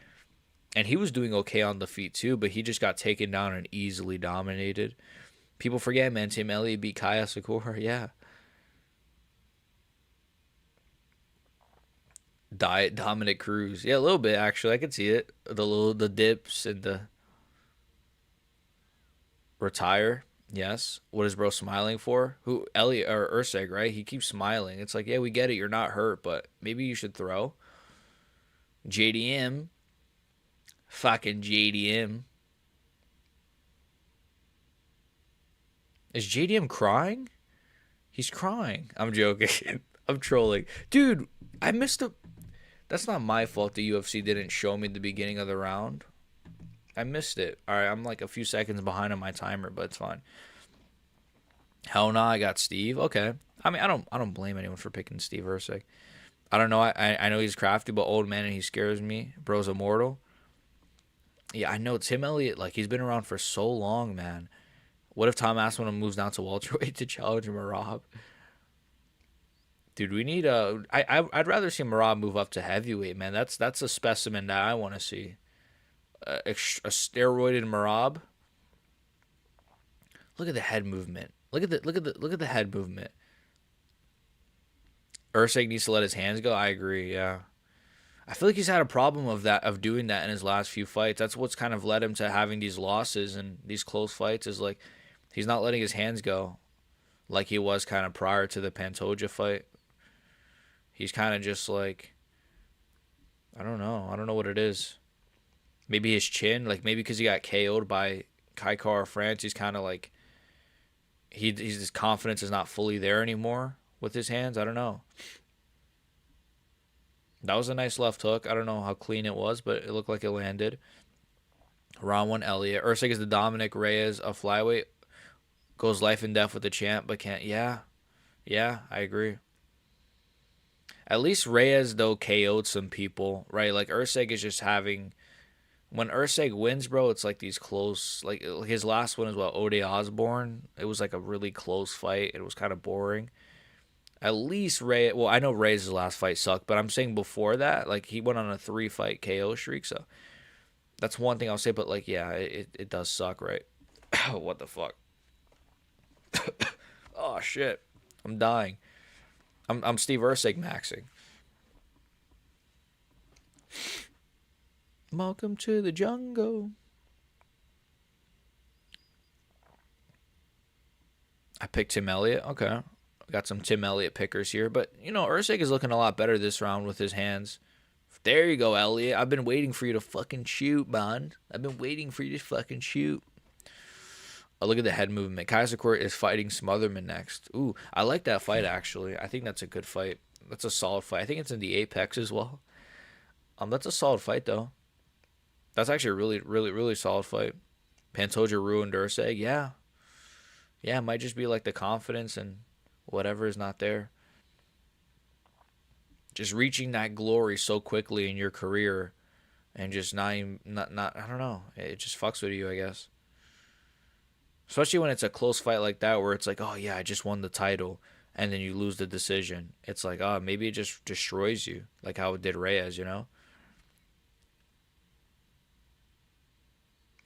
And he was doing okay on the feet too, but he just got taken down and easily dominated. People forget, man. Tim Elliott beat Kai Asakura. Yeah. Diet Dominic Cruz. Yeah, a little bit actually. I could see it. The dips and the retire. Yes. What is bro smiling for? Who Elliot or Urseg, right? He keeps smiling. It's like, yeah, we get it. You're not hurt, but maybe you should throw. JDM. Fucking JDM. Is JDM crying? He's crying. I'm joking. I'm trolling. Dude, I missed a. That's not my fault the UFC didn't show me the beginning of the round. I missed it. All right, I'm like a few seconds behind on my timer, but it's fine. Hell no, I got Steve. Okay. I mean, I don't blame anyone for picking Steve Usyk. I don't know. I know he's crafty, but old man and he scares me. Bro's immortal. Yeah, I know Tim Elliott. Like he's been around for so long, man. What if Tom Aspinall moves down to welterweight to challenge Marab? Dude, we need a. I'd rather see Marab move up to heavyweight, man. That's a specimen that I want to see. A steroided Marab. Look at the head movement. Look at the head movement. Usyk needs to let his hands go. I agree. Yeah, I feel like he's had a problem of doing that in his last few fights. That's what's kind of led him to having these losses and these close fights. Is like he's not letting his hands go, like he was kind of prior to the Pantoja fight. He's kind of just like I don't know. I don't know what it is. Maybe his chin, like maybe because he got KO'd by Kai Kara France, he's kind of like his confidence is not fully there anymore with his hands. I don't know. That was a nice left hook. I don't know how clean it was, but it looked like it landed. Round one, Elliott. Usyk is the Dominic Reyes of flyweight. Goes life and death with the champ, but can't. Yeah, yeah, I agree. At least Reyes though KO'd some people, right? Like Usyk is just having. When Usyk wins, bro, it's like these close. Like his last one is what Ode Osborne. It was like a really close fight. It was kind of boring. At least Ray. Well, I know Ray's last fight sucked, but I'm saying before that, like he went on a 3-fight KO streak, so that's one thing I'll say. But like, yeah, it does suck, right? What the fuck? Oh shit, I'm dying. I'm Steve Usyk maxing. Welcome to the jungle. I picked Tim Elliott. Okay. Got some Tim Elliott pickers here. But, Usyk is looking a lot better this round with his hands. There you go, Elliott. I've been waiting for you to fucking shoot, man. I've been waiting for you to fucking shoot. Oh, look at the head movement. Kaiser Court is fighting Smotherman next. Ooh, I like that fight, actually. I think that's a good fight. That's a solid fight. I think it's in the Apex as well. That's a solid fight, though. That's actually a really, really, really solid fight. Pantoja ruined Usyk. Yeah. Yeah, it might just be like the confidence and whatever is not there. Just reaching that glory so quickly in your career and just not I don't know. It just fucks with you, I guess. Especially when it's a close fight like that where it's like, oh yeah, I just won the title and then you lose the decision. It's like, oh, maybe it just destroys you like how it did Reyes.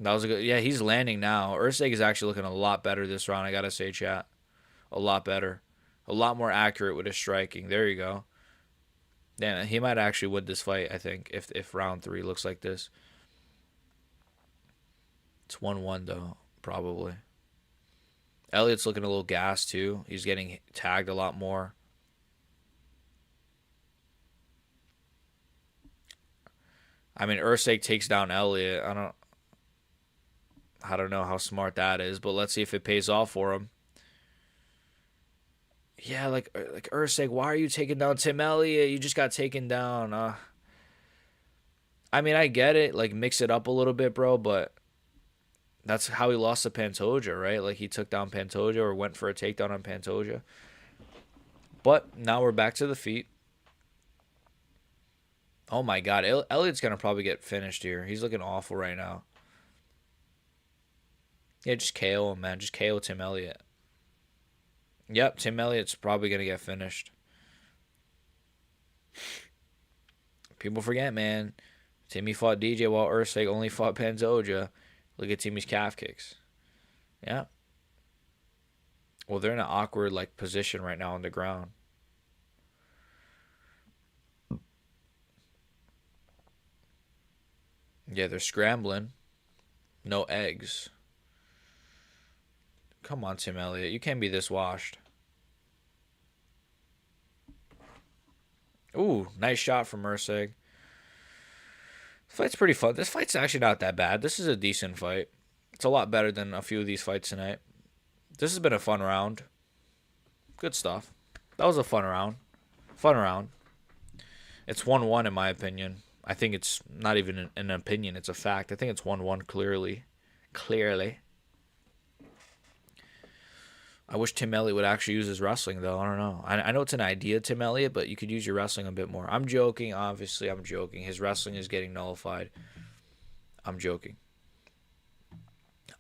That was a good. Yeah, he's landing now. Usyk is actually looking a lot better this round. I gotta say, chat, a lot better, a lot more accurate with his striking. There you go. Yeah, he might actually win this fight. I think if round 3 looks like this, it's 1-1 though, probably. Elliott's looking a little gassed too. He's getting tagged a lot more. I mean, Usyk takes down Elliott. I don't know how smart that is, but let's see if it pays off for him. Yeah, like Usyk, why are you taking down Tim Elliott? You just got taken down. I mean, I get it. Like, mix it up a little bit, bro, but that's how he lost to Pantoja, right? Like, he took down Pantoja or went for a takedown on Pantoja. But now we're back to the feet. Oh, my God. Elliott's going to probably get finished here. He's looking awful right now. Yeah, just KO him, man. Just KO Tim Elliott. Yep, Tim Elliott's probably going to get finished. People forget, man. Timmy fought DJ while Ursig only fought Pantoja. Look at Timmy's calf kicks. Yeah. Well, they're in an awkward position right now on the ground. Yeah, they're scrambling. No eggs. Come on, Tim Elliott. You can't be this washed. Ooh, nice shot from Ursig. This fight's pretty fun. This fight's actually not that bad. This is a decent fight. It's a lot better than a few of these fights tonight. This has been a fun round. Good stuff. That was a fun round. Fun round. It's 1-1 in my opinion. I think it's not even an opinion. It's a fact. I think it's 1-1 clearly. Clearly. I wish Tim Elliott would actually use his wrestling, though. I don't know. I know it's an idea, Tim Elliott, but you could use your wrestling a bit more. I'm joking. Obviously, I'm joking. His wrestling is getting nullified. I'm joking.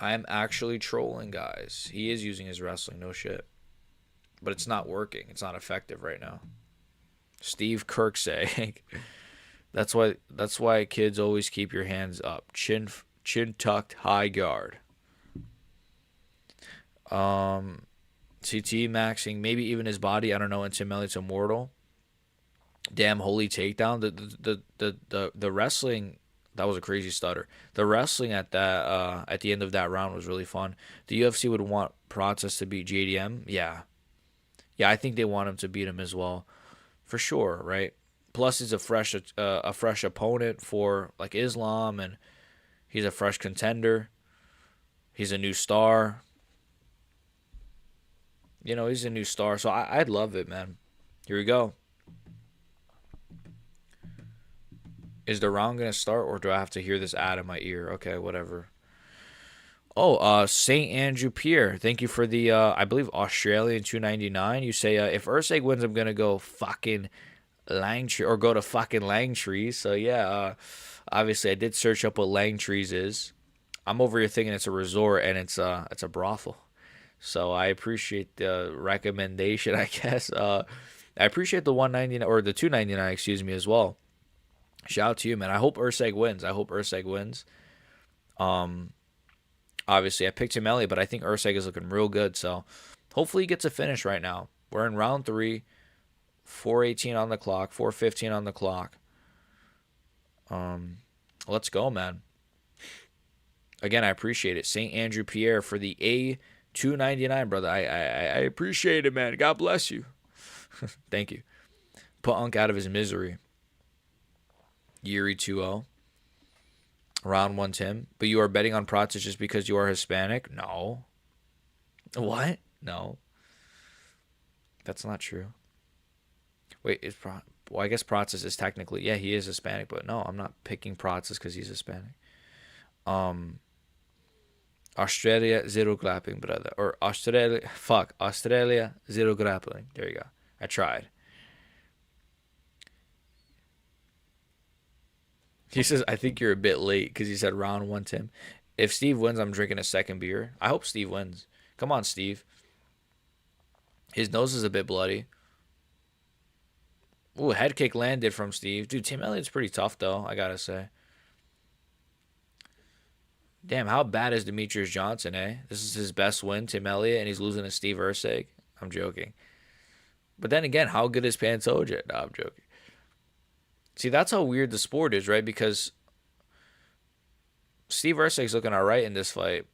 I am actually trolling, guys. He is using his wrestling. No shit. But it's not working. It's not effective right now. Steve Kirksey. That's why kids always keep your hands up. Chin tucked, high guard. CT maxing, maybe even his body. I don't know. And Tim Elliott's immortal. Damn, holy takedown. The wrestling, that was a crazy stutter. The wrestling at the end of that round was really fun. The UFC would want Prates to beat JDM. Yeah, I think they want him to beat him as well, for sure, right? Plus, he's a fresh opponent for Islam, and he's a fresh contender. He's a new star. He's a new star, so I'd love it, man. Here we go. Is the round going to start, or do I have to hear this ad in my ear? Okay, whatever. Oh, St. Andrew Pierre, thank you for the, I believe, Australian $2.99. You say, if Ursig wins, I'm going to go fucking Langtree, or go to fucking Langtree. So, yeah, obviously, I did search up what Langtrees is. I'm over here thinking it's a resort, and it's a brothel. So I appreciate the recommendation, I guess. I appreciate the $1.99 or the $2.99, excuse me, as well. Shout out to you, man. I hope Ursig wins. Obviously, I picked Tim Elliott, but I think Ursig is looking real good. So hopefully he gets a finish right now. We're in round 3, 4:18 on the clock, 4:15 on the clock. Let's go, man. Again, I appreciate it. St. Andrew Pierre for the $2.99, brother. I appreciate it, man. God bless you. Thank you. Put Unk out of his misery. Yuri 2-0. Round 1, Tim. But you are betting on Prates just because you are Hispanic? No. What? No. That's not true. Wait, well, I guess Prates is technically, yeah, he is Hispanic, but no, I'm not picking Prates because he's Hispanic. Australia, 0 grappling, brother. Or Australia, Australia, 0 grappling. There you go. I tried. He says, I think you're a bit late because he said round 1, Tim. If Steve wins, I'm drinking a second beer. I hope Steve wins. Come on, Steve. His nose is a bit bloody. Ooh, head kick landed from Steve. Dude, Tim Elliott's pretty tough, though, I gotta say. Damn, how bad is Demetrius Johnson, eh? This is his best win, Tim Elliott, and he's losing to Steve Ursig. I'm joking. But then again, how good is Pantoja? No, I'm joking. See, that's how weird the sport is, right? Because Steve Ursig's looking all right in this fight.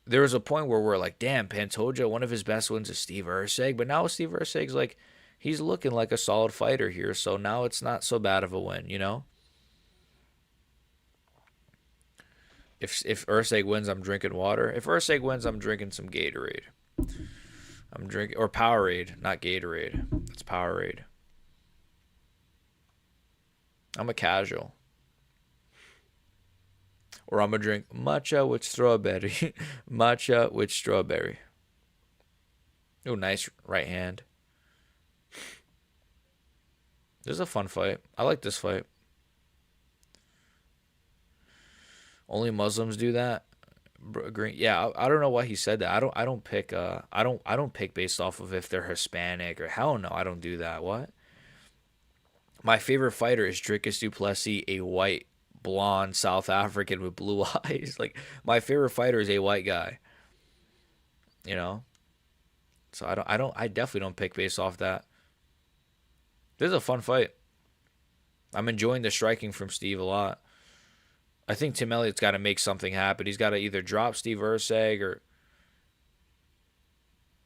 There was a point where we're like, damn, Pantoja, one of his best wins is Steve Ursig. But now Steve Ursig's like, he's looking like a solid fighter here. So now it's not so bad of a win, you know? If Ursig wins, I'm drinking water. If Ursig wins, I'm drinking some Gatorade. I'm drinking, or Powerade, not Gatorade. It's Powerade. I'm a casual. Or I'm going to drink matcha with strawberry. Matcha with strawberry. Oh, nice right hand. This is a fun fight. I like this fight. Only Muslims do that? Green. Yeah, I don't know why he said that. I don't pick. I don't pick based off of if they're Hispanic or hell no. I don't do that. What? My favorite fighter is Dricus du Plessis, a white, blonde South African with blue eyes. Like my favorite fighter is a white guy. You know. So I definitely don't pick based off that. This is a fun fight. I'm enjoying the striking from Steve a lot. I think Tim Elliott's got to make something happen. He's got to either drop Steve Urseg or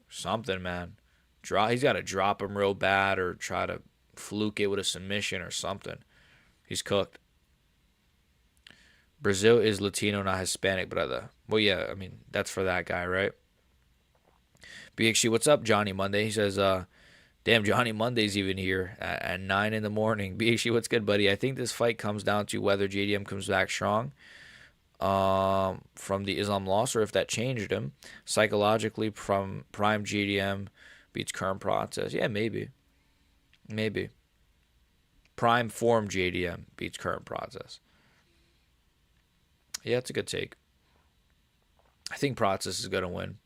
something, man. He's got to drop him real bad or try to fluke it with a submission or something. He's cooked. Brazil is Latino, not Hispanic, brother. Well, yeah, I mean, that's for that guy, right? BXG, what's up, Johnny Monday? He says, damn, Johnny Monday's even here at 9 in the morning. BXG, what's good, buddy? I think this fight comes down to whether JDM comes back strong from the Islam loss or if that changed him psychologically from prime JDM beats current process. Yeah, maybe. Maybe. Prime form JDM beats current process. Yeah, it's a good take. I think process is going to win.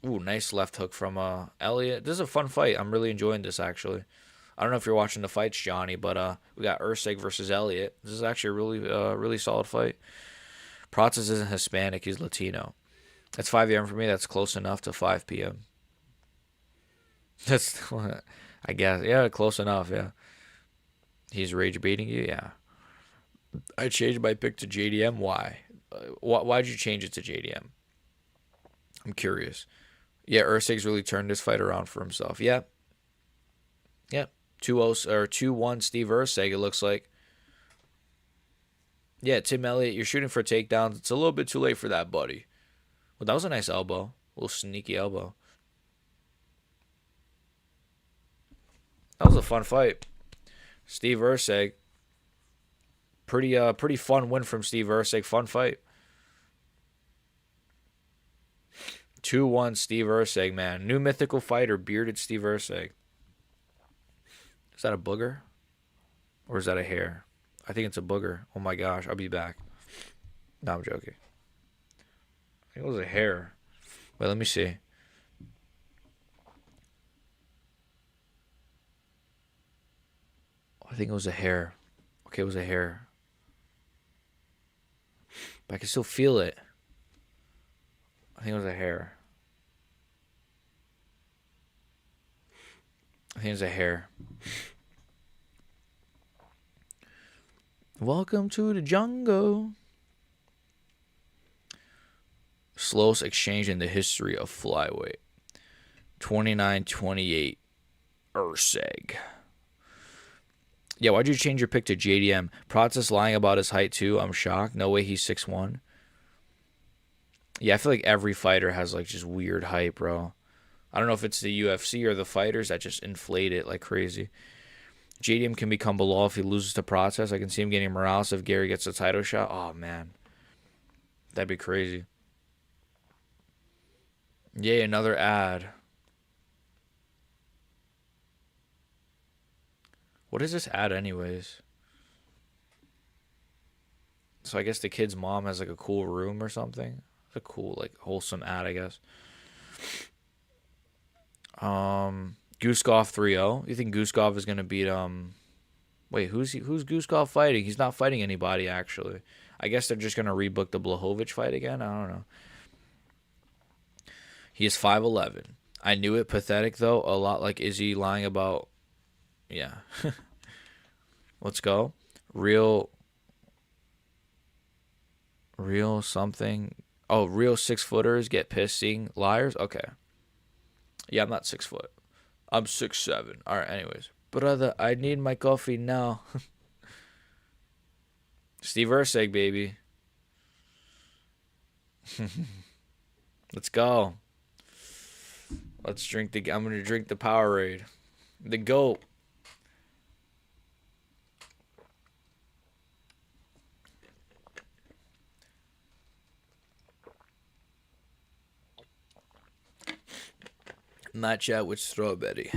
Ooh, nice left hook from Elliott. This is a fun fight. I'm really enjoying this, actually. I don't know if you're watching the fights, Johnny, but we got Ursig versus Elliott. This is actually a really solid fight. Prates isn't Hispanic. He's Latino. That's 5 a.m. for me. That's close enough to 5 p.m. That's, I guess. Yeah, close enough, yeah. He's rage baiting you? Yeah. I changed my pick to JDM. Why? Why'd you change it to JDM? I'm curious. Yeah, Ursig's really turned this fight around for himself. Yeah. Yeah. 2-0 or 2-1 Steve Ursig, it looks like. Yeah, Tim Elliott, you're shooting for takedowns. It's a little bit too late for that, buddy. Well, that was a nice elbow. A little sneaky elbow. That was a fun fight. Steve Ursig. Pretty fun win from Steve Ursig. Fun fight. 2-1 Steve Ursig, man. New mythical fighter, bearded Steve Ursig. Is that a booger? Or is that a hair? I think it's a booger. Oh my gosh, I'll be back. No, I'm joking. I think it was a hair. Wait, let me see. I think it was a hair. Okay, it was a hair. But I can still feel it. I think it was a hair. I think it's a hair. Welcome to the jungle. Slowest exchange in the history of flyweight. 29-28. Ursig. Yeah, why'd you change your pick to JDM? Prates lying about his height too. I'm shocked. No way he's 6'1". Yeah, I feel like every fighter has like just weird height, bro. I don't know if it's the UFC or the fighters that just inflate it like crazy. JDM can become below if he loses to Prates. I can see him getting Morales if Gary gets a title shot. Oh, man. That'd be crazy. Yay, another ad. What is this ad anyways? So I guess the kid's mom has like a cool room or something. It's a cool, like, wholesome ad, I guess. Guskov 3-0. You think Guskov is gonna beat wait, who's Guskov fighting? He's not fighting anybody actually. I guess they're just gonna rebook the Blachowicz fight again. I don't know. He is 5'11". I knew it. Pathetic though. A lot like Izzy lying about. Yeah. Let's go. Real something. Oh, real 6-footers get pissed seeing liars? Okay. Yeah, I'm not 6 foot. I'm 6'7". All right, anyways. Brother, I need my coffee now. Steve Ursig, baby. Let's go. Let's drink I'm going to drink the Powerade. The GOAT. Matcha with strawberry.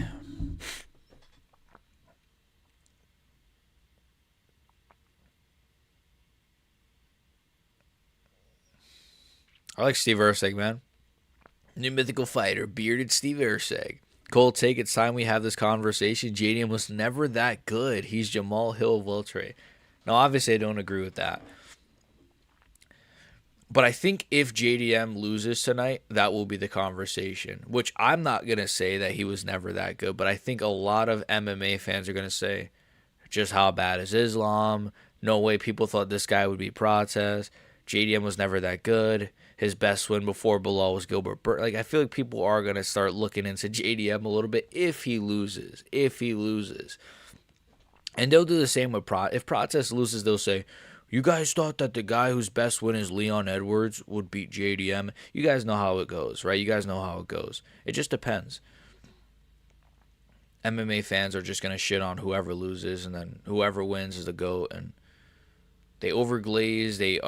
I like Steve Erceg, man. New mythical fighter, bearded Steve Erceg. Cole, take it's time we have this conversation. JDM was never that good. He's Jamal Hill of welterweight. Now, obviously, I don't agree with that. But I think if JDM loses tonight, that will be the conversation. Which I'm not going to say that he was never that good. But I think a lot of MMA fans are going to say, just how bad is Islam? No way people thought this guy would be Prates. JDM was never that good. His best win before Bilal was Gilbert Burns. Like, I feel like people are going to start looking into JDM a little bit if he loses. And they'll do the same with Prates. If Prates loses, they'll say, you guys thought that the guy whose best win is Leon Edwards would beat JDM. You guys know how it goes, right? You guys know how it goes. It just depends. MMA fans are just going to shit on whoever loses, and then whoever wins is the GOAT. And they overglaze, they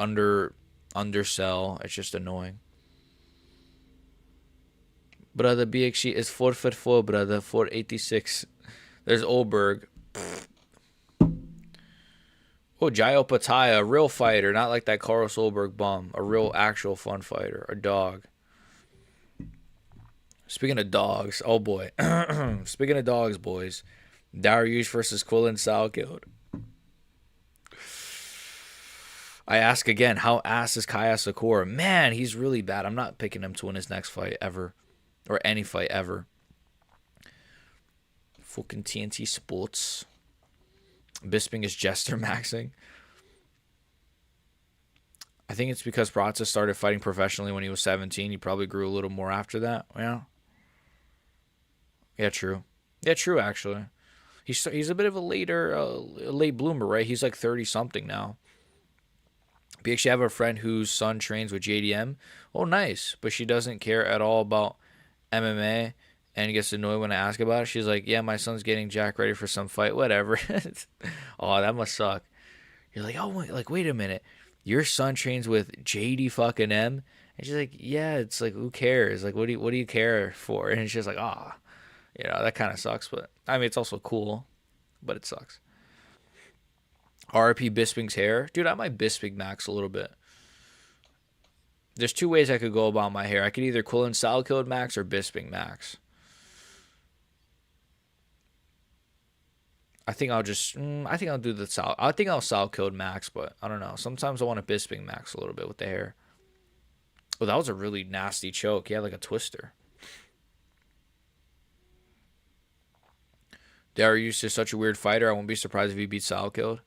undersell. It's just annoying. Brother BXC is 4'4", brother, 486. There's Olberg. Oh, Jayo Pataya, a real fighter, not like that Carl Solberg bum. A real, actual fun fighter. A dog. Speaking of dogs, oh boy. Speaking of dogs, boys. Dariush versus Quillen Salkeld. I ask again, how ass is Kaya Sakura? Man, he's really bad. I'm not picking him to win his next fight ever. Or any fight ever. Fucking TNT Sports. Bisping is Jester maxing. I think it's because Prates started fighting professionally when he was 17. He probably grew a little more after that. Yeah, true. Yeah, true, actually. He's a bit of a late bloomer, right? He's like 30-something now. We actually have a friend whose son trains with JDM. Oh, nice. But she doesn't care at all about MMA and gets annoyed when I ask about it. She's like, yeah, my son's getting Jack ready for some fight. Whatever. Oh, that must suck. You're like, oh, wait a minute. Your son trains with JD fucking M? And she's like, yeah, it's like, who cares? Like, what do you care for? And she's like, that kind of sucks. But, I mean, it's also cool. But it sucks. RP Bisping's hair. Dude, I might Bisping max a little bit. There's two ways I could go about my hair. I could either Quillen Salkeld max or Bisping max. I think I'll do the Sal. I think I'll Salkeld max, but I don't know. Sometimes I want to Bisping max a little bit with the hair. Oh, that was a really nasty choke. Yeah, like a twister. Darius is such a weird fighter. I won't be surprised if he beats Salkeld.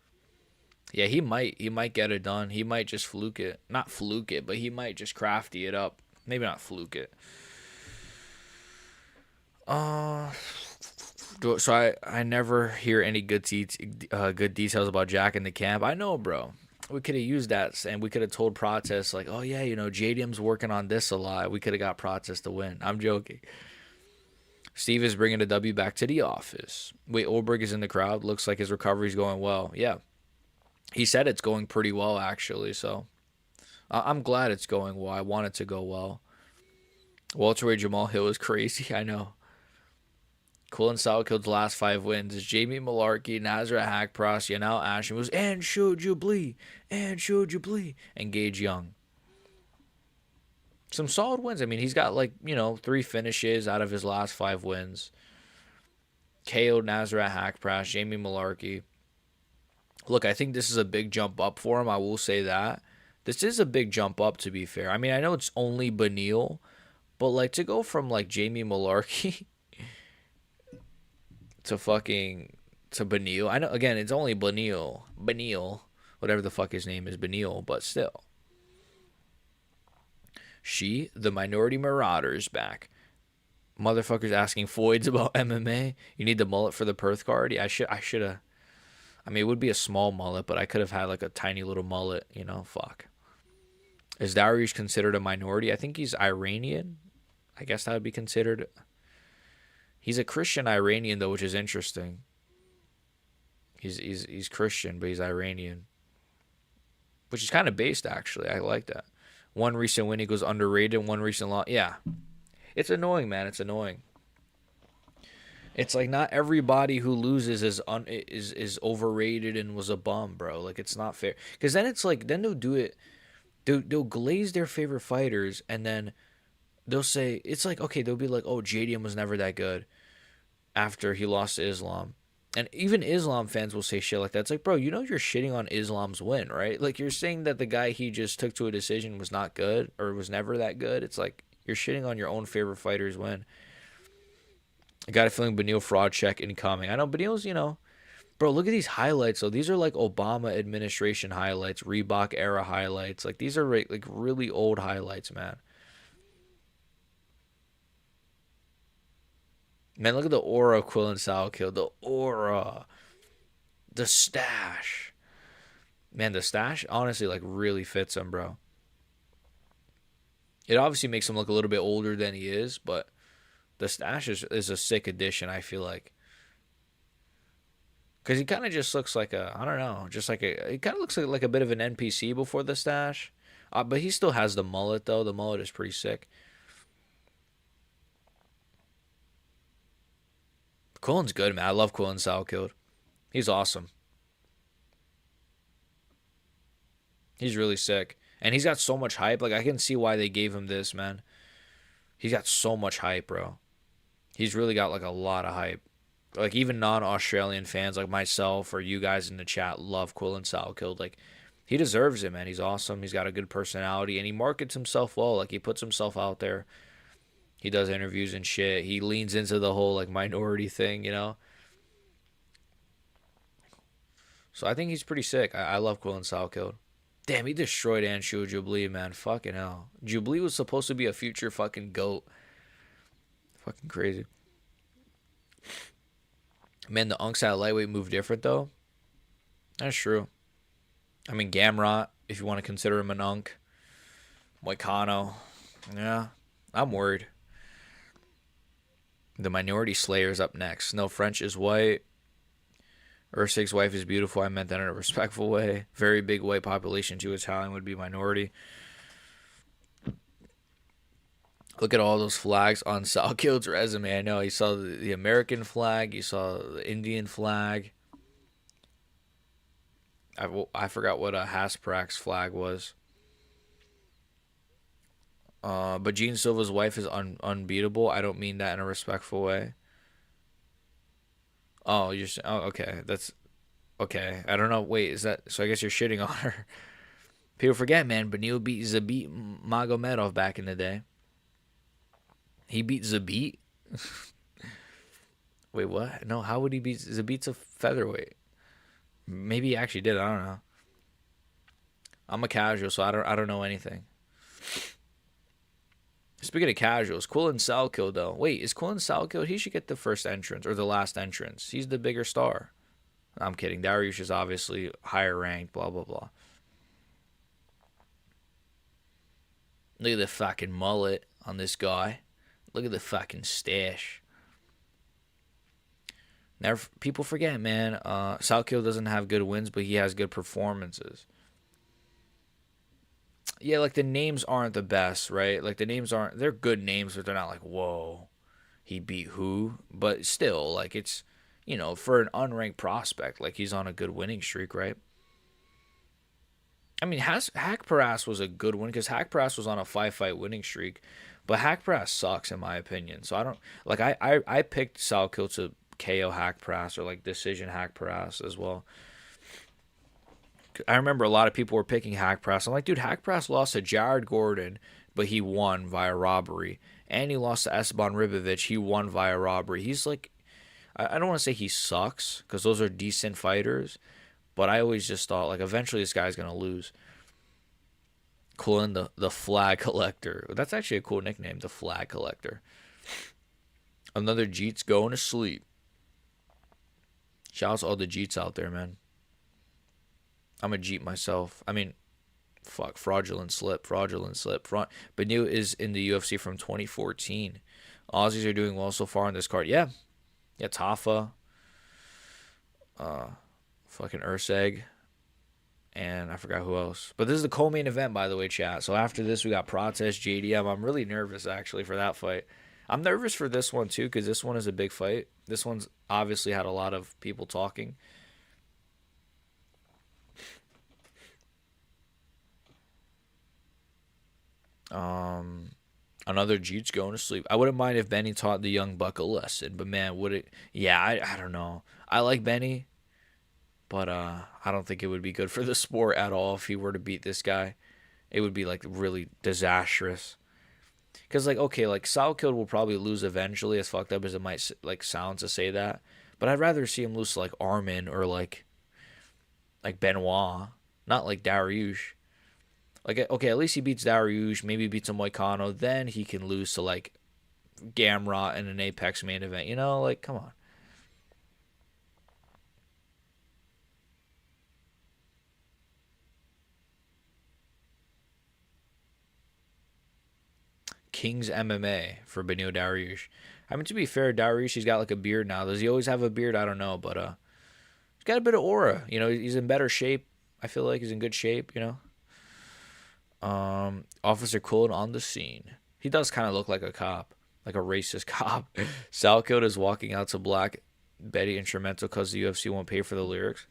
Yeah, he might get it done. He might just fluke it. Not fluke it, but he might just crafty it up. Maybe not fluke it. So I never hear any good details about Jack in the camp. I know, bro. We could have used that, and we could have told Prates, like, oh, yeah, JDM's working on this a lot. We could have got Prates to win. I'm joking. Steve is bringing the W back to the office. Wait, Olberg is in the crowd. Looks like his recovery's going well. Yeah. He said it's going pretty well, actually, so I'm glad it's going well. I want it to go well. Welterweight Jamal Hill is crazy. I know. Quillen Salkeld's last 5 wins is Jamie Malarkey, Nazareth Hackpras, Yanal Ashton and should you bleed, and Gage Young. Some solid wins. I mean, he's got 3 finishes out of his last 5 wins. KO'd Nazareth Hackpras, Jamie Malarkey. Look, I think this is a big jump up for him. I will say that. This is a big jump up, to be fair. I mean, I know it's only Beneil, but to go from Jamie Malarkey to Beneil. I know, again, it's only Beneil, whatever the fuck his name is, Beneil, but still. The Minority Marauder's back. Motherfuckers asking Foyds about MMA. You need the mullet for the Perth card? Yeah, I should have. I mean, it would be a small mullet, but I could have had a tiny little mullet, fuck. Is Dariush considered a minority? I think he's Iranian. I guess that would be considered. He's a Christian Iranian, though, which is interesting. He's Christian, but he's Iranian. Which is kind of based, actually. I like that. One recent win equals underrated, one recent loss. Yeah. It's annoying, man. It's annoying. It's not everybody who loses is overrated and was a bum, bro. It's not fair. Because then it's then they'll do it. they'll glaze their favorite fighters, and then they'll say it's like, okay, they'll be like, oh, JDM was never that good after he lost to Islam. And even Islam fans will say shit like that. It's like, bro, you know you're shitting on Islam's win, right? Like, you're saying that the guy he just took to a decision was not good or was never that good. It's like you're shitting on your own favorite fighter's win. I got a feeling Beneil fraud check incoming. I know Beneil's, bro, look at these highlights, though. These are like Obama administration highlights, Reebok era highlights. Like, these are like really old highlights, man. Man, look at the aura of Quill and Salkill. The aura. The stash. Man, the stash honestly like really fits him, bro. It obviously makes him look a little bit older than he is, but the stash is a sick addition, I feel like. Because he kind of just looks like I don't know, just like he kind of looks like a bit of an NPC before the stash. But he still has the mullet, though. The mullet is pretty sick. Quillen's good, man. I love Quillen Salkill. He's awesome. He's really sick. And he's got so much hype. Like, I can see why they gave him this, man. He's got so much hype, bro. He's really got, like, a lot of hype. Like, even non-Australian fans like myself or you guys in the chat love Quillen Salkill. Like, he deserves it, man. He's awesome. He's got a good personality. And he markets himself well. Like, he puts himself out there. He does interviews and shit. He leans into the whole, like, minority thing. So I think he's pretty sick. I love Quillen Salkill. Damn, he destroyed Anshu Jubilee, man. Fucking hell. Jubilee was supposed to be a future fucking GOAT. Fucking crazy. Man, the Unks at lightweight move different, though. That's true. I mean, Gamrot, if you want to consider him an Unk. Moicano. Yeah, I'm worried. The Minority Slayer's up next. No, French is white. Ursic's wife is beautiful. I meant that in a respectful way. Very big white population, too. Italian would be minority. Look at all those flags on Salkill's resume. I know. You saw the American flag. You saw the Indian flag. I forgot what a Hasprax flag was. But Gene Silva's wife is unbeatable. I don't mean that in a respectful way. Oh, okay. That's okay. I don't know. Wait, is that so? I guess you're shitting on her. People forget, man. Beneil beat Zabit Magomedov back in the day. He beat Zabit. Wait, what? No, how would he beat Zabit's a featherweight? Maybe he actually did. I don't know. I'm a casual, so I don't know anything. Speaking of casuals, Quillen Salkill, though. Wait, is Quillen Salkill? He should get the first entrance or the last entrance. He's the bigger star. I'm kidding. Dariush is obviously higher ranked, blah, blah, blah. Look at the fucking mullet on this guy. Look at the fucking stash. Never, people forget, man. Salkill doesn't have good wins, but he has good performances. Yeah, like the names aren't the best, right? Like the names aren't, they're good names, but they're not like, whoa, he beat who? But still, like it's, for an unranked prospect, like he's on a good winning streak, right? I mean, Haqparast was a good one because Haqparast was on a 5-fight winning streak, but Haqparast sucks in my opinion. So I don't, like I picked Salkill to KO Haqparast or like decision Haqparast as well. I remember a lot of people were picking Haqparast. I'm like, dude, Haqparast lost to Jared Gordon, but he won via robbery. And he lost to Esteban Ribovic. He won via robbery. He's like, I don't want to say he sucks, because those are decent fighters. But I always just thought, like, eventually this guy's going to lose. Quillen, the Flag Collector. That's actually a cool nickname, the Flag Collector. Another Jeet's going to sleep. Shout out to all the Jeets out there, man. I'm a Jeep myself. I mean, fuck, fraudulent slip. Beneil is in the UFC from 2014. Aussies are doing well so far on this card. Yeah, Tafa, fucking Urseg, and I forgot who else. But this is the co-main event, by the way, chat. So after this, we got Prates, JDM. I'm really nervous, actually, for that fight. I'm nervous for this one, too, because this one is a big fight. This one's obviously had a lot of people talking. Um, Another Jeet's going to sleep. I wouldn't mind if Benny taught the young buck a lesson, but man, would it? Yeah, I don't know. I like Benny, but I don't think it would be good for the sport at all if he were to beat this guy. It would be like really disastrous. Cause like okay, like Salkild will probably lose eventually, as fucked up as it might like sound to say that. But I'd rather see him lose to like Armin or like Benoit, not like Dariush. Like okay, at least he beats Dariush, maybe beats a Moicano, then he can lose to like Gamrot in an Apex main event. You know, like come on. King's MMA for Benio Dariush. I mean, to be fair, Dariush he's got like a beard now. Does he always have a beard? I don't know, but he's got a bit of aura. You know, he's in better shape. I feel like he's in good shape. You know. Officer Coolin on the scene. He does kind of look like a cop, like a racist cop. Salkild is walking out to Black Betty instrumental because the UFC won't pay for the lyrics.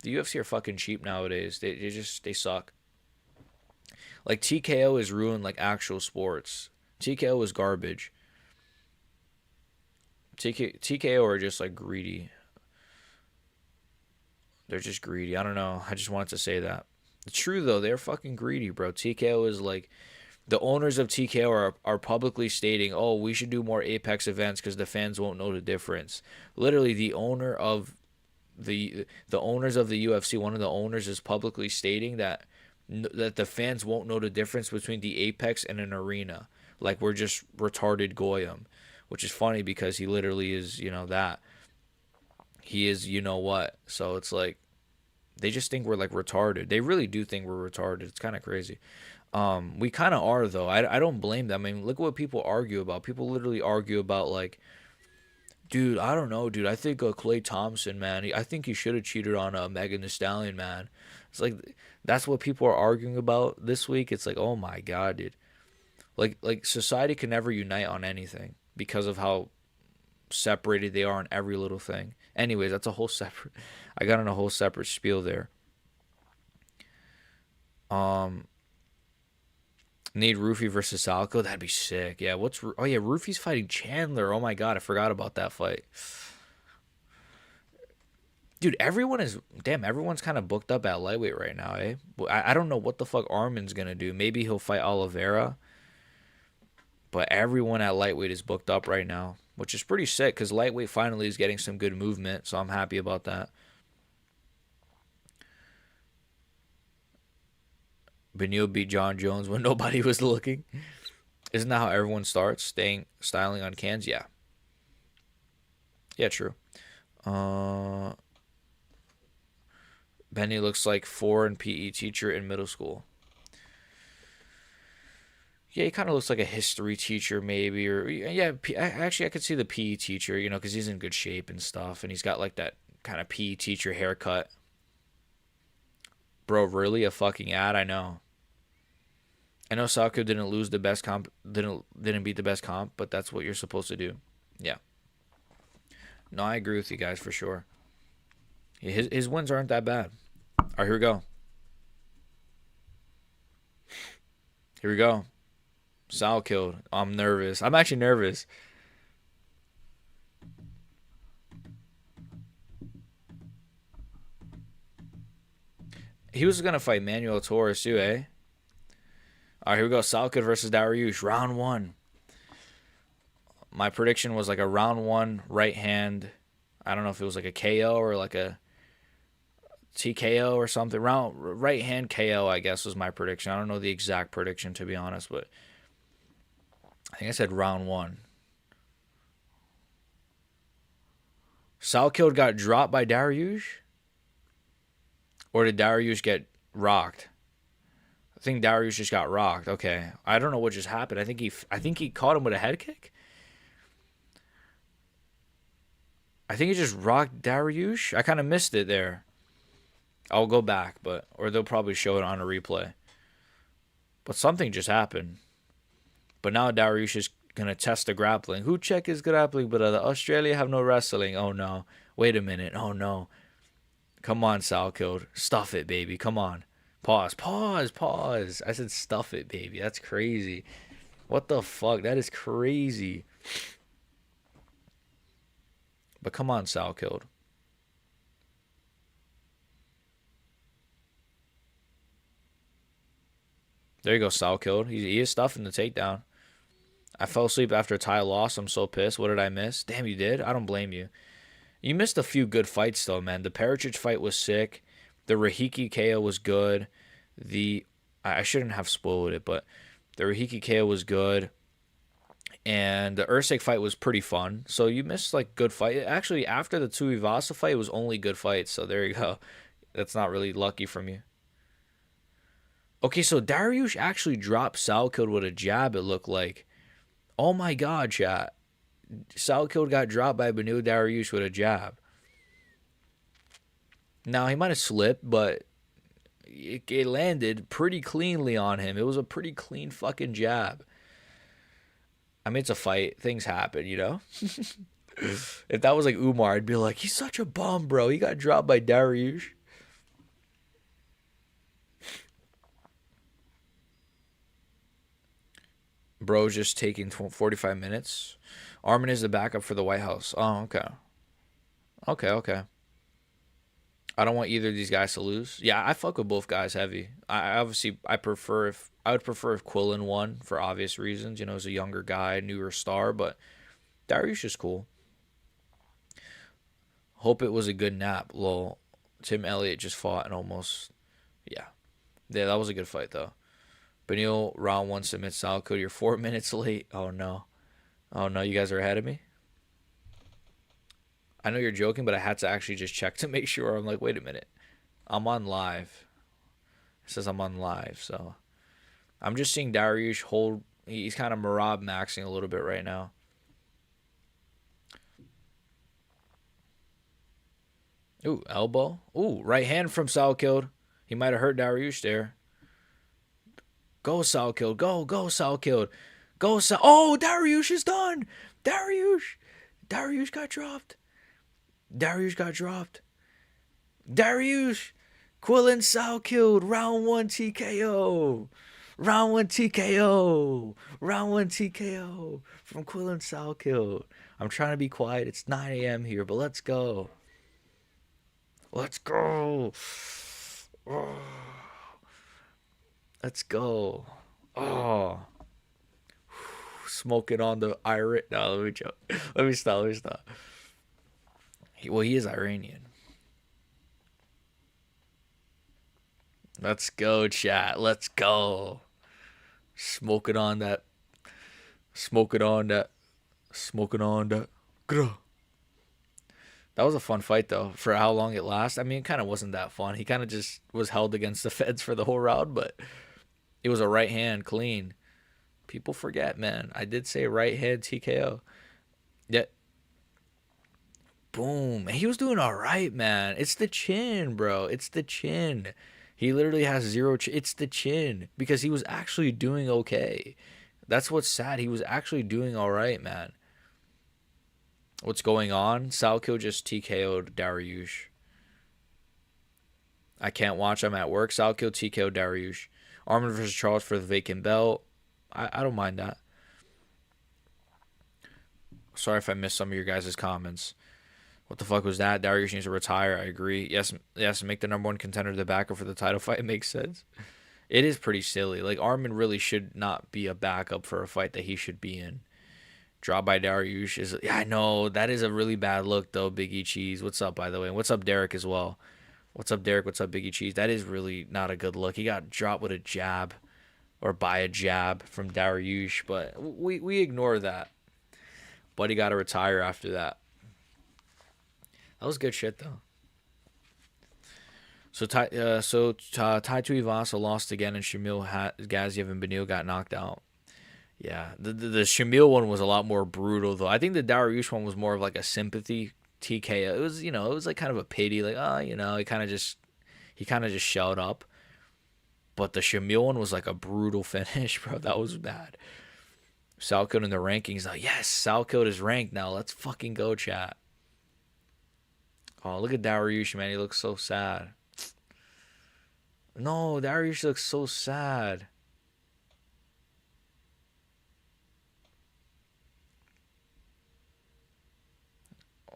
The UFC are fucking cheap nowadays. They suck. Like TKO is ruined like actual sports. TKO is garbage. TKO are just like greedy. They're just greedy. I don't know. I just wanted to say that. It's true though. They're fucking greedy, bro. TKO is like the owners of TKO are publicly stating, "Oh, we should do more Apex events because the fans won't know the difference." Literally, the owner of the owners of the UFC, one of the owners is publicly stating that the fans won't know the difference between the Apex and an arena. Like we're just retarded goyim, which is funny because he literally is, you know that. He is, you know what? So it's like they just think we're like retarded. They really do think we're retarded. It's kind of crazy. We kind of are though. I don't blame them. I mean, look at what people argue about. People literally argue about like, dude, I don't know, dude. I think Clay Thompson, man. I think he should have cheated on Megan Thee Stallion, man. It's like that's what people are arguing about this week. It's like, oh my god, dude. Like society can never unite on anything because of how separated they are on every little thing. Anyways, that's a whole separate. I got on a whole separate spiel there. Um, Need Rufy versus Salco. That'd be sick. Yeah. Oh yeah, Rufy's fighting Chandler. Oh my god, I forgot about that fight. Dude, everyone's kind of booked up at lightweight right now, eh? I don't know what the fuck Armin's gonna do. Maybe he'll fight Oliveira, but everyone at lightweight is booked up right now, which is pretty sick because lightweight finally is getting some good movement, so I'm happy about that. Benil beat John Jones when nobody was looking. Isn't that how everyone starts? Styling on cans? Yeah. Yeah, true. Uh, Benny looks like foreign PE teacher in middle school. Yeah, he kind of looks like a history teacher, maybe, or yeah. Actually, I could see the PE teacher, you know, because he's in good shape and stuff, and he's got like that kind of PE teacher haircut. Bro, really a fucking ad? I know. I know Sako didn't lose the best comp, didn't beat the best comp, but that's what you're supposed to do. Yeah. No, I agree with you guys for sure. His wins aren't that bad. All right, here we go. Here we go. Sal killed. I'm nervous. I'm actually nervous. He was gonna fight Manuel Torres too, eh? All right, here we go. Salkid versus Dariush, round one. My prediction was like a round one right hand. I don't know if it was like a KO or like a TKO or something. Round right hand KO, I guess was my prediction. I don't know the exact prediction to be honest, but I think I said round one. Salkid got dropped by Dariush, or did Dariush get rocked? I think Dariush just got rocked. Okay, I don't know what just happened. I think he caught him with a head kick. I think he just rocked Dariush. I kind of missed it there. I'll go back, or they'll probably show it on a replay. But something just happened. But now Dariush is gonna test the grappling. Who check his grappling? But Australia have no wrestling. Oh no! Wait a minute. Oh no! Come on, Salkid. Stuff it, baby. Come on. Pause, pause, pause. I said stuff it, baby. That's crazy. What the fuck? That is crazy. But come on, Sal killed. There you go, Sal killed. He is stuffing the takedown. I fell asleep after a tie loss. I'm so pissed. What did I miss? Damn, you did? I don't blame you. You missed a few good fights, though, man. The Perisic fight was sick. The Rahiki KO was good. The I shouldn't have spoiled it, but the Rahiki KO was good. And the Usyk fight was pretty fun. So you missed, like, good fight. Actually, after the Tuivasa fight, it was only good fights. So there you go. That's not really lucky from you. Okay, so Dariush actually dropped Salkild with a jab, it looked like. Oh my god, chat. Salkild got dropped by Beneil Dariush with a jab. Now, he might have slipped, but it landed pretty cleanly on him. It was a pretty clean fucking jab. I mean, it's a fight. Things happen, you know? If that was like Umar, I'd be like, he's such a bum, bro. He got dropped by Dariush. Bro's just taking 45 minutes. Armin is the backup for the White House. Oh, okay. Okay. I don't want either of these guys to lose. Yeah, I fuck with both guys heavy. I obviously I would prefer if Quillen won for obvious reasons. You know, he's a younger guy, newer star, but Dariush is cool. Hope it was a good nap. Lol. Tim Elliott just fought and almost, yeah, that was a good fight though. Beneil round one submits Salco. You're 4 minutes late. Oh no. Oh no, you guys are ahead of me. I know you're joking, but I had to actually just check to make sure. I'm like, wait a minute. I'm on live. It says I'm on live, so I'm just seeing Dariush hold. He's kind of Marab maxing a little bit right now. Ooh, elbow. Ooh, right hand from Salkild. He might have hurt Dariush there. Go Salkild. Go Salkild. Go Sal. Oh, Dariush is done. Dariush got dropped. Dariush. Quillen Salkild. Round one TKO. Round one TKO. Round one TKO from Quillen Salkild. I'm trying to be quiet. It's 9 a.m. here, but let's go. Let's go. Oh, let's go. Oh. Smoking on the Iran. No, let me joke. Let me stop. He is Iranian. Let's go, chat. Let's go. Smoking on that. Smoking on that. Smoking on that. Grr. That was a fun fight, though, for how long it lasted. I mean, it kind of wasn't that fun. He kind of just was held against the feds for the whole round, but it was a right hand clean. People forget, man. I did say right hand TKO. Yeah. Boom. He was doing all right, man. It's the chin, bro. It's the chin. He literally has zero chin. It's the chin because he was actually doing okay. That's what's sad. He was actually doing all right, man. What's going on? Salkild just TKO'd Dariush. I can't watch. I'm at work. Salkild TKO'd Dariush. Armin versus Charles for the vacant belt. I don't mind that. Sorry if I missed some of your guys' comments. What the fuck was that? Dariush needs to retire. I agree. Yes, make the number one contender the backup for the title fight. It makes sense. It is pretty silly. Like, Armin really should not be a backup for a fight that he should be in. Draw by Dariush is... Yeah, I know. That is a really bad look, though, Biggie Cheese. What's up, by the way? And what's up, Derek, as well? What's up, Derek? What's up, Biggie Cheese? That is really not a good look. He got dropped with a jab. Or by a jab from Dariush. But we ignore that. But he got to retire after that. That was good shit, though. So Tai Tuivasa lost again, and Shamil Gaziev and Beneil got knocked out. Yeah, the Shamil one was a lot more brutal, though. I think the Dariush one was more of like a sympathy TKO. It was, it was like kind of a pity, like, oh, he kind of just shelled up. But the Shamil one was like a brutal finish, bro. That was bad. Salkild in the rankings, like, yes, Salkild is ranked now. Let's fucking go, chat. Oh, look at Dariush, man. He looks so sad. No, Dariush looks so sad.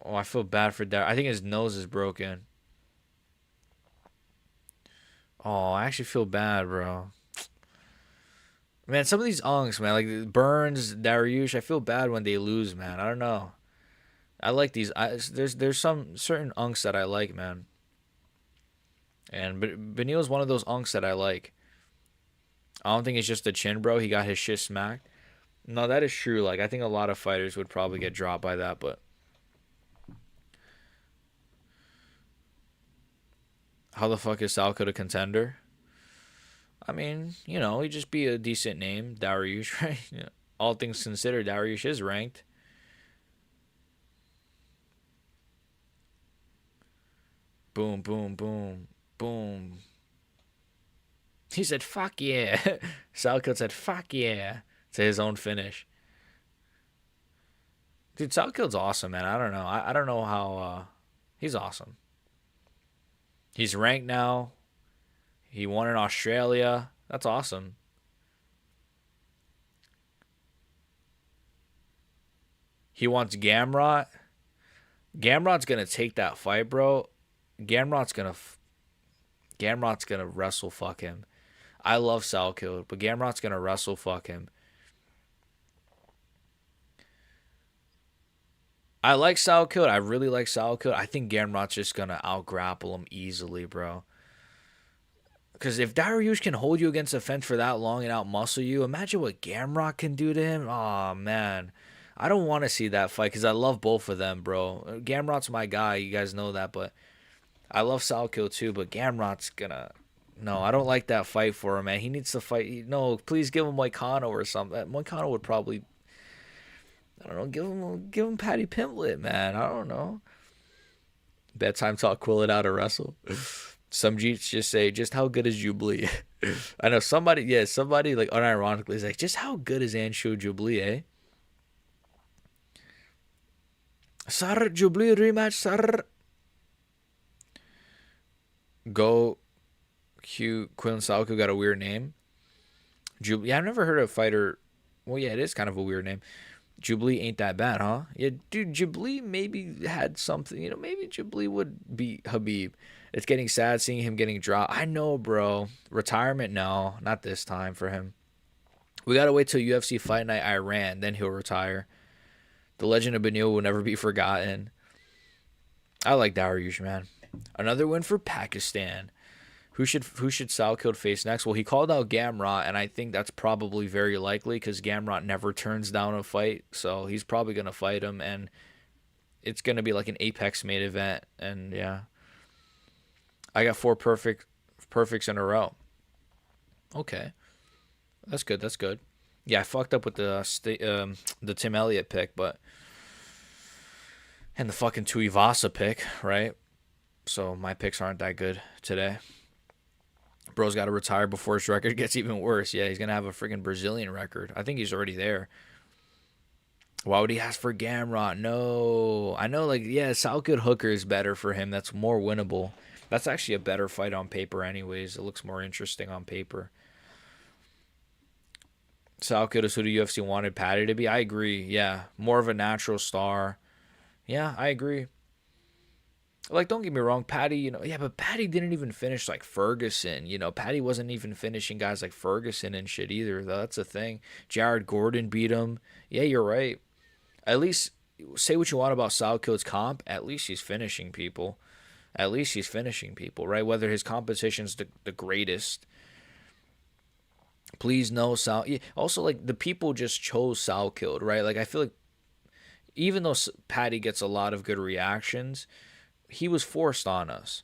Oh, I feel bad for Dariush. I think his nose is broken. Oh, I actually feel bad, bro. Man, some of these unks, man, like Burns, Dariush, I feel bad when they lose, man. I don't know. I like these. There's some certain unks that I like, man. And Benil's one of those unks that I like. I don't think it's just the chin, bro. He got his shit smacked. No, that is true. Like I think a lot of fighters would probably get dropped by that, but how the fuck is Salco a contender? I mean, he'd just be a decent name, Dariush, right? All things considered, Dariush is ranked. Boom, boom, boom, boom. He said, "Fuck yeah." Salco said, "Fuck yeah" to his own finish. Dude, Salkild's awesome, man. I don't know. I don't know how. He's awesome. He's ranked now. He won in Australia. That's awesome. He wants Gamrot. Gamrot's gonna take that fight, bro. Gamrot's gonna Gamrot's gonna wrestle fuck him. I love Salkild, but Gamrot's gonna wrestle fuck him. I like Salkild. I really like Salkild. I think Gamrot's just gonna out grapple him easily, bro. Because if Dariush can hold you against the fence for that long and outmuscle you, imagine what Gamrot can do to him. Oh man, I don't want to see that fight because I love both of them, bro. Gamrot's my guy, you guys know that, but I love Salkill too. But Gamrot's gonna. No, I don't like that fight for him, man. He needs to fight. No, please give him Moicano or something. Moicano would probably. I don't know. Give him Patty Pimblett, man. I don't know. Bedtime talk, quill it out or wrestle. Some Jeeps just say, just how good is Jubilee? I know somebody like unironically is like, just how good is Anshu Jubilee, eh? Sir, Jubilee rematch, sir. Go Q Quillen Salco got a weird name. Jubilee, yeah, I've never heard of a fighter. Well, yeah, it is kind of a weird name. Jubilee ain't that bad, huh? Yeah, dude, Jubilee maybe had something. Maybe Jubilee would beat Habib. It's getting sad seeing him getting dropped. I know, bro. Retirement? No, not this time for him. We gotta wait till UFC Fight Night Iran, then he'll retire. The legend of Benil will never be forgotten. I like Dariush, man. Another win for Pakistan. Who should Salkild face next? Well, he called out Gamrot, and I think that's probably very likely because Gamrot never turns down a fight, so he's probably gonna fight him, and it's gonna be like an Apex main event. And yeah, I got four perfects in a row. Okay, that's good. That's good. Yeah, I fucked up with the Tim Elliott pick, but and the fucking Tuivasa pick, right? So my picks aren't that good today. Bro's got to retire before his record gets even worse. Yeah, he's going to have a freaking Brazilian record. I think he's already there. Why would he ask for Gamrot? No. I know, like, yeah, Salkid Hooker is better for him. That's more winnable. That's actually a better fight on paper anyways. It looks more interesting on paper. Salkid is who the UFC wanted Patty to be. I agree. Yeah, more of a natural star. Yeah, I agree. Like, don't get me wrong, Patty, yeah, but Patty didn't even finish like Ferguson. Patty wasn't even finishing guys like Ferguson and shit either, though. That's the thing. Jared Gordon beat him. Yeah, you're right. At least say what you want about Salkild's comp. At least he's finishing people. At least he's finishing people, right? Whether his competition's the greatest. Please know Sal. Yeah, also, like, the people just chose Salkild, right? Like, I feel like even though Patty gets a lot of good reactions, he was forced on us.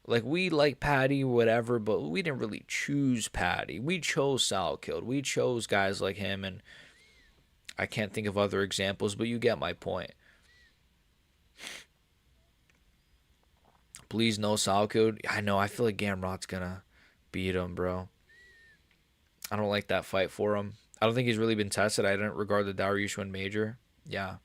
Like, we like Patty, whatever, but we didn't really choose Patty. We chose Salkild. We chose guys like him, and I can't think of other examples, but you get my point. Please no Salkild. I know, I feel like Gamrot's gonna beat him, bro. I don't like that fight for him. I don't think he's really been tested. I don't regard the Dariush win major. Yeah.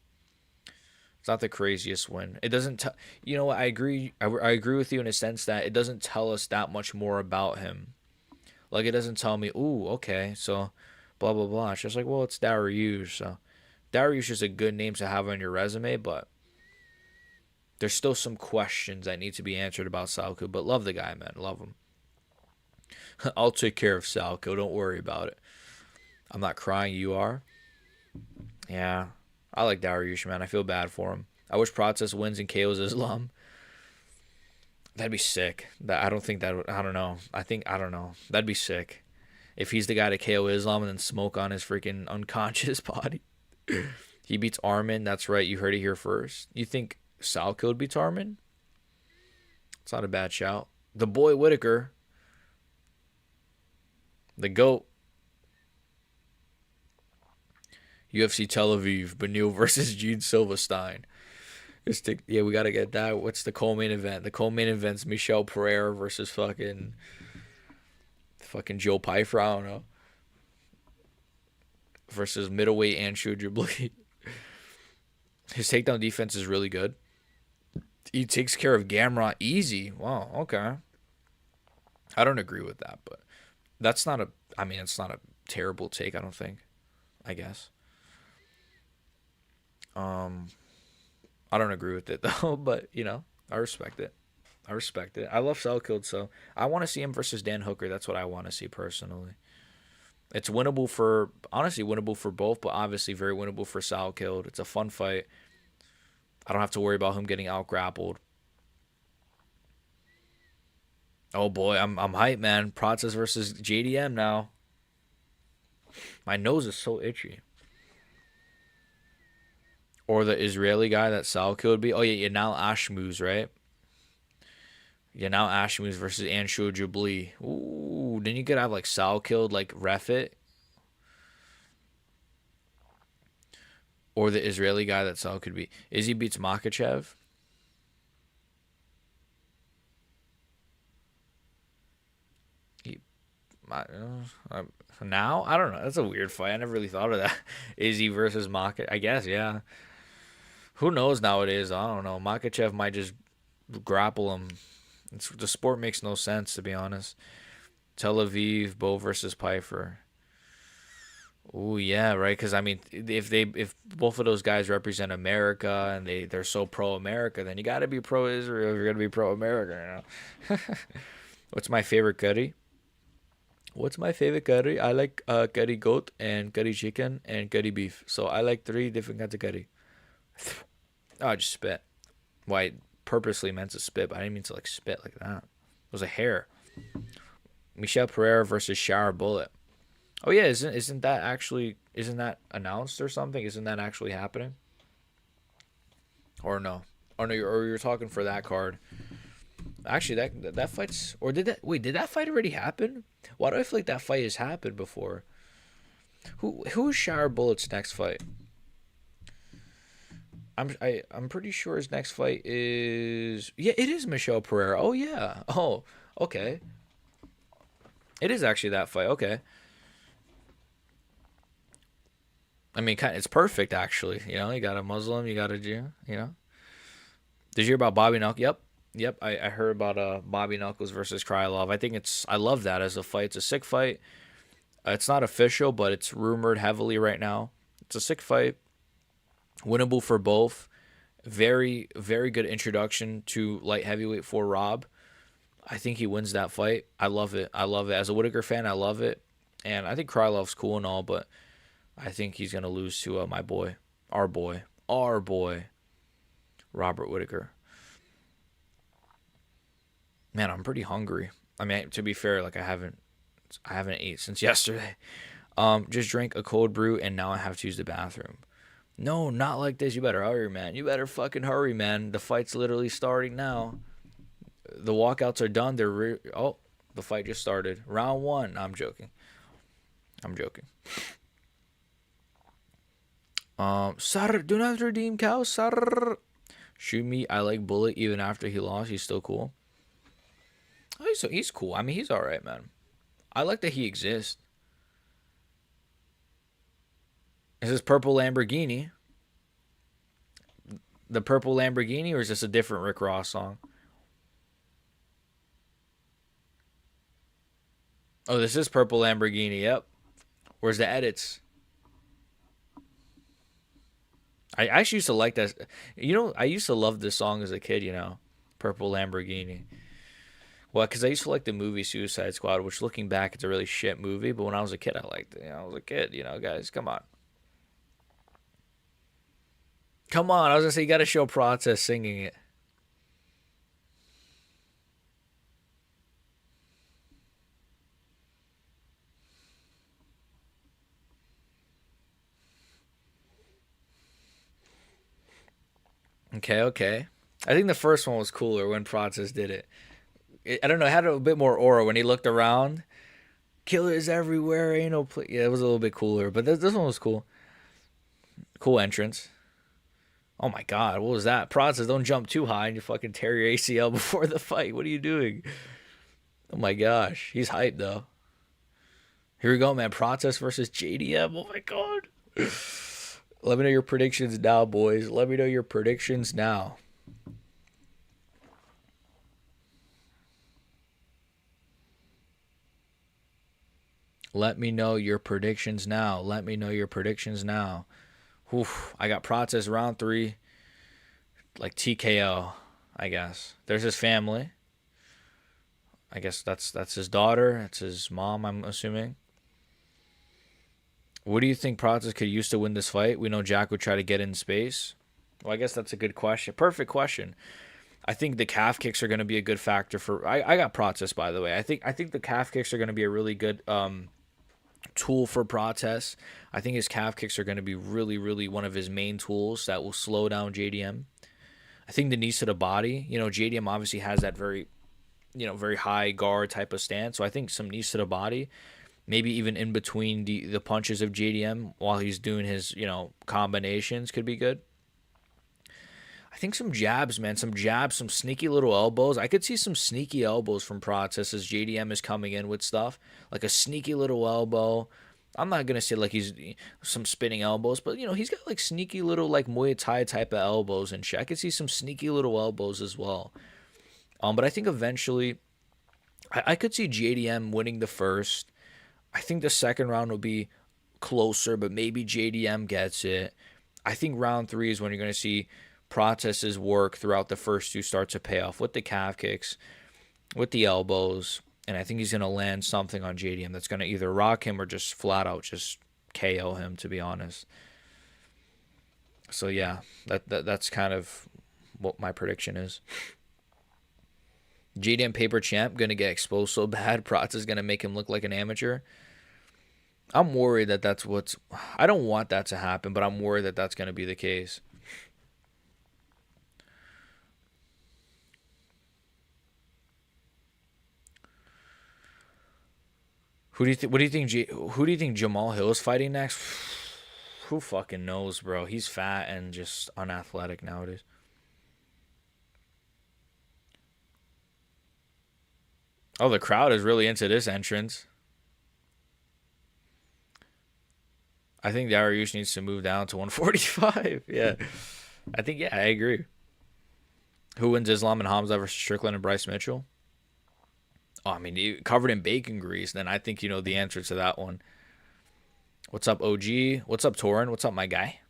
It's not the craziest win. It doesn't tell. You know what? I agree. I agree with you in a sense that it doesn't tell us that much more about him. Like, it doesn't tell me, ooh, okay, so blah, blah, blah. It's just like, well, it's Dariush. So Dariush is a good name to have on your resume, but there's still some questions that need to be answered about Salko. But love the guy, man. Love him. I'll take care of Salko. Don't worry about it. I'm not crying. You are? Yeah. I like Dariush, man. I feel bad for him. I wish Prates wins and KOs Islam. That'd be sick. I don't think that would, I don't know. I don't know. That'd be sick. If he's the guy to KO Islam and then smoke on his freaking unconscious body. He beats Armin. That's right. You heard it here first. You think Salko beats Armin? It's not a bad shout. The boy Whitaker. The GOAT. UFC Tel Aviv. Benil versus Gene Silverstein. Yeah, we got to get that. What's the co-main event? The co-main event's Michel Pereira versus fucking Joe Pyfer. I don't know. Versus middleweight Anshu Jabli. His takedown defense is really good. He takes care of Gamrot easy. Wow, okay. I don't agree with that, but that's not a. I mean, it's not a terrible take. I don't think. I guess. I don't agree with it though, but I respect it. I respect it. I love Salkild, so I want to see him versus Dan Hooker. That's what I want to see personally. It's winnable for honestly winnable for both, but obviously very winnable for Salkild. It's a fun fight. I don't have to worry about him getting out grappled. Oh boy, I'm hyped, man. Prates versus JDM now. My nose is so itchy. Or the Israeli guy that Salkild would be. Oh yeah, Yanal Ashmuz, right? Yanal Ashmuz versus Anshu Jabli. Ooh, then you could have like Salkild like ref it. Or the Israeli guy that Sal could be. Izzy beats Makachev. Now? I don't know. That's a weird fight. I never really thought of that. Izzy versus Makachev. I guess, yeah. Who knows nowadays? I don't know. Makachev might just grapple him. The sport makes no sense, to be honest. Tel Aviv, Bo versus Pyfer. Oh yeah, right. Because I mean, if both of those guys represent America and they're so pro America, then you got to be pro Israel if you're gonna be pro America. What's my favorite curry? What's my favorite curry? I like curry goat and curry chicken and curry beef. So I like 3 different kinds of curry. Oh, I just spit. Well, I purposely meant to spit, but I didn't mean to like spit like that. It was a hair. Michel Pereira versus Shower Bullet. Oh yeah, isn't that announced or something? Isn't that actually happening? Or no? Or no, you're talking for that card. Actually, that fight's or did that fight already happen? Why do I feel like that fight has happened before? Who's Shower Bullet's next fight? I'm pretty sure his next fight is it is Michel Pereira. Oh yeah. Oh, okay. It is actually that fight. Okay. I mean, it's perfect actually. You got a Muslim, you got a Jew. Did you hear about Bobby Knuckles? Yep. I heard about Bobby Knuckles versus Krylov. I love that as a fight. It's a sick fight. It's not official, but it's rumored heavily right now. It's a sick fight. Winnable for both. Very, very good introduction to light heavyweight for Rob. I think he wins that fight. I love it. As a Whitaker fan, I love it. And I think Krylov's cool and all, but I think he's going to lose to my boy, our boy, Robert Whitaker. Man, I'm pretty hungry. I mean, to be fair, like I haven't ate since yesterday. Just drank a cold brew and now I have to use the bathroom. No, not like this. You better hurry, man. You better fucking hurry, man. The fight's literally starting now. The walkouts are done. The fight just started. Round 1. No, I'm joking. Sir, do not redeem cow, sir. Shoot me. I like Bullet even after he lost. He's still cool. Oh, he's cool. I mean, he's all right, man. I like that he exists. Is this Purple Lamborghini? The Purple Lamborghini, or is this a different Rick Ross song? Oh, this is Purple Lamborghini. Yep. Where's the edits? I actually used to like that. I used to love this song as a kid. Purple Lamborghini. Well, because I used to like the movie Suicide Squad, which looking back, it's a really shit movie. But when I was a kid, I liked it. I was a kid. Guys, come on. Come on. I was going to say, you got to show Process singing it. Okay, okay. I think the first one was cooler when Process did it. I don't know, it had a bit more aura when he looked around. Killers everywhere, ain't no place. Yeah, it was a little bit cooler, but this one was cool. Cool entrance. Oh my god, what was that? Process, don't jump too high and you fucking tear your ACL before the fight. What are you doing? Oh my gosh, he's hyped though. Here we go, man. Process versus JDM. Oh my god. Let me know your predictions now, boys. Let me know your predictions now. Let me know your predictions now. Let me know your predictions now. Oof, I got Process round 3, like TKO, I guess. There's his family. I guess that's his daughter. That's his mom, I'm assuming. What do you think Process could use to win this fight? We know Jack would try to get in space. Well, I guess that's a good question. Perfect question. I think the calf kicks are going to be a good factor for. I got Process, by the way. I think the calf kicks are going to be a really good tool for Process. I think his calf kicks are going to be really, really one of his main tools that will slow down JDM. I think the knees to the body. JDM obviously has that very, very high guard type of stance. So I think some knees to the body, maybe even in between the punches of JDM while he's doing his, combinations could be good. I think some jabs, man. Some jabs, some sneaky little elbows. I could see some sneaky elbows from Process as JDM is coming in with stuff. Like a sneaky little elbow. I'm not going to say like he's some spinning elbows, but, he's got like sneaky little like Muay Thai type of elbows and shit. I could see some sneaky little elbows as well. But I think eventually I could see JDM winning the first. I think the second round will be closer, but maybe JDM gets it. I think round 3 is when you're going to see Process's work throughout the first 2 start to pay off with the calf kicks, with the elbows, and I think he's going to land something on JDM that's going to either rock him or just flat out just KO him, to be honest. So yeah, that's kind of what my prediction is. JDM paper champ going to get exposed so bad, Process is going to make him look like an amateur. I'm worried that that's what's. I don't want that to happen, but I'm worried that that's going to be the case. Who do you think? What do you think? Who do you think Jamal Hill is fighting next? Who fucking knows, bro? He's fat and just unathletic nowadays. Oh, the crowd is really into this entrance. I think Dariush needs to move down to 145. Yeah, yeah, I agree. Who wins Islam and Hamza versus Strickland and Bryce Mitchell? Oh, I mean, covered in bacon grease. Then I think you know the answer to that one. What's up, OG? What's up, Torin? What's up, my guy?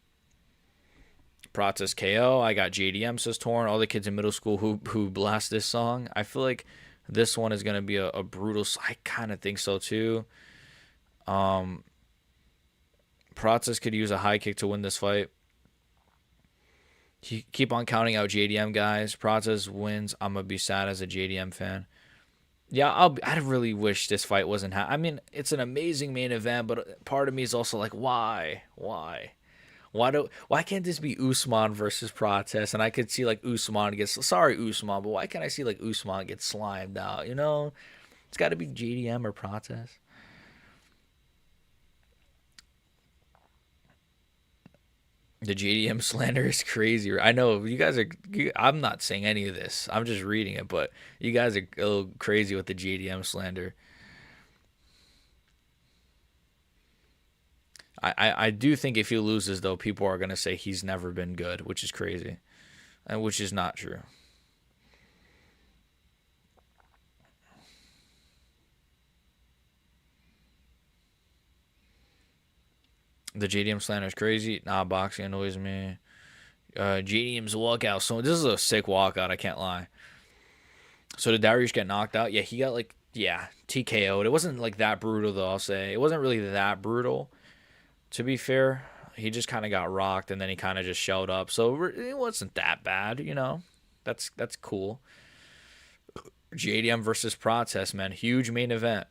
Process KO. I got JDM, says Torin. All the kids in middle school who blast this song. I feel like this one is gonna be a brutal. I kind of think so too. Process could use a high kick to win this fight. Keep on counting out JDM, guys. Process wins. I'm gonna be sad as a JDM fan. Yeah, I really wish this fight wasn't. I mean, it's an amazing main event, but part of me is also like, why can't this be Usman versus Process? And I could see like Usman gets. Sorry, Usman, but why can't I see like Usman get slimed out? It's got to be JDM or Process. The JDM slander is crazy. I know you guys are. I'm not saying any of this. I'm just reading it, but you guys are a little crazy with the JDM slander. I do think if he loses, though, people are gonna say he's never been good, which is crazy, and which is not true. The JDM slander is crazy. Nah, boxing annoys me. JDM's walkout. So this is a sick walkout. I can't lie. So did Darius get knocked out? Yeah, he got like TKO'd. It wasn't like that brutal though. I'll say it wasn't really that brutal. To be fair, he just kind of got rocked and then he kind of just showed up. So it wasn't that bad, you know. That's cool. JDM versus Prates, man. Huge main event.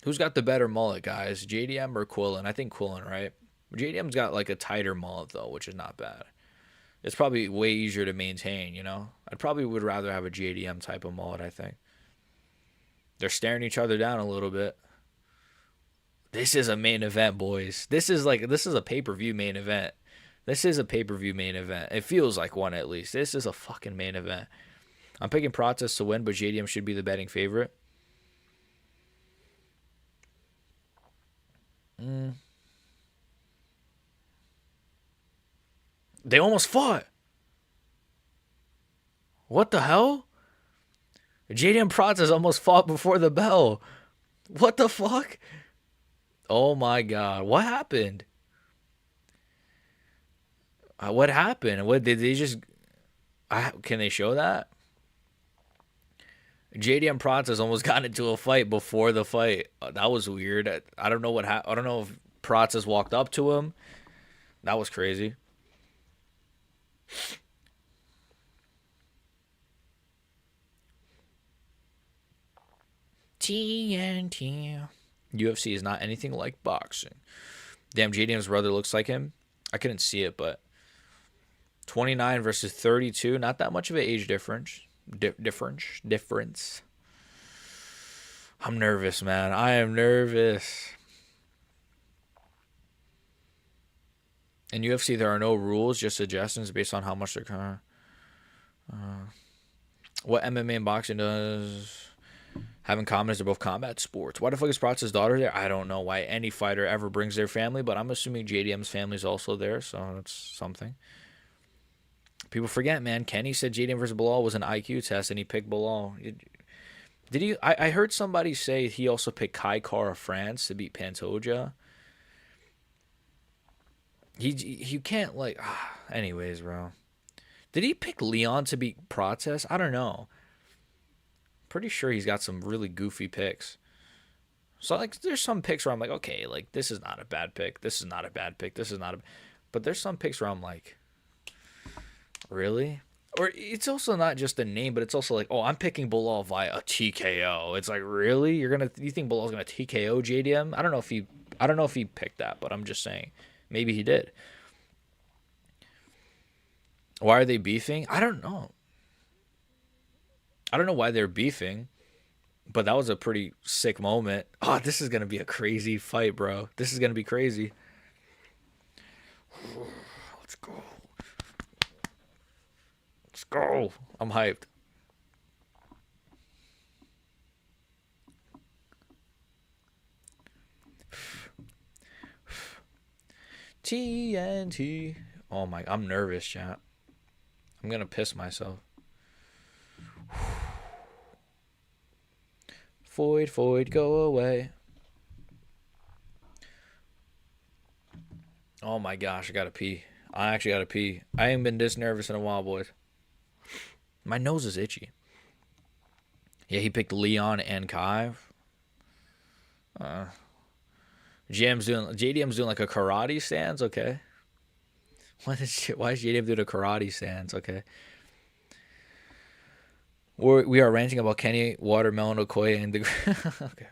Who's got the better mullet, guys? JDM or Quillen? I think Quillen, right? JDM's got like a tighter mullet though, which is not bad. It's probably way easier to maintain, you know? I probably would rather have a JDM type of mullet, I think. They're staring each other down a little bit. This is a main event, boys. This is a pay-per-view main event. This is a pay-per-view main event. It feels like one at least. This is a fucking main event. I'm picking Prates to win, but JDM should be the betting favorite. They almost fought. What the hell? JDM Prates almost fought before the bell. What the fuck? Oh my god. What happened? What happened? What did they just... can they show that? JDM Prates almost got into a fight before the fight. That was weird. I don't know what happened. I don't know if Prates walked up to him. That was crazy. TNT. UFC is not anything like boxing. Damn, JDM's brother looks like him. I couldn't see it, but 29 versus 32. Not that much of an age difference. Difference. I'm nervous, man. I am nervous. In UFC, there are no rules, just suggestions based on how much they're kind of... what MMA and boxing does have in common is they're both combat sports. Why the fuck is Prates' daughter there? I don't know why any fighter ever brings their family, but I'm assuming JDM's family is also there, so that's something. People forget, man. Kenny said JDM versus Bilal was an IQ test, and he picked Bilal. Did he? I heard somebody say he also picked Kai Kara France to beat Pantoja. You can't like. Anyways, bro. Did he pick Leon to beat Prates? I don't know. Pretty sure he's got some really goofy picks. So like, there's some picks where I'm like, okay, like this is not a bad pick. This is not a bad pick. This is not a. But there's some picks where I'm like, really? Or it's also not just the name, but it's also like, oh, I'm picking Bilal via a TKO. It's like, really? You think Bilal's gonna TKO JDM? I don't know if he picked that, but I'm just saying, maybe he did. Why are they beefing? I don't know. I don't know why they're beefing, but that was a pretty sick moment. Oh, this is gonna be a crazy fight, bro. This is gonna be crazy. Let's go. Let's go. I'm hyped. TNT. Oh my, I'm nervous, chat. I'm gonna piss myself. Void, go away. Oh my gosh, I gotta pee. I actually gotta pee. I ain't been this nervous in a while, boys. My nose is itchy. Yeah, he picked Leon and Kai. JDM's doing like a karate stance, okay. Why is JDM doing a karate stance, okay? We are ranting about Kenny, Watermelon, Okoye, and the... okay.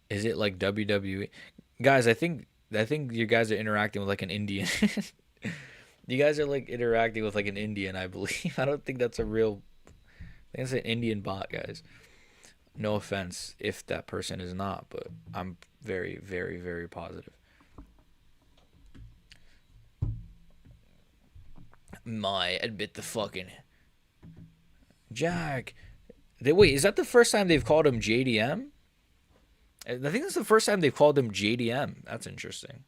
Is it like WWE? Guys, I think you guys are interacting with like an Indian. You guys are like interacting with like an Indian, I believe. I don't think that's a real... I think it's an Indian bot, guys. No offense if that person is not, but I'm very, very, very positive. Admit the fucking Jack. Wait, is that the first time they've called him JDM? I think that's the first time they've called him JDM. That's interesting.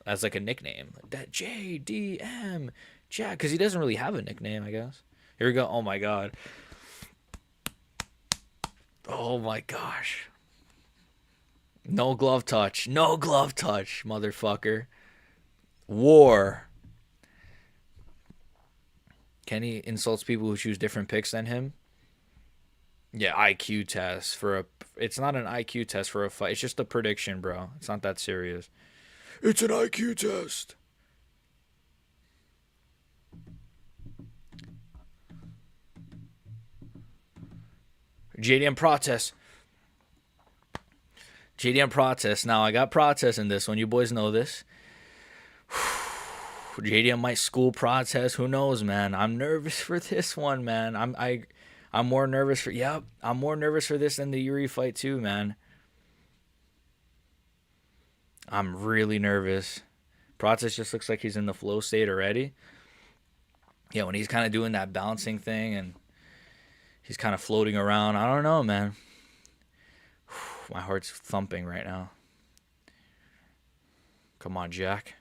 As like a nickname. That JDM. Jack, because he doesn't really have a nickname, I guess. Here we go. Oh my god. Oh my gosh. No glove touch. No glove touch, motherfucker. War. Kenny insults people who choose different picks than him. Yeah, IQ test for a. It's not an IQ test for a fight. It's just a prediction, bro. It's not that serious. It's an IQ test. JDM Prates. JDM Prates. Now I got Prates in this one. You boys know this. JDM might school Prates. Who knows, man? I'm nervous for this one, man. I'm more nervous for. Yep, I'm more nervous for this than the Yuri fight too, man. I'm really nervous. Prates just looks like he's in the flow state already. Yeah, when he's kind of doing that bouncing thing and he's kind of floating around. I don't know, man. My heart's thumping right now. Come on, Jack.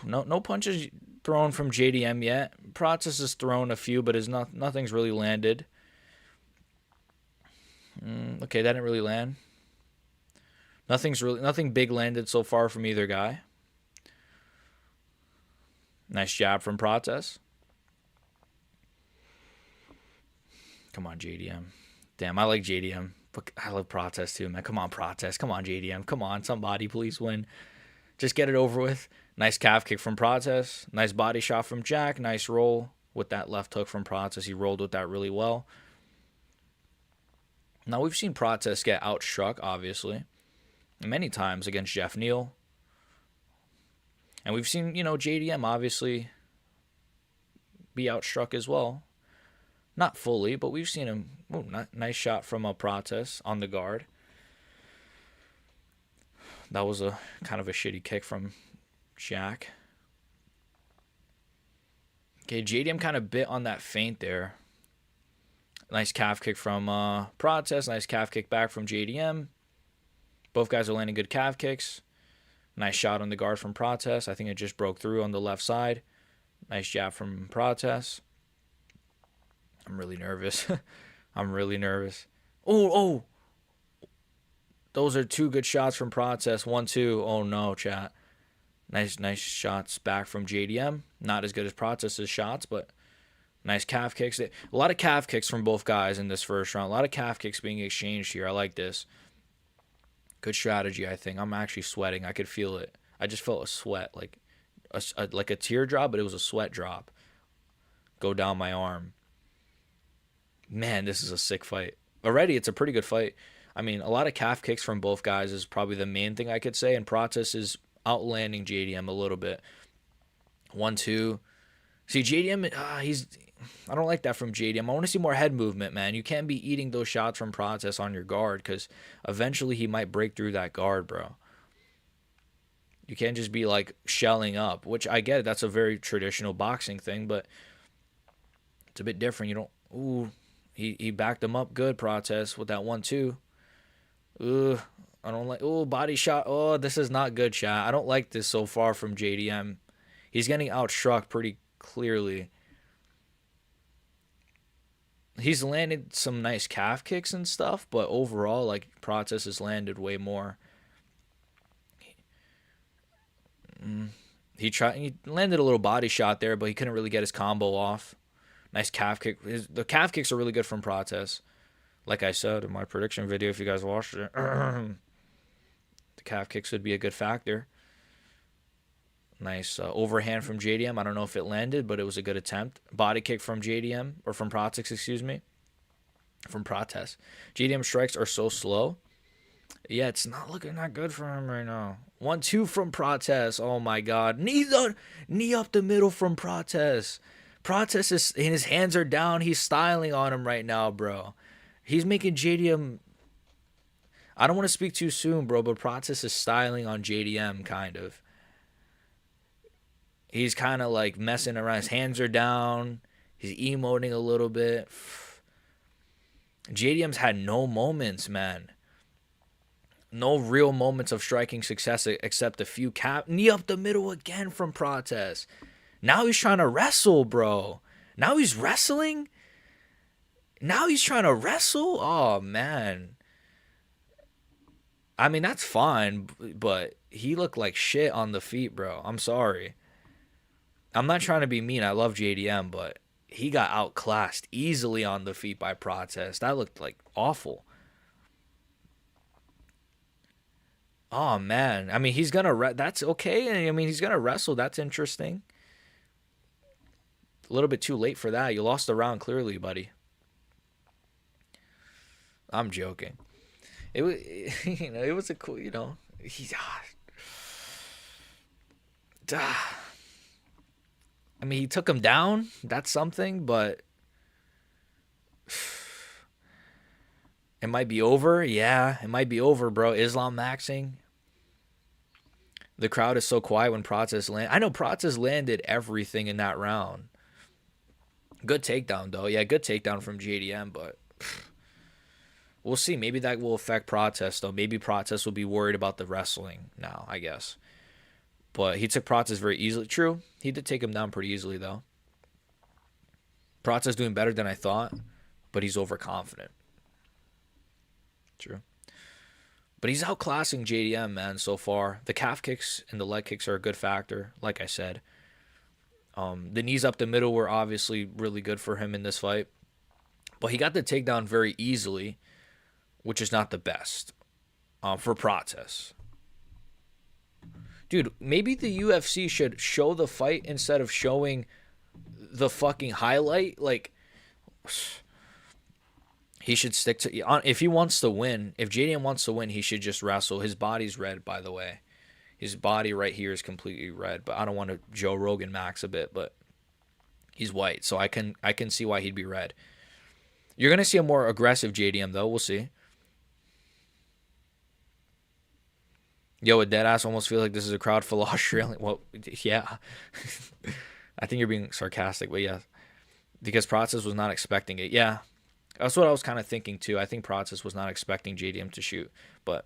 No punches thrown from JDM yet. Prates has thrown a few, but nothing's really landed. Okay, that didn't really land. Nothing big landed so far from either guy. Nice jab from Prates. Come on, JDM. Damn, I like JDM. But I love Prates too, man. Come on, Prates. Come on, JDM. Come on, somebody, please win. Just get it over with. Nice calf kick from Prates. Nice body shot from Jack. Nice roll with that left hook from Prates. He rolled with that really well. Now, we've seen Prates get outstruck, obviously, many times against Jeff Neal. And we've seen, JDM obviously be outstruck as well. Not fully, but we've seen him. Ooh, nice shot from Prates on the guard. That was a kind of a shitty kick from Jack. Okay, JDM kind of bit on that feint there. Nice calf kick from Prates. Nice calf kick back from JDM. Both guys are landing good calf kicks. Nice shot on the guard from Prates. I think it just broke through on the left side. Nice jab from Prates. I'm really nervous. I'm really nervous. Oh. Those are two good shots from Prates. 1-2. Oh, no, chat. Nice shots back from JDM. Not as good as Prates' shots, but nice calf kicks. A lot of calf kicks from both guys in this first round. A lot of calf kicks being exchanged here. I like this. Good strategy, I think. I'm actually sweating. I could feel it. I just felt a sweat, like a tear drop, but it was a sweat drop. Go down my arm. Man, this is a sick fight. Already, it's a pretty good fight. I mean, a lot of calf kicks from both guys is probably the main thing I could say, and Prates is outlanding JDM a little bit. 1-2. See, JDM, I don't like that from JDM. I want to see more head movement, man. You can't be eating those shots from Prates on your guard because eventually he might break through that guard, bro. You can't just be, like, shelling up, which I get. That's a very traditional boxing thing, but it's a bit different. You don't... Ooh, he backed him up good, Prates, with that 1-2. Ugh, I don't like... Oh, body shot. Oh, this is not good, chat. I don't like this so far from JDM. He's getting outstruck pretty clearly. He's landed some nice calf kicks and stuff, but overall, like, Prates has landed way more. He landed a little body shot there, but he couldn't really get his combo off. Nice calf kick. The calf kicks are really good from Prates. Like I said in my prediction video, if you guys watched it, the calf kicks would be a good factor. Nice overhand from JDM. I don't know if it landed, but it was a good attempt. Body kick from JDM, or from Prates, excuse me. From Prates. JDM strikes are so slow. Yeah, it's not looking that good for him right now. 1-2 from Prates. Oh, my God. Knee up the middle from Prates. Prates is, and his hands are down. He's styling on him right now, bro. He's making JDM... I don't want to speak too soon, bro, but Prates is styling on JDM, kind of. He's kind of like messing around. His hands are down. He's emoting a little bit. JDM's had no moments, man. No real moments of striking success except a few knee up the middle again from Prates. Now he's trying to wrestle, bro. Now he's wrestling. Now he's trying to wrestle? Oh, man. I mean, that's fine, but he looked like shit on the feet, bro. I'm sorry. I'm not trying to be mean. I love JDM, but he got outclassed easily on the feet by Prates. That looked like awful. Oh, man. I mean, he's going to... That's okay. I mean, he's going to wrestle. That's interesting. A little bit too late for that. You lost the round clearly, buddy. I'm joking. It was, it was a cool, I mean, he took him down. That's something, but it might be over. Yeah, it might be over, bro. Islam maxing. The crowd is so quiet when Prates land. I know Prates landed everything in that round. Good takedown, though. Yeah, good takedown from JDM, but we'll see. Maybe that will affect Prates, though. Maybe Prates will be worried about the wrestling now, I guess. But he took Prates very easily. True, he did take him down pretty easily, though. Prates doing better than I thought, but he's overconfident. True. But he's outclassing JDM, man, so far. The calf kicks and the leg kicks are a good factor, like I said. The knees up the middle were obviously really good for him in this fight. But he got the takedown very easily, which is not the best for Prates. Dude, maybe the UFC should show the fight instead of showing the fucking highlight. Like, he should stick to... If he wants to win, if JDM wants to win, he should just wrestle. His body's red, by the way. His body right here is completely red. But I don't want to Joe Rogan Max a bit, but he's white. So I can see why he'd be red. You're going to see a more aggressive JDM, though. We'll see. Yo, a deadass almost feel like this is a crowd full of Australian. Well, yeah. I think you're being sarcastic, but yeah. Because Prates was not expecting it. Yeah. That's what I was kind of thinking, too. I think Prates was not expecting JDM to shoot. But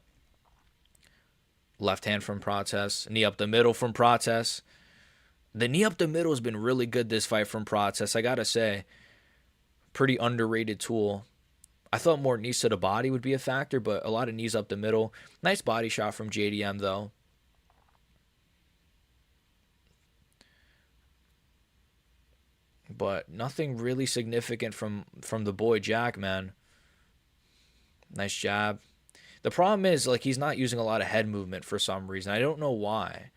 left hand from Prates. Knee up the middle from Prates. The knee up the middle has been really good this fight from Prates. I got to say, pretty underrated tool. I thought more knees to the body would be a factor, but a lot of knees up the middle. Nice body shot from JDM, though. But nothing really significant from the boy Jack, man. Nice jab. The problem is, like, he's not using a lot of head movement for some reason. I don't know why.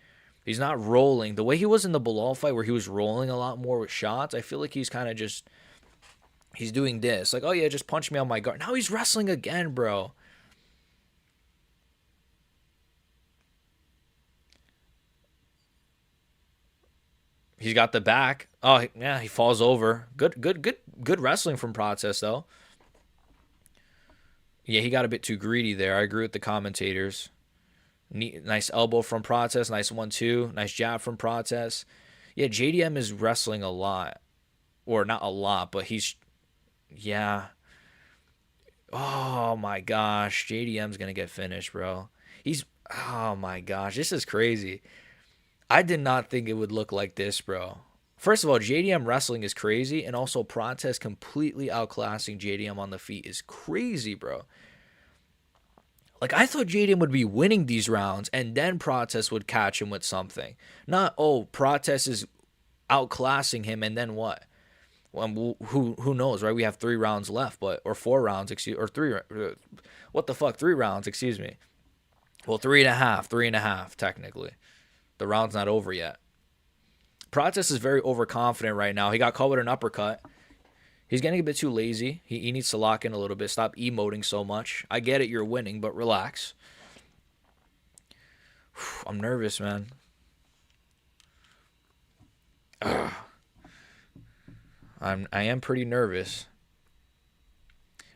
He's not rolling. The way he was in the Bilal fight where he was rolling a lot more with shots, I feel like he's kind of just... He's doing this. Like, oh, yeah, just punch me on my guard. Now he's wrestling again, bro. He's got the back. Oh, yeah, he falls over. Good wrestling from Prates, though. Yeah, he got a bit too greedy there. I agree with the commentators. Nice elbow from Prates. Nice 1-2. Nice jab from Prates. Yeah, JDM is wrestling a lot. Or not a lot, but he's... Yeah. Oh, my gosh. JDM's going to get finished, bro. Oh, my gosh. This is crazy. I did not think it would look like this, bro. First of all, JDM wrestling is crazy, and also Prates completely outclassing JDM on the feet is crazy, bro. Like, I thought JDM would be winning these rounds, and then Prates would catch him with something. Not, oh, Prates is outclassing him, and then what? Well, who knows, right? We have 3 rounds left, or 4 rounds, or 3. What the fuck? 3 rounds, excuse me. Well, 3.5, technically. The round's not over yet. Prates is very overconfident right now. He got caught with an uppercut. He's getting a bit too lazy. He needs to lock in a little bit. Stop emoting so much. I get it, you're winning, but relax. I'm nervous, man. Ugh. I am pretty nervous.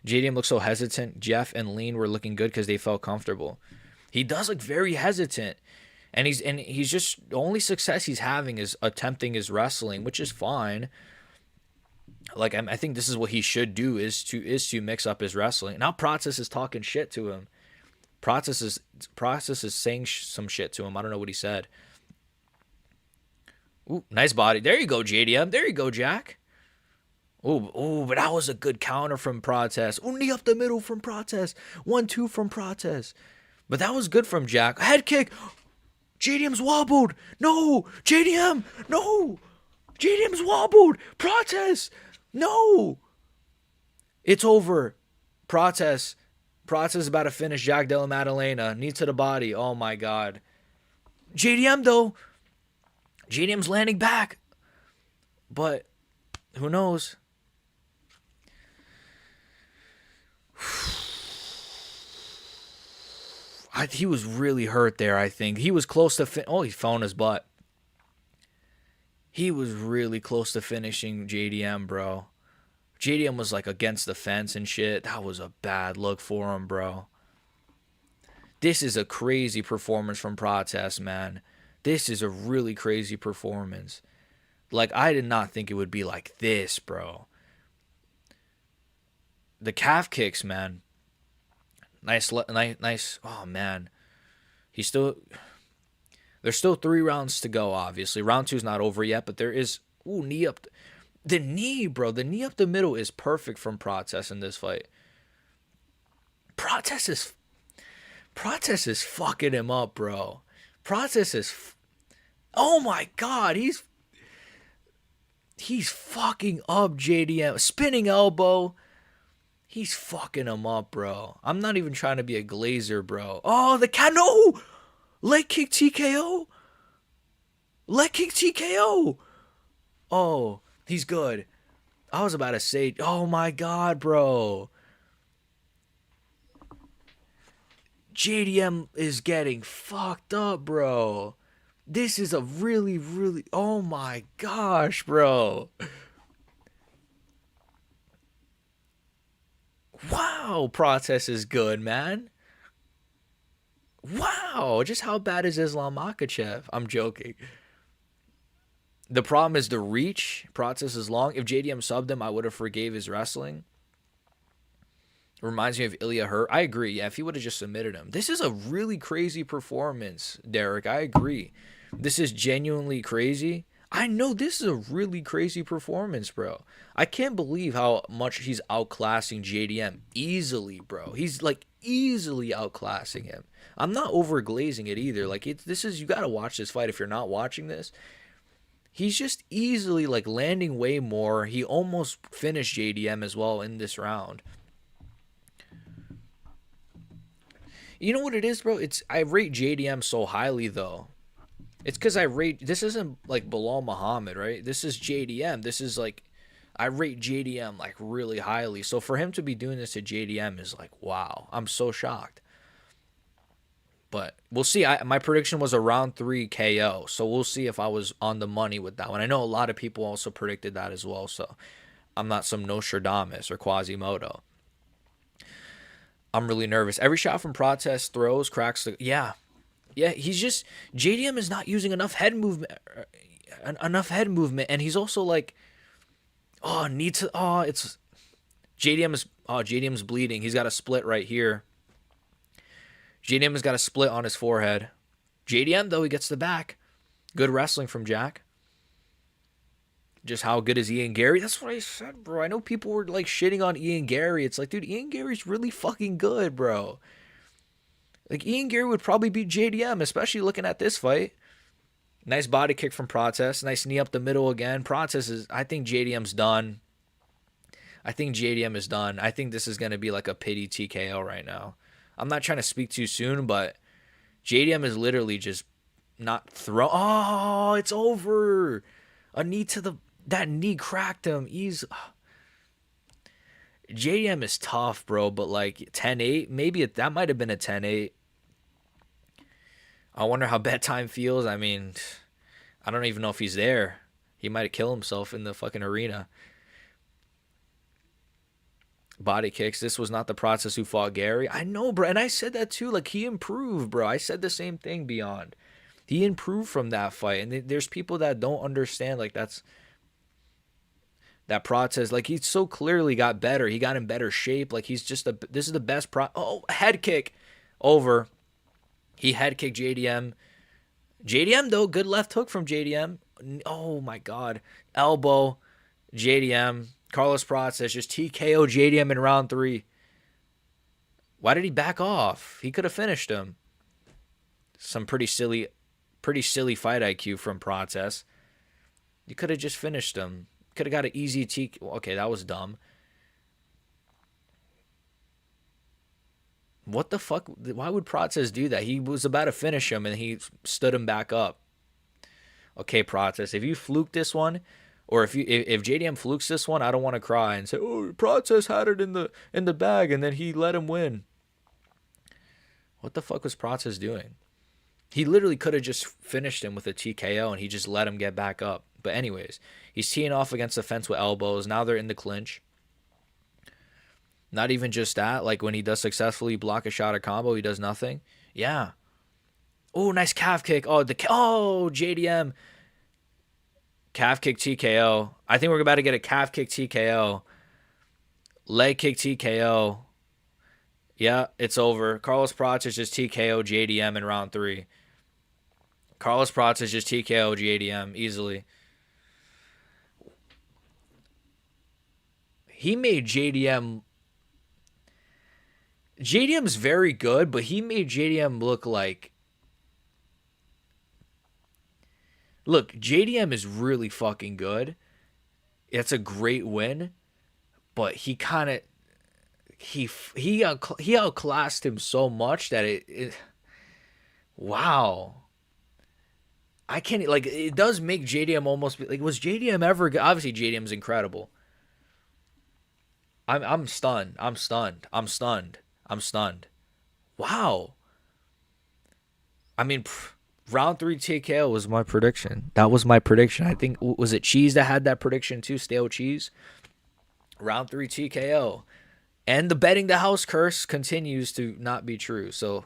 JDM looks so hesitant. Jeff and Lean were looking good because they felt comfortable. He does look very hesitant. And he's just, the only success he's having is attempting his wrestling, which is fine. Like, I think this is what he should do, is to mix up his wrestling. Now Prates is talking shit to him. Prates is saying some shit to him. I don't know what he said. Ooh, nice body. There you go, JDM. There you go, Jack. But that was a good counter from Prates. Knee up the middle from Prates. 1-2 from Prates. But that was good from Jack. Head kick. JDM's wobbled. No. JDM. No. JDM's wobbled. Prates. No. It's over. Prates is about to finish Jack Della Maddalena. Knee to the body. Oh, my God. JDM, though. JDM's landing back. But who knows? He was really hurt there, I think. He was close to... he fell on his butt. He was really close to finishing JDM, bro. JDM was like against the fence and shit. That was a bad look for him, bro. This is a crazy performance from Prates, man. This is a really crazy performance. Like, I did not think it would be like this, bro. The calf kicks, man. Nice. Oh, man. There's still 3 rounds to go, obviously. Round 2's not over yet, but there is... knee up... The knee, bro. The knee up the middle is perfect from Prates in this fight. Prates is fucking him up, bro. Prates is... Oh, my God. He's fucking up JDM. Spinning elbow. He's fucking him up, bro. I'm not even trying to be a glazer, bro. Oh, no! Leg kick TKO. Leg kick TKO. Oh, he's good. I was about to say, oh my God, bro. JDM is getting fucked up, bro. This is a really, really... Oh my gosh, bro. Wow, Prates is good, man. Wow, just how bad is Islam Makhachev? I'm joking. The problem is the reach. Prates is long. If JDM subbed him, I would have forgave his wrestling. Reminds me of Ilya Hurt. I agree. Yeah, if he would have just submitted him. This is a really crazy performance, Derek. I agree. This is genuinely crazy. I know this is a really crazy performance, bro. I can't believe how much he's outclassing JDM easily, bro. He's like easily outclassing him. I'm not overglazing it either. Like you got to watch this fight if you're not watching this. He's just easily like landing way more. He almost finished JDM as well in this round. You know what it is, bro? I rate JDM so highly though. It's because this isn't like Bilal Muhammad, right? This is JDM. This is like, I rate JDM like really highly. So for him to be doing this to JDM is like, wow. I'm so shocked. But we'll see. My prediction was a round 3 KO. So we'll see if I was on the money with that one. I know a lot of people also predicted that as well. So I'm not some Nostradamus or Quasimodo. I'm really nervous. Every shot from Prates throws, cracks the... Yeah, he's just... JDM is not using enough head movement. And he's also like... it's... JDM's bleeding. He's got a split right here. JDM has got a split on his forehead. JDM, though, he gets the back. Good wrestling from Jack. Just how good is Ian Gary? That's what I said, bro. I know people were like shitting on Ian Gary. It's like, dude, Ian Gary's really fucking good, bro. Like, Ian Gary would probably beat JDM, especially looking at this fight. Nice body kick from Prates. Nice knee up the middle again. I think JDM's done. I think JDM is done. I think this is going to be like a pity TKO right now. I'm not trying to speak too soon, but JDM is literally just not throw. Oh, it's over. A knee to the... That knee cracked him. JDM is tough, bro, but like 10-8, maybe that might have been a 10-8. I wonder how bedtime feels. I mean, I don't even know if he's there. He might have killed himself in the fucking arena. Body kicks. This was not the Prates who fought Gary. I know, bro, and I said that too. Like, he improved, bro. I said the same thing, Beyond. He improved from that fight, and there's people that don't understand, like, that Prates, like, he so clearly got better. He got in better shape. Like, this is the best head kick. Over. He head kicked JDM. JDM, though, good left hook from JDM. Oh, my God. Elbow. JDM Carlos Prates just TKO JDM in round 3. Why did he back off? He could have finished him. Some pretty silly fight IQ from Prates. You could have just finished him. Could have got an easy Okay, that was dumb. What the fuck? Why would Prates do that? He was about to finish him and he stood him back up. Okay, Prates, if you fluke this one, or if JDM flukes this one, I don't want to cry and say, "Oh, Prates had it in the bag and then he let him win." What the fuck was Prates doing? He literally could have just finished him with a TKO and he just let him get back up. But anyways, he's teeing off against the fence with elbows. Now they're in the clinch. Not even just that. Like when he does successfully block a shot or combo, he does nothing. Yeah. Oh, nice calf kick. Oh, JDM. Calf kick TKO. I think we're about to get a calf kick TKO. Leg kick TKO. Yeah, it's over. Carlos Prates just TKO JDM in round 3. Carlos Prates just TKO JDM easily. He made JDM... JDM's very good, but he made JDM look like... Look, JDM is really fucking good. It's a great win, but he kind of... He outclassed him so much that it wow. I can't, like, it does make JDM almost like, was JDM ever good? Obviously JDM's incredible. I'm stunned. I'm stunned. Wow. I mean, round 3 TKO was my prediction. That was my prediction. I think, was it Cheese that had that prediction too? Stale Cheese. Round 3 TKO. And the betting the house curse continues to not be true. So,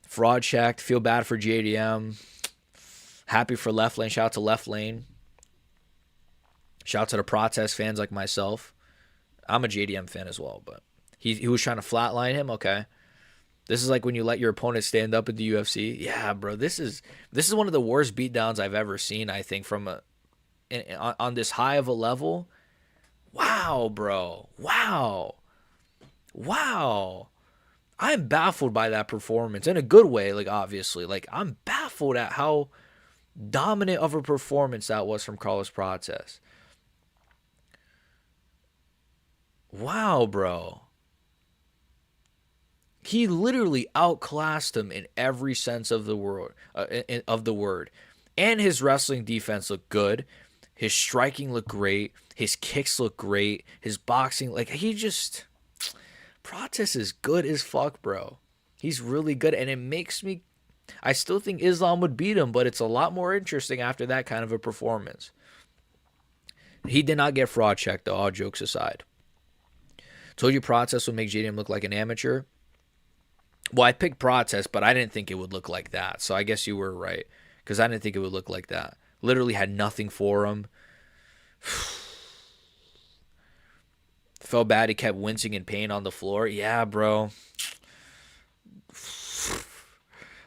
fraud checked. Feel bad for JDM. Happy for Left Lane. Shout out to Left Lane. Shout out to the Protest fans like myself. I'm a JDM fan as well, but he was trying to flatline him. Okay. This is like when you let your opponent stand up at the UFC. Yeah, bro. This is one of the worst beatdowns I've ever seen, I think, from on this high of a level. Wow, bro. Wow. I'm baffled by that performance in a good way, like, obviously. Like, I'm baffled at how dominant of a performance that was from Carlos Prates. Wow, bro. He literally outclassed him in every sense of the word. And his wrestling defense looked good. His striking looked great. His kicks look great. His boxing, like, Prates is good as fuck, bro. He's really good, and it makes me... I still think Islam would beat him, but it's a lot more interesting after that kind of a performance. He did not get fraud checked, though, all jokes aside. Told you Prates would make JDM look like an amateur. Well, I picked Prates, but I didn't think it would look like that, so I guess you were right, because I didn't think it would look like that. Literally had nothing for him. Felt bad. He kept wincing in pain on the floor. Yeah, bro.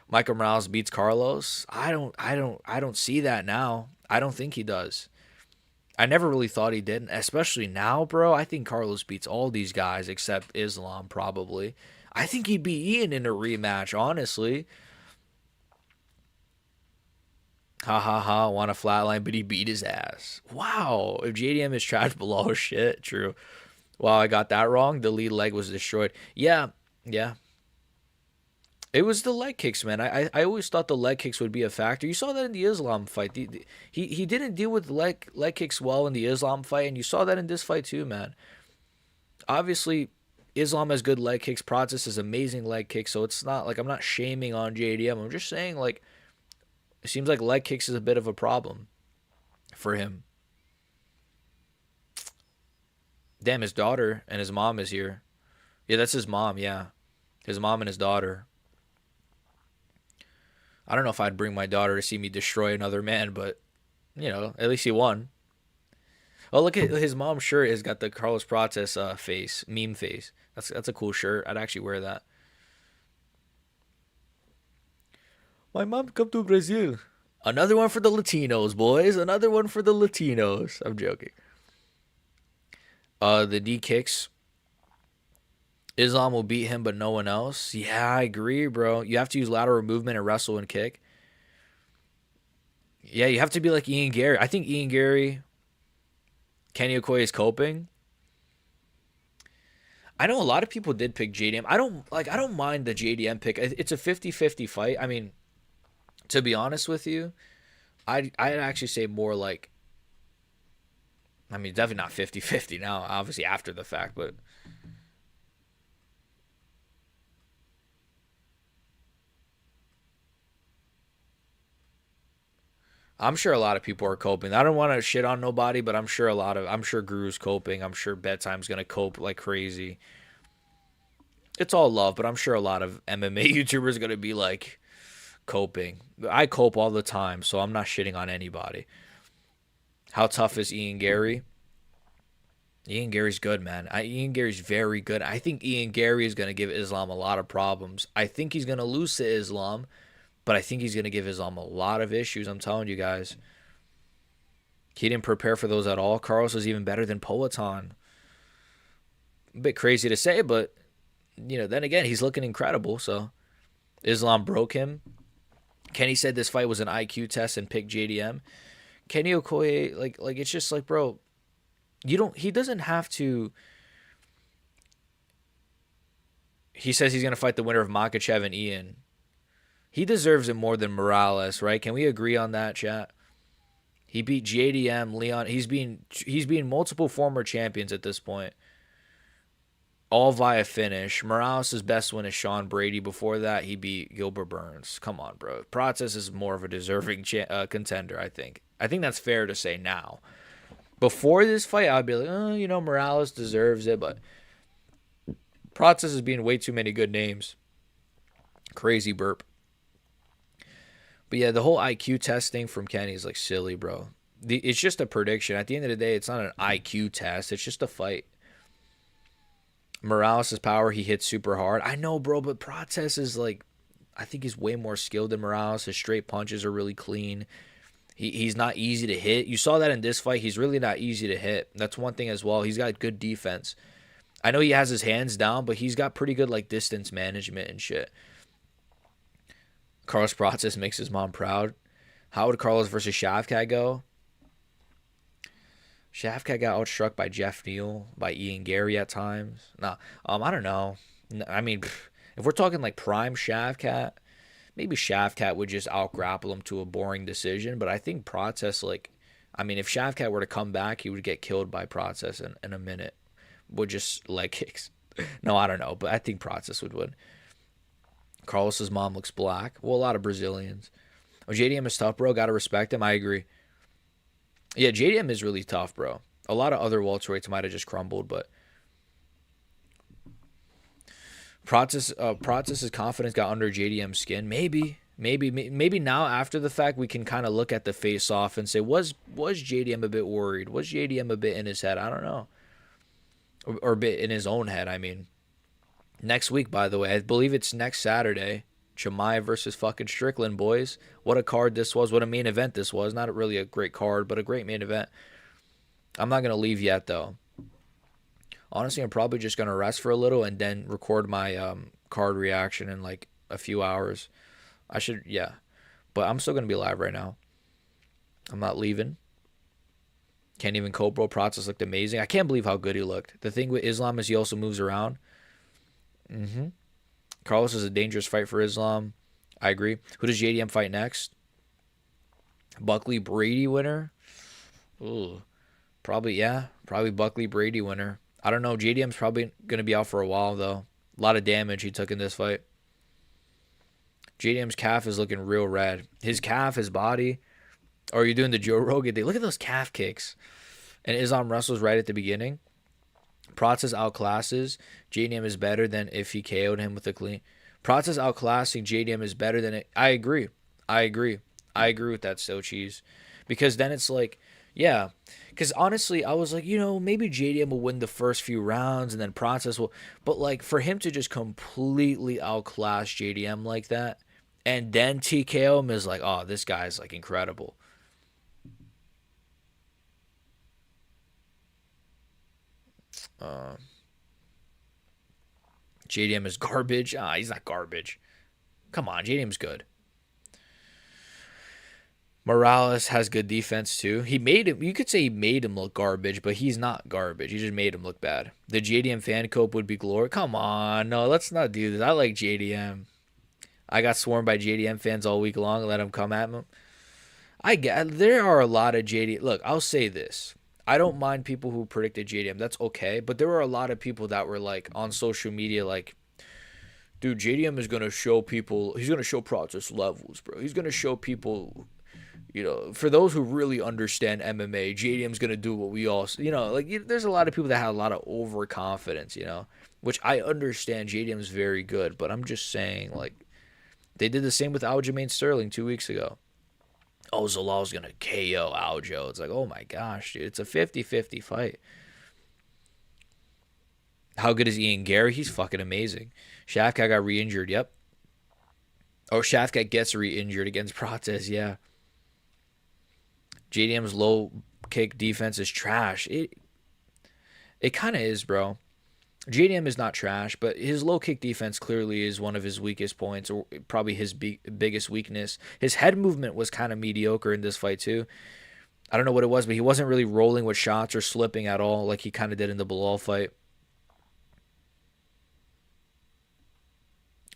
Michael Morales beats Carlos. I don't see that now. I don't think he does. I never really thought he did, especially now, bro. I think Carlos beats all these guys except Islam, probably. I think he'd beat Ian in a rematch, honestly. Want a flatline, but he beat his ass. Wow. If JDM is trash below, shit, true. Wow, I got that wrong. The lead leg was destroyed. Yeah. It was the leg kicks, man. I always thought the leg kicks would be a factor. You saw that in the Islam fight. He didn't deal with leg kicks well in the Islam fight, and you saw that in this fight too, man. Obviously, Islam has good leg kicks. Prates has amazing leg kicks, so it's not like I'm not shaming on JDM. I'm just saying, like, it seems like leg kicks is a bit of a problem for him. Damn, his daughter and his mom is here. Yeah, that's his mom, yeah. His mom and his daughter. I don't know if I'd bring my daughter to see me destroy another man, but, you know, at least he won. Oh, look at his mom's shirt. Has got the Carlos Prates face, meme face. That's a cool shirt. I'd actually wear that. My mom come to Brazil. Another one for the Latinos, boys. Another one for the Latinos. I'm joking. The D kicks. Islam will beat him, but no one else. Yeah, I agree, bro. You have to use lateral movement and wrestle and kick. Yeah, you have to be like Ian Gary. I think Ian Gary, Kenny Okoye is coping. I know a lot of people did pick JDM. I don't mind the JDM pick. It's a 50-50 fight. I mean, to be honest with you, I'd actually say more like, I mean, definitely not 50-50 now, obviously after the fact, but I'm sure a lot of people are coping. I don't want to shit on nobody, but I'm sure Guru's coping. I'm sure Bedtime's going to cope like crazy. It's all love, but I'm sure a lot of MMA YouTubers are going to be like coping. I cope all the time, so I'm not shitting on anybody. How tough is Ian Gary? Ian Gary's good, man. Ian Gary's very good. I think Ian Gary is going to give Islam a lot of problems. I think he's going to lose to Islam, but I think he's going to give Islam a lot of issues. I'm telling you guys. He didn't prepare for those at all. Carlos is even better than Poatan. A bit crazy to say, but then again, he's looking incredible. So Islam broke him. Kenny said this fight was an IQ test and picked JDM. Kenny Okoye, like it's just like, bro, he doesn't have to. He says he's gonna fight the winner of Makachev and Ian. He deserves it more than Morales, right? Can we agree on that, chat? He beat JDM, Leon. He's being multiple former champions at this point, all via finish. Morales' best win is Sean Brady. Before that, he beat Gilbert Burns. Come on, bro. Prates is more of a deserving contender, I think. I think that's fair to say now. Before this fight, I'd be like, Morales deserves it, but Prates is being way too many good names. Crazy burp. But yeah, the whole IQ testing from Kenny is like silly, bro. It's just a prediction. At the end of the day, it's not an IQ test. It's just a fight. Morales' power, he hits super hard. I know, bro, but Prates is like, I think he's way more skilled than Morales. His straight punches are really clean. He's not easy to hit. You saw that in this fight. He's really not easy to hit. That's one thing as well. He's got good defense. I know he has his hands down, but he's got pretty good like distance management and shit. Carlos Prates makes his mom proud. How would Carlos versus Shavkat go? Shavkat got outstruck by Jeff Neal, by Ian Gary at times. Nah, I don't know. I mean, if we're talking like prime Shavkat, maybe Shavkat would just out-grapple him to a boring decision. But I think Prates, like, I mean, if Shavkat were to come back, he would get killed by Prates in a minute. Would just leg kicks. No, I don't know, but I think Prates would win. Carlos's mom looks black. Well, a lot of Brazilians. Oh, JDM is tough, bro. Gotta respect him. I agree. Yeah, JDM is really tough, bro. A lot of other welterweights might have just crumbled, but Prates' confidence got under JDM's skin. Maybe now after the fact we can kind of look at the face off and say, was JDM a bit worried? Was JDM a bit in his head? I don't know, or a bit in his own head. I mean. Next week, by the way, I believe it's next Saturday. Chimaev versus fucking Strickland, boys. What a card this was. What a main event this was. Not really a great card, but a great main event. I'm not going to leave yet, though. Honestly, I'm probably just going to rest for a little and then record my card reaction in like a few hours. Yeah. But I'm still going to be live right now. I'm not leaving. Can't even cope, bro. Prates looked amazing. I can't believe how good he looked. The thing with Islam is he also moves around. Carlos is a dangerous fight for Islam. I agree. Who does JDM fight next? Buckley Brady winner? Ooh. Probably Buckley Brady winner. I don't know. JDM's probably going to be out for a while, though. A lot of damage he took in this fight. JDM's calf is looking real red. His calf, his body. Or you're doing the Joe Rogan thing. Look at those calf kicks. And Islam wrestles right at the beginning. Prates outclasses. JDM is better than if he KO'd him with a clean. Prates outclassing JDM is better than it. I agree with that, still cheese. Because then it's like, yeah. Because honestly, I was like, maybe JDM will win the first few rounds and then Prates will. But like for him to just completely outclass JDM like that and then TKO him is like, oh, this guy's like incredible. Uh, JDM is garbage. He's not garbage. Come on, JDM's good. Morales has good defense too. He made him. You could say he made him look garbage, but he's not garbage. He just made him look bad. The JDM fan cope would be glory. Come on, no, let's not do this. I like JDM. I got sworn by JDM fans all week long. Let them come at me. I get there are a lot of JDM. Look, I'll say this. I don't mind people who predicted JDM. That's okay. But there were a lot of people that were like on social media, like, dude, JDM is gonna show people. He's gonna show process levels, bro. He's gonna show people. You know, for those who really understand MMA, JDM's gonna do what we all. You know, like there's a lot of people that have a lot of overconfidence. You know, which I understand. JDM's very good, but I'm just saying, like, they did the same with Aljamain Sterling 2 weeks ago. Oh, Zalal's going to KO Aljo. It's like, oh my gosh, dude. It's a 50-50 fight. How good is Ian Gary? He's fucking amazing. Shafkat got re-injured. Yep. Oh, Shafkat gets re-injured against Prates. Yeah. JDM's low kick defense is trash. It kind of is, bro. JDM is not trash, but his low kick defense clearly is one of his weakest points, or probably his biggest weakness. His head movement was kind of mediocre in this fight too. I don't know what it was, but he wasn't really rolling with shots or slipping at all like he kind of did in the Bilal fight.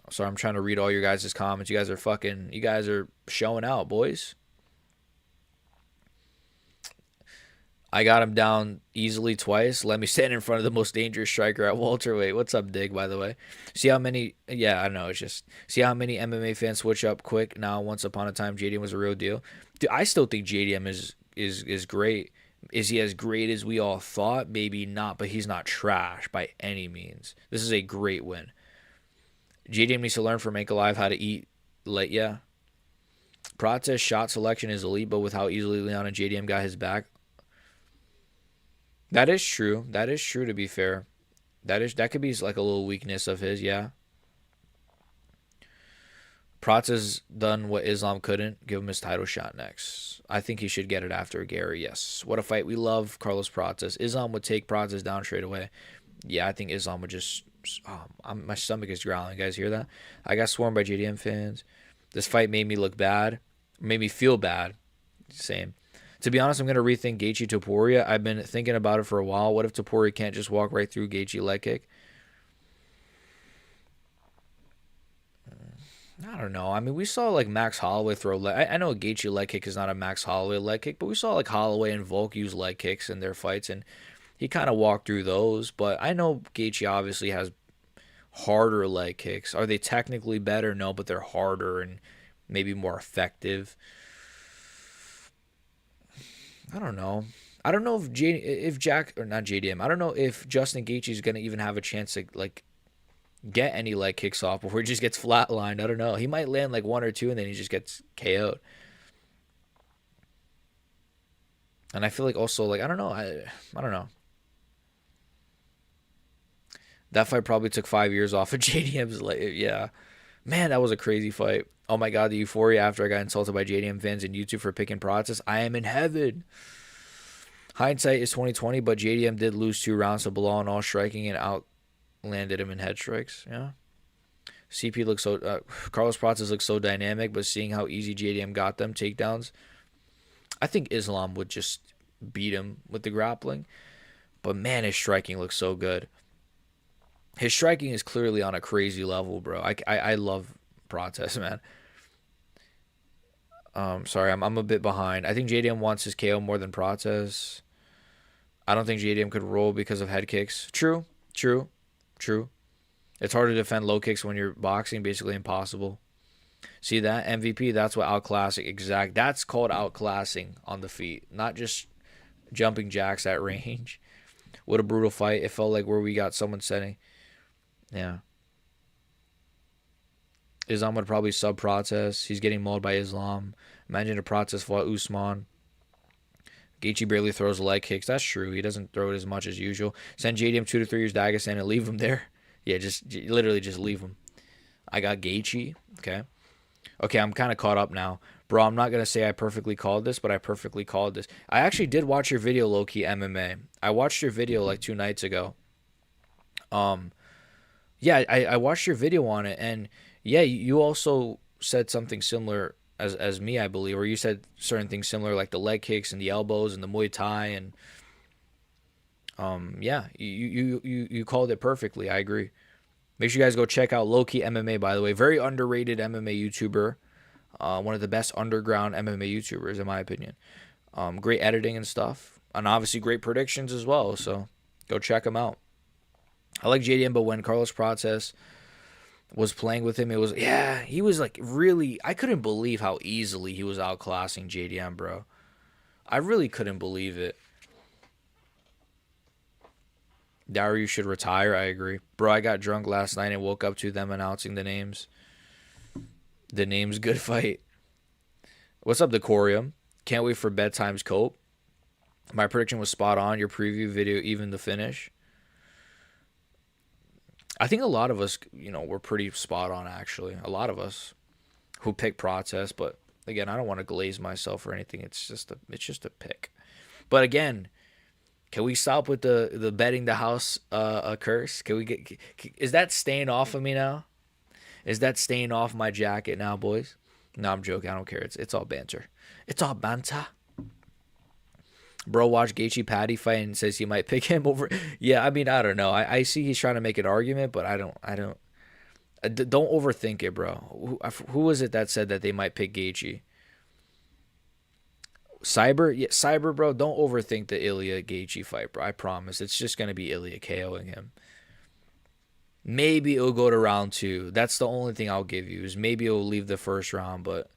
Sorry, I'm trying to read all your guys' comments. You guys are showing out, boys. I got him down easily twice. Let me stand in front of the most dangerous striker at welterweight. What's up, Dig, by the way? See how many... Yeah, I know. It's just... See how many MMA fans switch up quick now. Once upon a time, JDM was a real deal. Dude, I still think JDM is great. Is he as great as we all thought? Maybe not, but he's not trash by any means. This is a great win. JDM needs to learn from Make Alive how to eat late. Yeah. Prates shot selection is elite, but with how easily Leon and JDM got his back... That is true. That is true, to be fair. That could be like a little weakness of his, yeah. Prates has done what Islam couldn't. Give him his title shot next. I think he should get it after Gary, yes. What a fight. We love Carlos Prates. Islam would take Prates down straight away. Yeah, I think Islam would just... my stomach is growling. You guys hear that? I got sworn by JDM fans. This fight made me look bad. Made me feel bad. Same. To be honest, I'm going to rethink Gaethje Topuria. I've been thinking about it for a while. What if Topuria can't just walk right through Gaethje leg kick? I don't know. I mean, we saw like Max Holloway throw leg. I know a Gaethje leg kick is not a Max Holloway leg kick, but we saw like Holloway and Volk use leg kicks in their fights, and he kind of walked through those. But I know Gaethje obviously has harder leg kicks. Are they technically better? No, but they're harder and maybe more effective. I don't know. I don't know if Jack or not JDM. I don't know if Justin Gaethje is gonna even have a chance to like get any leg kicks off before he just gets flatlined. I don't know. He might land like one or two and then he just gets KO'd. And I feel like also like I don't know. I don't know. That fight probably took 5 years off of JDM's leg. Yeah, man, that was a crazy fight. Oh my god, the euphoria after I got insulted by JDM fans in YouTube for picking Prates. I am in heaven. Hindsight is 2020, but JDM did lose 2 rounds to Bilal in all striking and outlanded him in head strikes. Yeah. CP looks so... Carlos Prates looks so dynamic, but seeing how easy JDM got them takedowns, I think Islam would just beat him with the grappling. But man, his striking looks so good. His striking is clearly on a crazy level, bro. I love Prates, man. Sorry, I'm a bit behind. I think JDM wants his KO more than Prates. I don't think JDM could roll because of head kicks. True. It's hard to defend low kicks when you're boxing, basically impossible. See that? MVP, that's what outclassing. That's called outclassing on the feet, not just jumping jacks at range. What a brutal fight. It felt like where we got someone setting. Yeah. Islam would probably sub Prates. He's getting mauled by Islam. Imagine if Prates fought Usman. Gaethje barely throws leg kicks. That's true. He doesn't throw it as much as usual. Send JDM 2 to 3 years to Dagestan and leave him there. Yeah, literally just leave him. I got Gaethje. Okay, I'm kind of caught up now. Bro, I'm not going to say I perfectly called this, but I perfectly called this. I actually did watch your video, Low-Key MMA. I watched your video like 2 nights ago. Um, yeah, I watched your video on it, and yeah, you also said something similar as me, I believe, or you said certain things similar like the leg kicks and the elbows and the Muay Thai, and yeah, you called it perfectly. I agree. Make sure you guys go check out Low Key MMA, by the way. Very underrated MMA YouTuber. One of the best underground MMA YouTubers, in my opinion. Great editing and stuff. And obviously great predictions as well. So go check him out. I like JDM, but when Carlos Prates was playing with him, it was, yeah, he was like really, I couldn't believe how easily he was outclassing JDM, bro. I really couldn't believe it. Darius should retire. I agree. Bro, I got drunk last night and woke up to them announcing the names. The names, good fight. What's up, Decorium? Can't wait for bedtime's cope. My prediction was spot on. Your preview video, even the finish. I think a lot of us, were pretty spot on, actually. A lot of us who picked Prates, but again, I don't want to glaze myself or anything. It's just a pick. But again, can we stop with the betting the house curse? Can we is that staying off of me now? Is that staying off my jacket now, boys? No, I'm joking. I don't care. It's all banter. It's all banter. Bro, watch Gaethje Patty fight and says he might pick him over. Yeah, I mean, I don't know. I see he's trying to make an argument, but don't overthink it, bro. Who was it that said that they might pick Gaethje? Cyber, yeah, Cyber, bro. Don't overthink the Ilya Gaethje fight, bro. I promise, it's just gonna be Ilya KOing him. Maybe it'll go to round 2. That's the only thing I'll give you, is maybe it'll leave the first round. But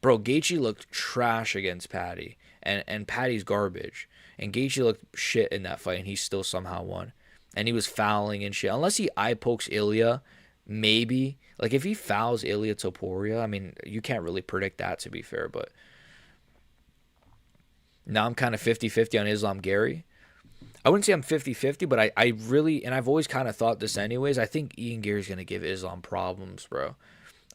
bro, Gaethje looked trash against Patty, and Patty's garbage. And Gaethje looked shit in that fight, and he still somehow won. And he was fouling and shit. Unless he eye pokes Ilya, maybe. Like if he fouls Ilya Topuria, I mean, you can't really predict that, to be fair. But now I'm kind of 50-50 on Islam Gary. I wouldn't say I'm 50-50, but I really, and I've always kind of thought this anyways, I think Ian Gary's going to give Islam problems, bro.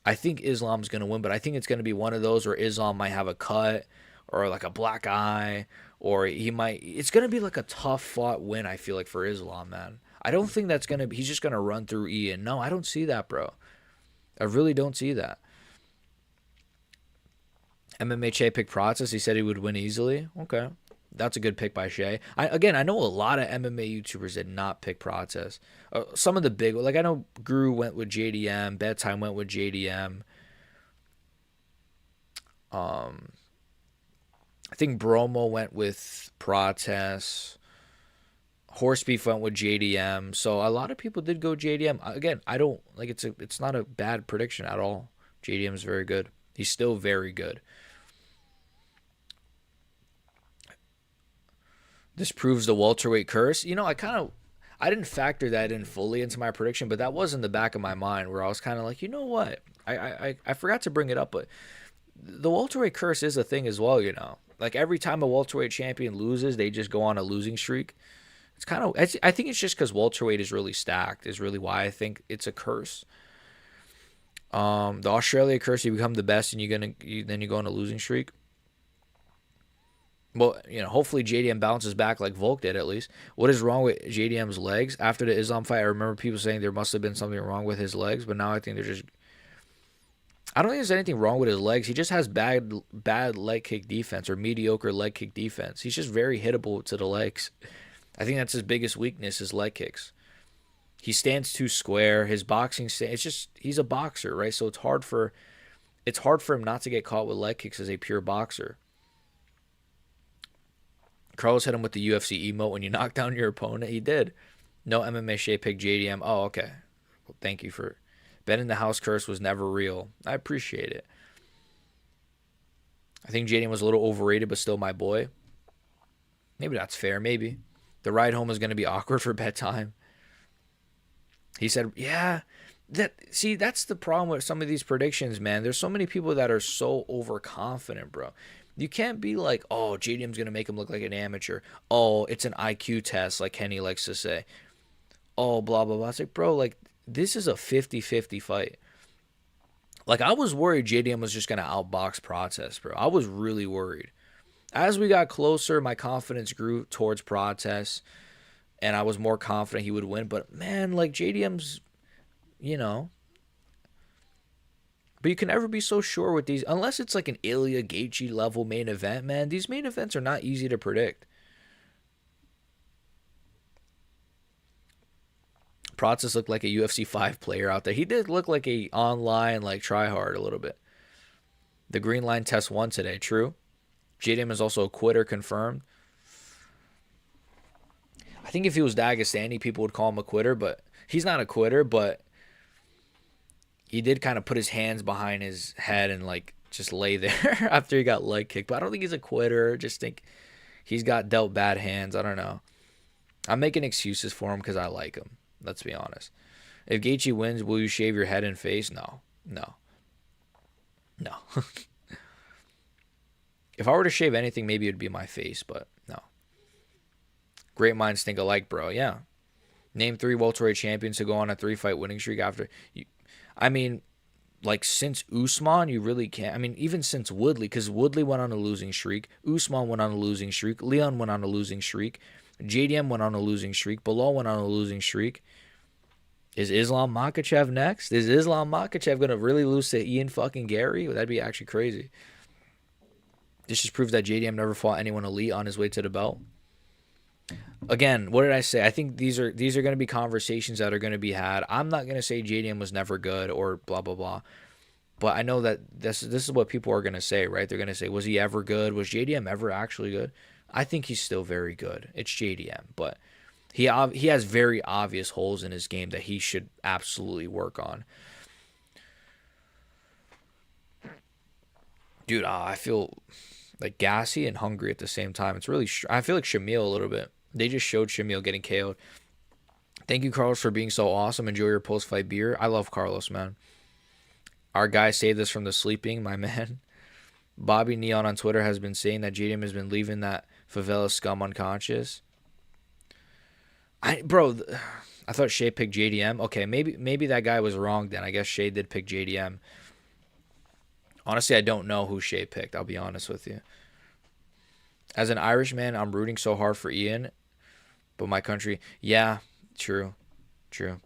I think Islam's going to win, but I think it's going to be one of those where Islam might have a cut or like a black eye, or it's going to be like a tough fought win, I feel like, for Islam, man. I don't think that's going to be, he's just going to run through Ian. No, I don't see that, bro. I really don't see that. MMA Che picked Prates. He said he would win easily. Okay. That's a good pick by Shea. I know a lot of MMA YouTubers did not pick Prates. Some of the big, like I know Guru went with JDM, Bedtime went with JDM. I think Bromo went with Prates. Horsebeef went with JDM. So a lot of people did go JDM. Again, I don't like it's not a bad prediction at all. JDM is very good. He's still very good. This proves the welterweight curse. I didn't factor that in fully into my prediction, but that was in the back of my mind where I was kind of like, you know what? I forgot to bring it up, but the welterweight curse is a thing as well, Like every time a welterweight champion loses, they just go on a losing streak. I think it's just because welterweight is really stacked is really why I think it's a curse. The Australia curse, you become the best and then you go on a losing streak. Well, hopefully JDM bounces back like Volk did at least. What is wrong with JDM's legs? After the Islam fight, I remember people saying there must have been something wrong with his legs, but now I think I don't think there's anything wrong with his legs. He just has bad leg kick defense or mediocre leg kick defense. He's just very hittable to the legs. I think that's his biggest weakness, is leg kicks. He stands too square. His boxing he's a boxer, right? So it's hard for him not to get caught with leg kicks as a pure boxer. Carlos hit him with the UFC emote when you knock down your opponent. He did. No MMA Shea pick JDM. Oh, okay. Well, thank you for betting the house curse was never real. I appreciate it. I think JDM was a little overrated, but still my boy. Maybe that's fair. Maybe. The ride home is going to be awkward for bedtime. He said, yeah. That's the problem with some of these predictions, man. There's so many people that are so overconfident, bro. You can't be like, oh, JDM's going to make him look like an amateur. Oh, it's an IQ test, like Kenny likes to say. Oh, blah, blah, blah. It's like, bro, like, this is a 50-50 fight. Like, I was worried JDM was just going to outbox Prates, bro. I was really worried. As we got closer, my confidence grew towards Prates. and I was more confident he would win. But man, like JDM's, you know. But you can never be so sure with these, unless it's like an Ilya Gaethje level main event, man. These main events are not easy to predict. Prates looked like a UFC 5 player out there. He did look like a online, like, try hard a little bit. The green line test won today, true. JDM is also a quitter, confirmed. I think if he was Dagestani, people would call him a quitter, but he's not a quitter, but he did kind of put his hands behind his head and, like, just lay there after he got leg kicked. But I don't think he's a quitter. Just think he's got dealt bad hands. I don't know. I'm making excuses for him because I like him. Let's be honest. If Gaethje wins, will you shave your head and face? No. No. No. If I were to shave anything, maybe it would be my face, but no. Great minds think alike, bro. Yeah. Name 3 welterweight champions to go on a 3-fight winning streak after. I mean, like, since Usman, you really can't. I mean, even since Woodley, because Woodley went on a losing streak. Usman went on a losing streak. Leon went on a losing streak. JDM went on a losing streak. Bilal went on a losing streak. Is Islam Makhachev next? Is Islam Makhachev going to really lose to Ian fucking Gary? That'd be actually crazy. This just proves that JDM never fought anyone elite on his way to the belt. Again, what did I say? I think these are going to be conversations that are going to be had. I'm not going to say JDM was never good or blah, blah, blah. But I know that this is what people are going to say, right? They're going to say, was he ever good? Was JDM ever actually good? I think he's still very good. It's JDM, but he has very obvious holes in his game that he should absolutely work on. Dude, I feel like gassy and hungry at the same time. It's really, I feel like Shamil a little bit. They just showed Shamil getting KO'd. Thank you, Carlos, for being so awesome. Enjoy your post-fight beer. I love Carlos, man. Our guy saved us from the sleeping, my man. Bobby Neon on Twitter has been saying that JDM has been leaving that favela scum unconscious. I thought Shay picked JDM. Okay, maybe that guy was wrong then. I guess Shay did pick JDM. Honestly, I don't know who Shay picked. I'll be honest with you. As an Irishman, I'm rooting so hard for Ian, but my country, yeah, true. Yeah,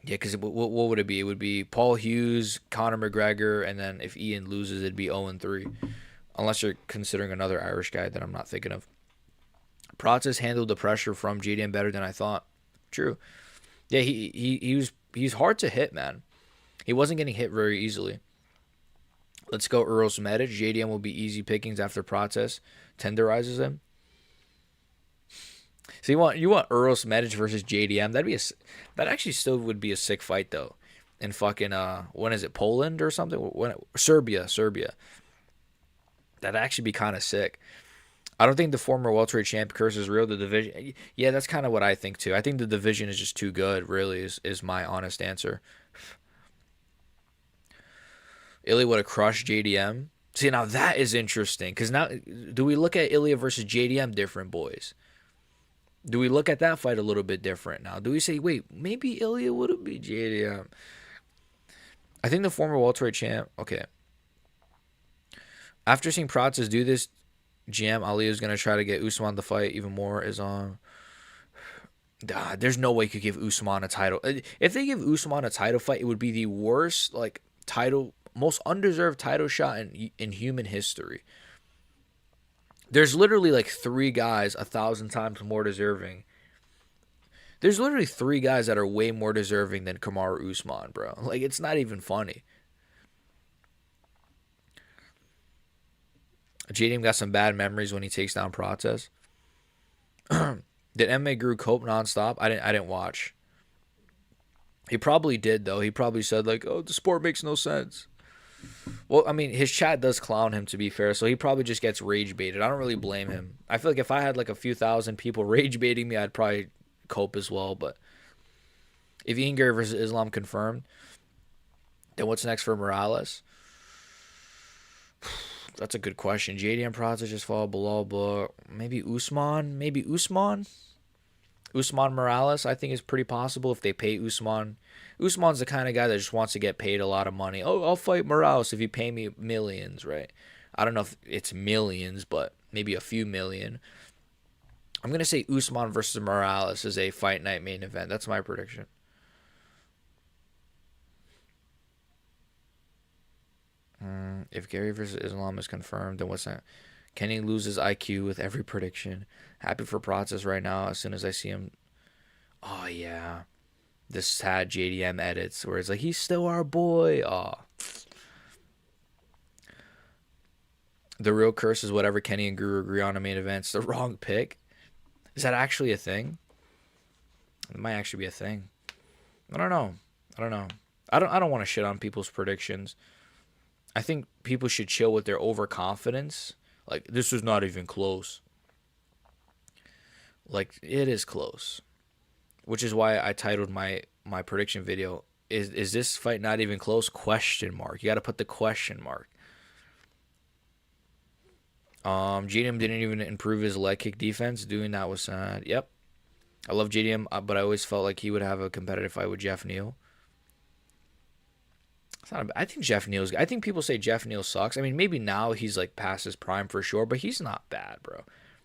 because what would it be? It would be Paul Hughes, Conor McGregor, and then if Ian loses, it'd be 0-3. Unless you're considering another Irish guy that I'm not thinking of. Prates handled the pressure from JDM better than I thought. True. Yeah, he's hard to hit, man. He wasn't getting hit very easily. Let's go Eros Medic. JDM will be easy pickings after Prates tenderizes him. So you want Eros Medic versus JDM? That actually still would be a sick fight though. In fucking when is it, Poland or something? Serbia. That'd actually be kind of sick. I don't think the former welterweight champ curse is real. The division, yeah, that's kind of what I think too. I think the division is just too good. Really, is my honest answer. Ilya would have crushed JDM. See, now that is interesting because now do we look at Ilya versus JDM different, boys? Do we look at that fight a little bit different now? Do we say, wait, maybe Ilya would have beat JDM? I think the former welterweight champ. Okay. After seeing Prates do this, GM Ali is gonna try to get Usman to fight even more. Is on. There's no way you could give Usman a title. If they give Usman a title fight, it would be the worst most undeserved title shot in human history. There's literally like 3 guys 1,000 times more deserving. There's literally 3 guys that are way more deserving than Kamaru Usman, bro. Like, it's not even funny. JDM got some bad memories when he takes down Prates. Did MMA Guru cope nonstop? I didn't watch. He probably did though. He probably said like, "Oh, the sport makes no sense." Well, I mean, his chat does clown him, to be fair, so he probably just gets rage baited. I don't really blame him. I feel like if I had like a few thousand people rage baiting me, I'd probably cope as well. But if Ian Gary versus Islam confirmed, then what's next for Morales? That's a good question. JDM Prates just fall below, but maybe Usman? Usman Morales, I think, is pretty possible if they pay Usman. Usman's the kind of guy that just wants to get paid a lot of money. Oh, I'll fight Morales if you pay me millions, right? I don't know if it's millions, but maybe a few million. I'm gonna say Usman versus Morales is a fight night main event. That's my prediction. If Gary versus Islam is confirmed, then what's that? Kenny loses IQ with every prediction. Happy for Process right now. As soon as I see him, oh yeah, this sad JDM edits where it's like he's still our boy. Oh, the real curse is whatever Kenny and Guru agree on main events. The wrong pick. Is that actually a thing? It might actually be a thing. I don't know. I don't know. I don't want to shit on people's predictions. I think people should chill with their overconfidence. Like, this was not even close. Like, it is close. Which is why I titled my prediction video, Is this fight not even close? Question mark. You got to put the question mark. JDM didn't even improve his leg kick defense. Doing that was sad. Yep. I love JDM, but I always felt like he would have a competitive fight with Jeff Neal. I think Jeff Neal's. I think people say Jeff Neal sucks. I mean, maybe now he's like past his prime for sure, but he's not bad, bro.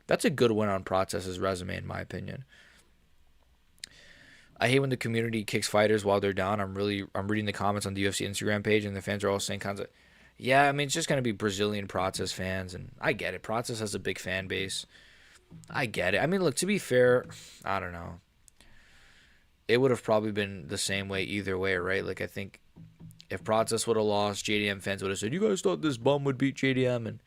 That's a good win on Process's resume, in my opinion. I hate when the community kicks fighters while they're down. I'm reading the comments on the UFC Instagram page, and the fans are all saying kinds of, yeah. I mean, it's just gonna be Brazilian Process fans, and I get it. Process has a big fan base. I get it. I mean, look, to be fair, I don't know. It would have probably been the same way either way, right? Like, I think if Process would have lost, JDM fans would have said, you guys thought this bum would beat JDM. And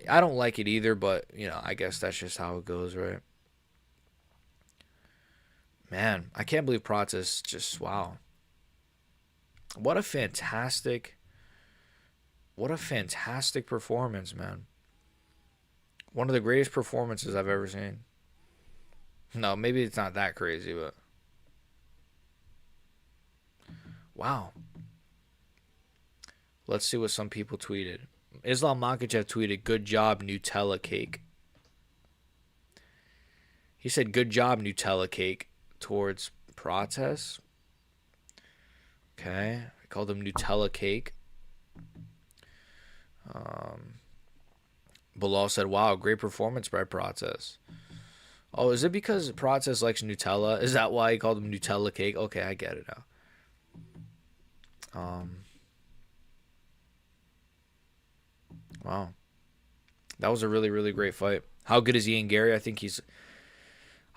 I don't like it either, but, you know, I guess that's just how it goes, right? Man, I can't believe Process just, wow. What a fantastic performance, man. One of the greatest performances I've ever seen. No, maybe it's not that crazy, but wow. Let's see what some people tweeted. Islam Makhachev tweeted, good job, Nutella cake. He said, good job, Nutella cake, towards Prates. Okay. I called him Nutella cake. Bilal said, wow, great performance by Prates. Oh, is it because Prates likes Nutella? Is that why he called him Nutella cake? Okay, I get it now. Wow. That was a really, really great fight. How good is Ian Gary? I think he's...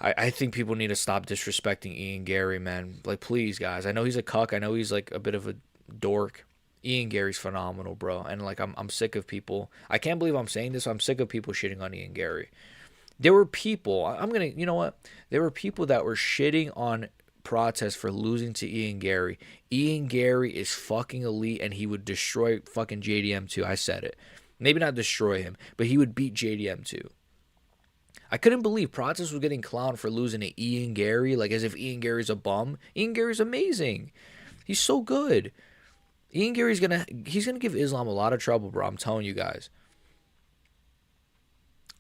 I think people need to stop disrespecting Ian Gary, man. Like, please, guys. I know he's a cuck. I know he's, like, a bit of a dork. Ian Gary's phenomenal, bro. And, like, I'm sick of people... I can't believe I'm saying this. I'm sick of people shitting on Ian Gary. There were people... I'm going to... You know what? There were people that were shitting on Prates for losing to Ian Gary. Ian Gary is fucking elite, and he would destroy fucking JDM too. I said it. Maybe not destroy him, but he would beat JDM too. I couldn't believe Prates was getting clowned for losing to Ian Gary, like as if Ian Gary's a bum. Ian Gary's amazing. He's so good. Ian Gary's he's gonna give Islam a lot of trouble, bro. I'm telling you guys.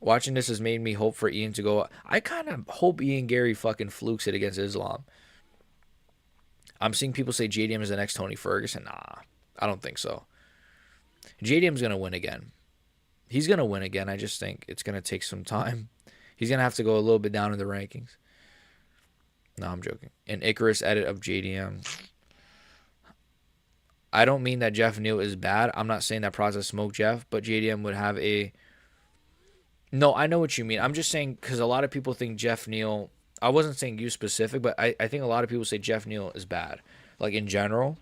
Watching this has made me hope for Ian to go. I kind of hope Ian Gary fucking flukes it against Islam. I'm seeing people say JDM is the next Tony Ferguson. Nah, I don't think so. JDM's gonna win again. He's gonna win again. I just think it's gonna take some time. He's going to have to go a little bit down in the rankings. No, I'm joking. An Icarus edit of JDM. I don't mean that Jeff Neal is bad. I'm not saying that Process smoked Jeff, but JDM would have a... No, I know what you mean. I'm just saying because a lot of people think Jeff Neal... I wasn't saying you specific, but I think a lot of people say Jeff Neal is bad. Like, in general,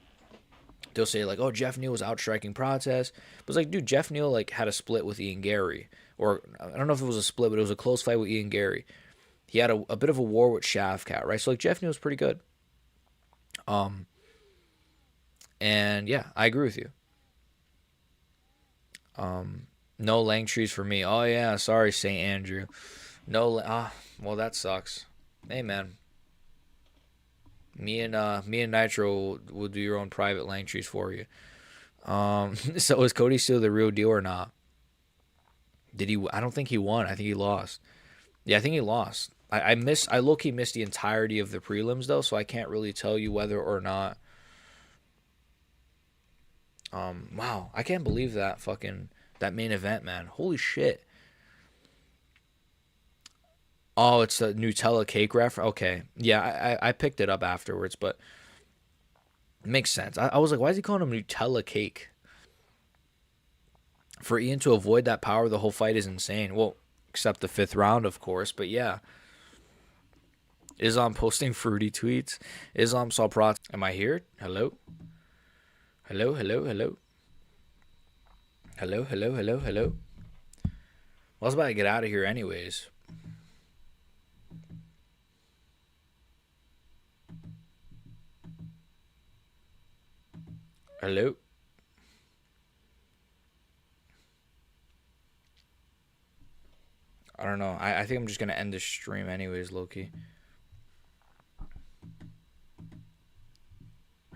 they'll say, like, oh, Jeff Neal was outstriking Process. But it's like, dude, Jeff Neal, like, had a split with Ian Gary. Or, I don't know if it was a split, but it was a close fight with Ian Gary. He had a bit of a war with Shavkat, right? So, like, Jeff Neal was pretty good. And, yeah, I agree with you. No Langtrees for me. Oh, yeah, sorry, St. Andrew. No, well, that sucks. Hey, man. Me and Nitro will do your own private Langtrees for you. So, is Cody still the real deal or not? Did he? I don't think he won. I think he lost. Yeah, I think he lost. I low-key missed the entirety of the prelims, though, so I can't really tell you whether or not. Wow, I can't believe that main event, man. Holy shit. Oh, it's a Nutella cake reference. Okay, yeah, I picked it up afterwards, but it makes sense. I was like, why is he calling him Nutella cake? For Ian to avoid that power the whole fight is insane. Well, except the fifth round, of course. But yeah, Islam posting fruity tweets. Islam saw Prates. Am I here? Hello? Hello, hello, hello. Hello, hello, hello, hello. Well, I was about to get out of here anyways. Hello? I don't know. I think I'm just going to end this stream anyways, Loki.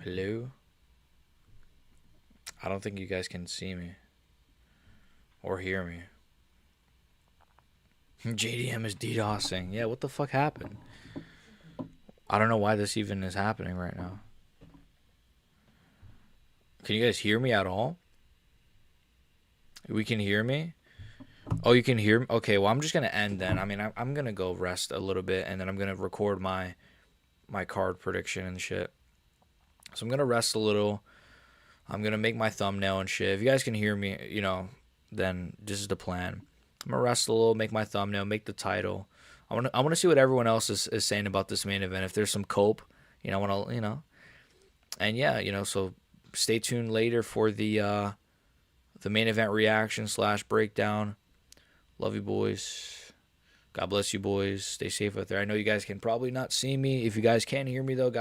Hello? I don't think you guys can see me. Or hear me. JDM is DDoSing. Yeah, what the fuck happened? I don't know why this even is happening right now. Can you guys hear me at all? We can hear me? Oh, you can hear me? Okay, well, I'm just going to end then. I mean, I'm going to go rest a little bit, and then I'm going to record my card prediction and shit. So I'm going to rest a little. I'm going to make my thumbnail and shit. If you guys can hear me, you know, then this is the plan. I'm going to rest a little, make my thumbnail, make the title. I want to see what everyone else is saying about this main event. If there's some cope, you know, I want to, you know. And yeah, you know, so stay tuned later for the main event reaction / breakdown. Love you, boys. God bless you, boys. Stay safe out there. I know you guys can probably not see me. If you guys can hear me, though, God